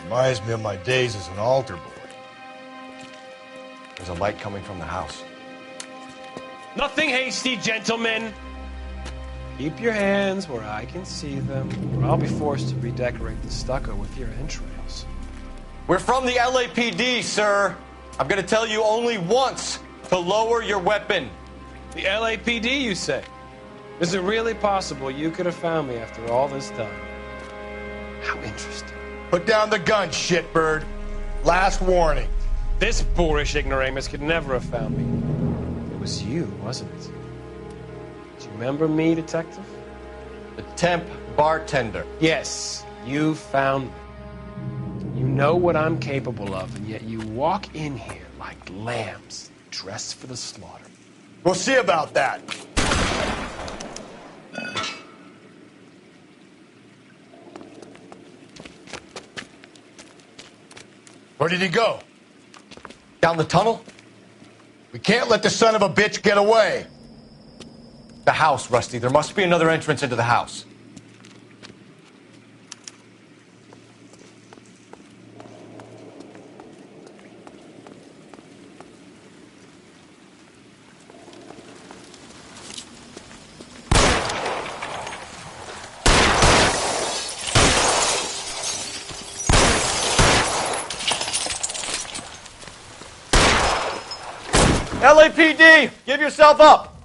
Reminds me of my days as an altar boy. There's a light coming from the house. Nothing hasty, gentlemen. Keep your hands where I can see them, or I'll be forced to redecorate the stucco with your entrails. We're from the LAPD, sir. I'm gonna tell you only once to lower your weapon. The LAPD, you say? Is it really possible you could have found me after all this time? How interesting. Put down the gun, shitbird. Last warning. This boorish ignoramus could never have found me. It was you, wasn't it? Do you remember me, detective? The temp bartender. Yes, you found me. You know what I'm capable of, and yet you walk in here like lambs dressed for the slaughter. We'll see about that. Where did he go? Down the tunnel? We can't let the son of a bitch get away. The house, Rusty. There must be another entrance into the house. LAPD! Give yourself up!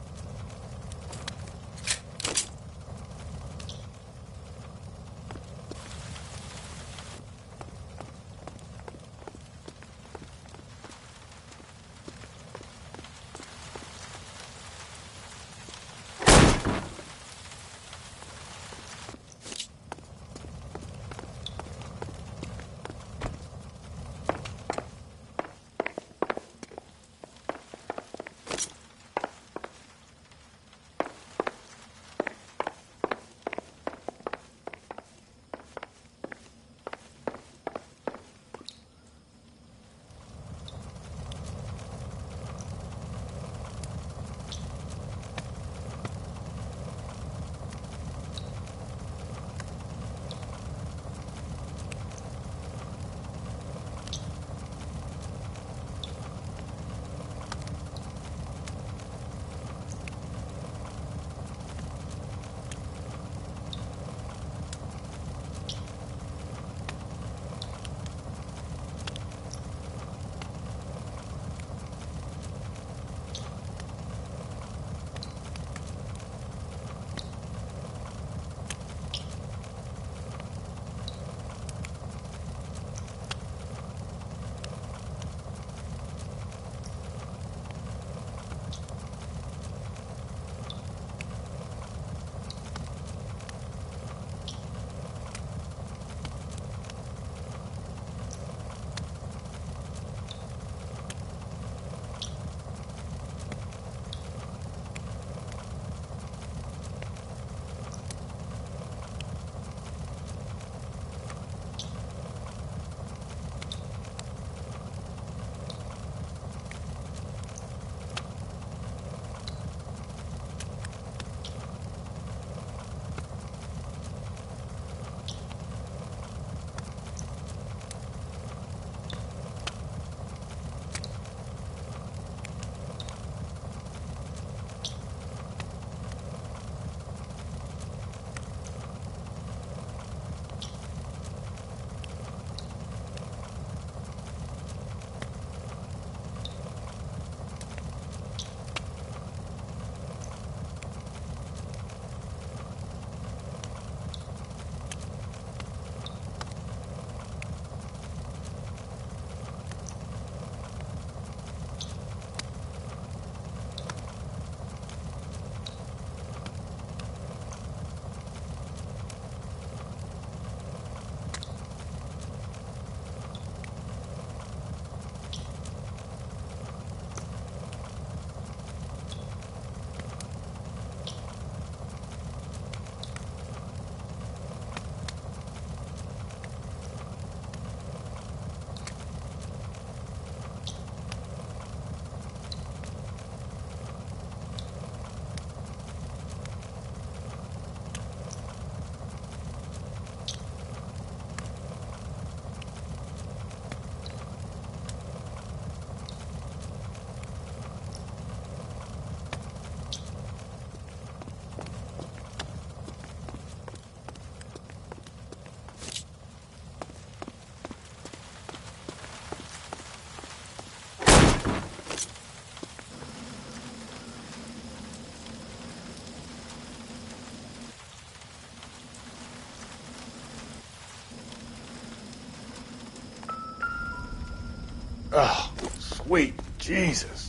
Oh, sweet Jesus.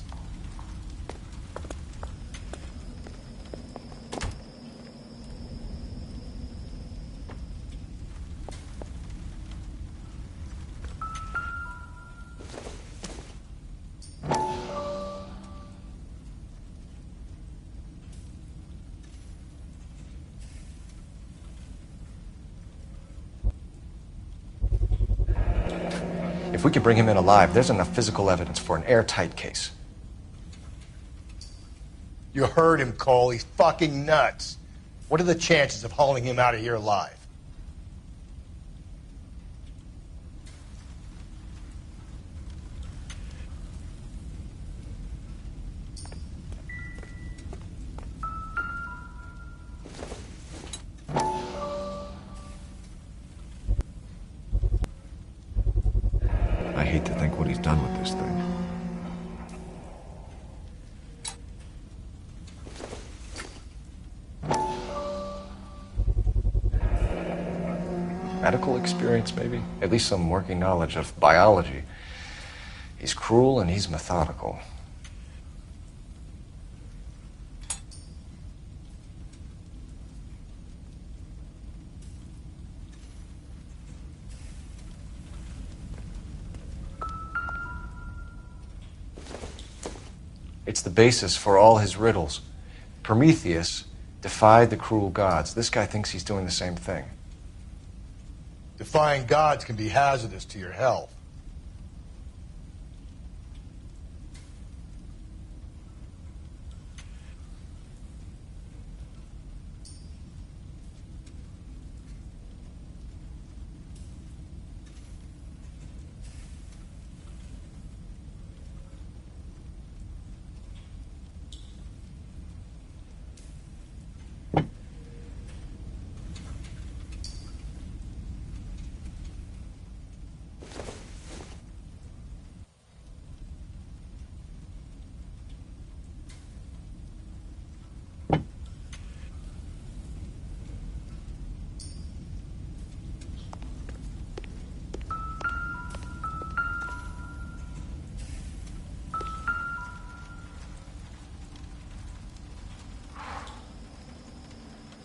If we could bring him in alive, there's enough physical evidence for an airtight case. You heard him, Cole. He's fucking nuts. What are the chances of hauling him out of here alive? I hate to think what he's done with this thing. Medical experience, maybe? At least some working knowledge of biology. He's cruel and he's methodical. It's the basis for all his riddles. Prometheus defied the cruel gods. This guy thinks he's doing the same thing. Defying gods can be hazardous to your health.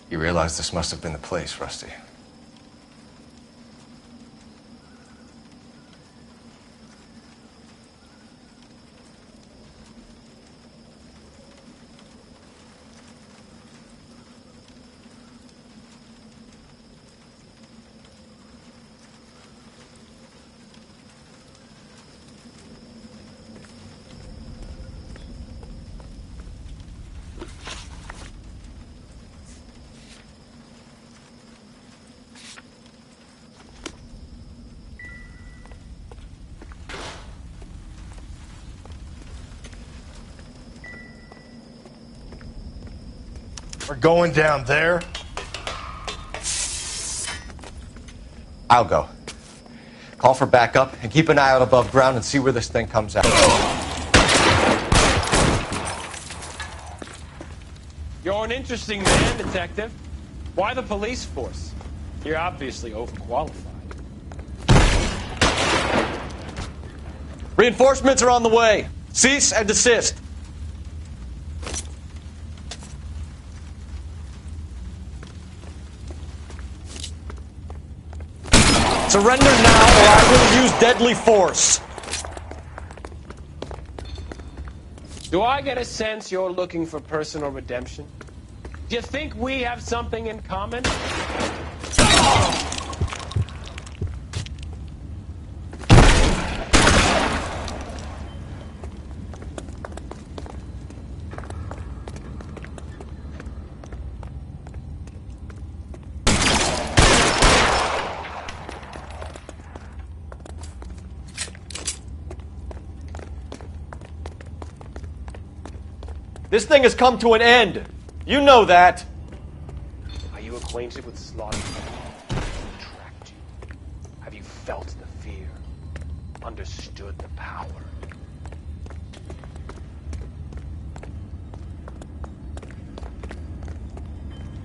You realize this must have been the place, Rusty. We're going down there. I'll go. Call for backup and keep an eye out above ground and see where this thing comes out. You're an interesting man, Detective. Why the police force? You're obviously overqualified. Reinforcements are on the way. Cease and desist. Surrender now, or I will use deadly force. Do I get a sense you're looking for personal redemption? Do you think we have something in common? This thing has come to an end. You know that. Are you acquainted with slaughter? Tracked you? Have you felt the fear? Understood the power?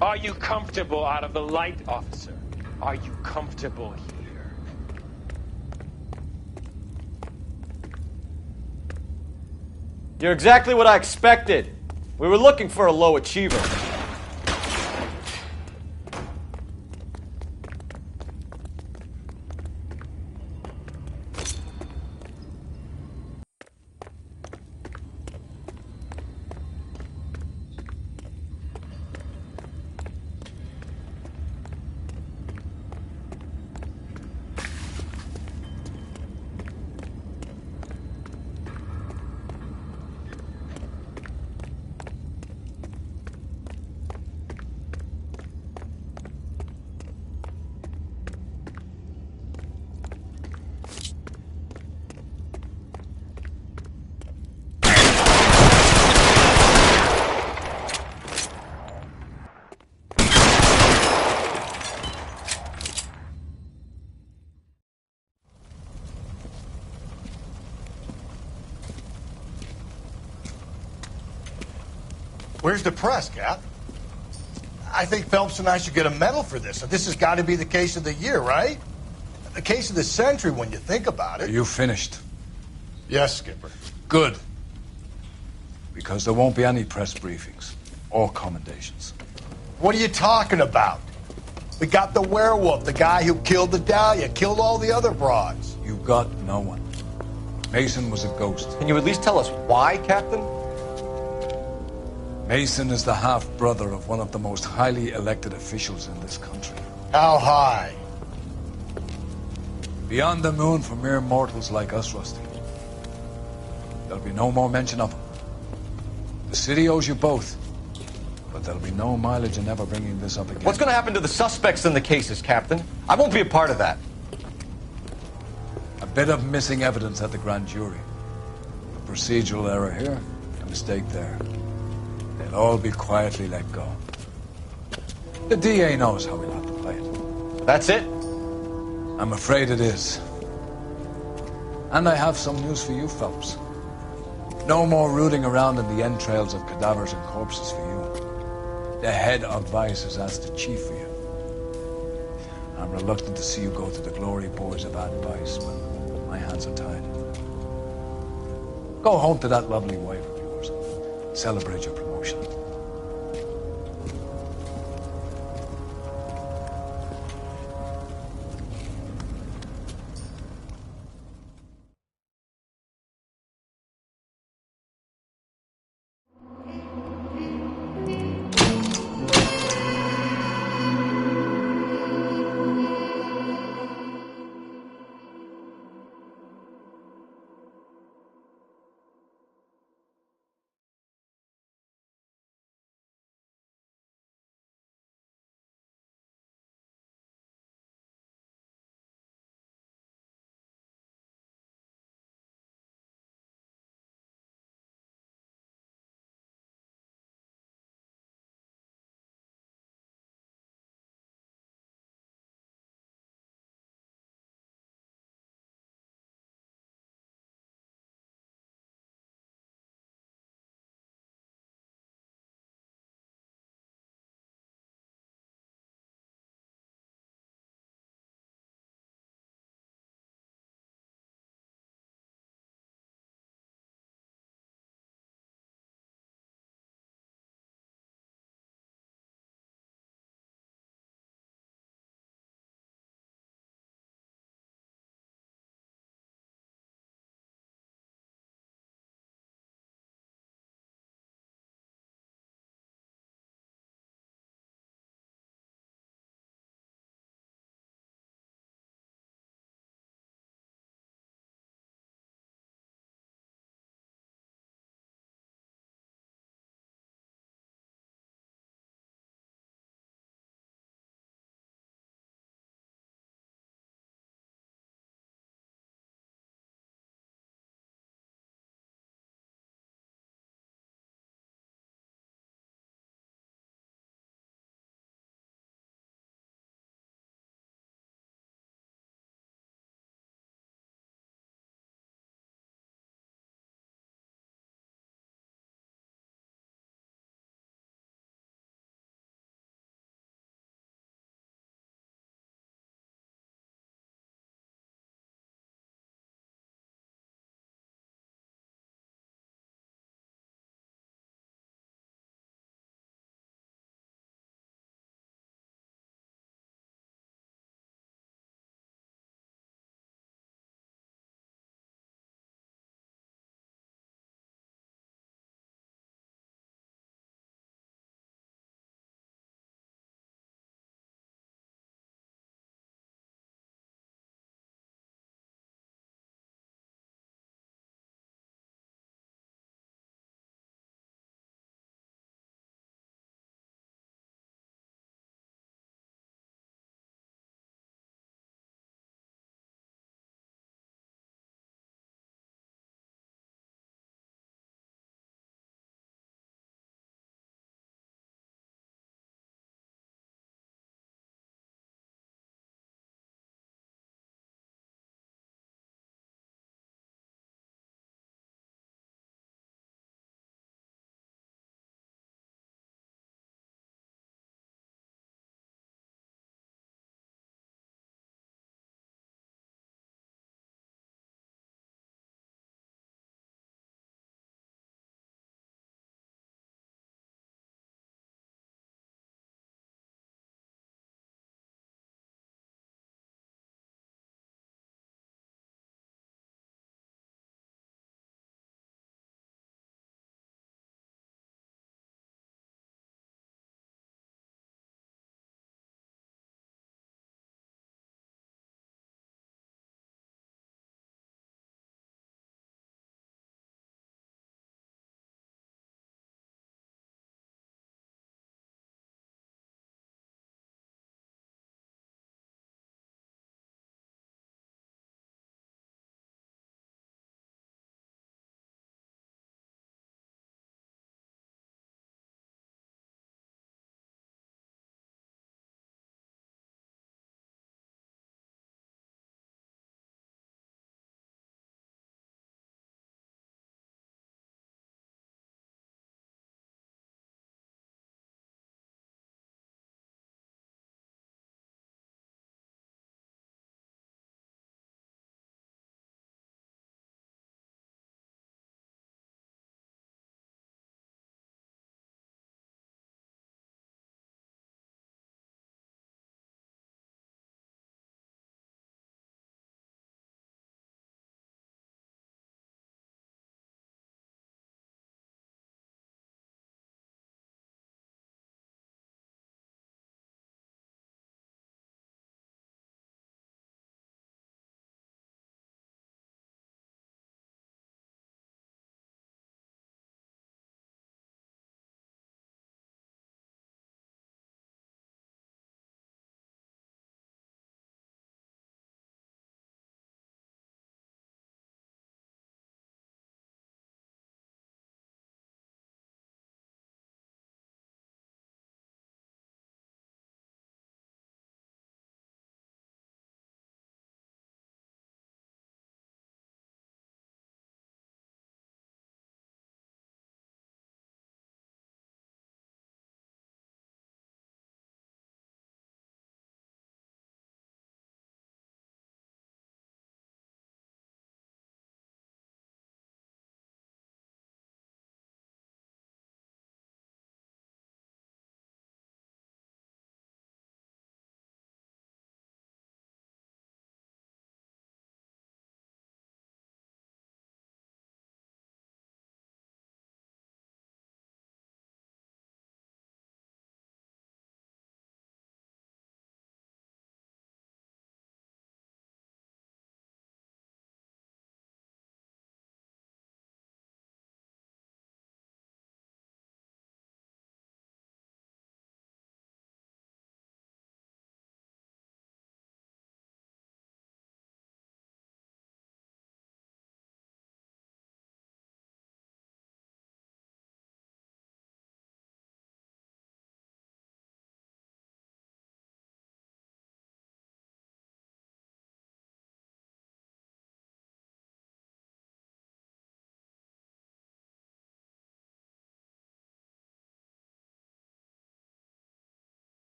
Are you comfortable out of the light, officer? Are you comfortable here? You're exactly what I expected. We were looking for a low achiever. Where's the press, Cap? I think Phelps and I should get a medal for this. This has got to be the case of the year, right? The case of the century when you think about it. Are you finished? Yes, Skipper. Good. Because there won't be any press briefings or commendations. What are you talking about? We got the werewolf, the guy who killed the Dahlia, killed all the other broads. You got no one. Mason was a ghost. Can you at least tell us why, Captain? Mason is the half-brother of one of the most highly elected officials in this country. How high? Beyond the moon for mere mortals like us, Rusty. There'll be no more mention of him. The city owes you both. But there'll be no mileage in ever bringing this up again. What's going to happen to the suspects in the cases, Captain? I won't be a part of that. A bit of missing evidence at the grand jury. A procedural error here, a mistake there. They'll all be quietly let go. The DA knows how we'll have to play it. That's it? I'm afraid it is. And I have some news for you, Phelps. No more rooting around in the entrails of cadavers and corpses for you. The head of vice has asked the chief for you. I'm reluctant to see you go to the glory boys of advice, but my hands are tied. Go home to that lovely wife of yours and celebrate your promotion.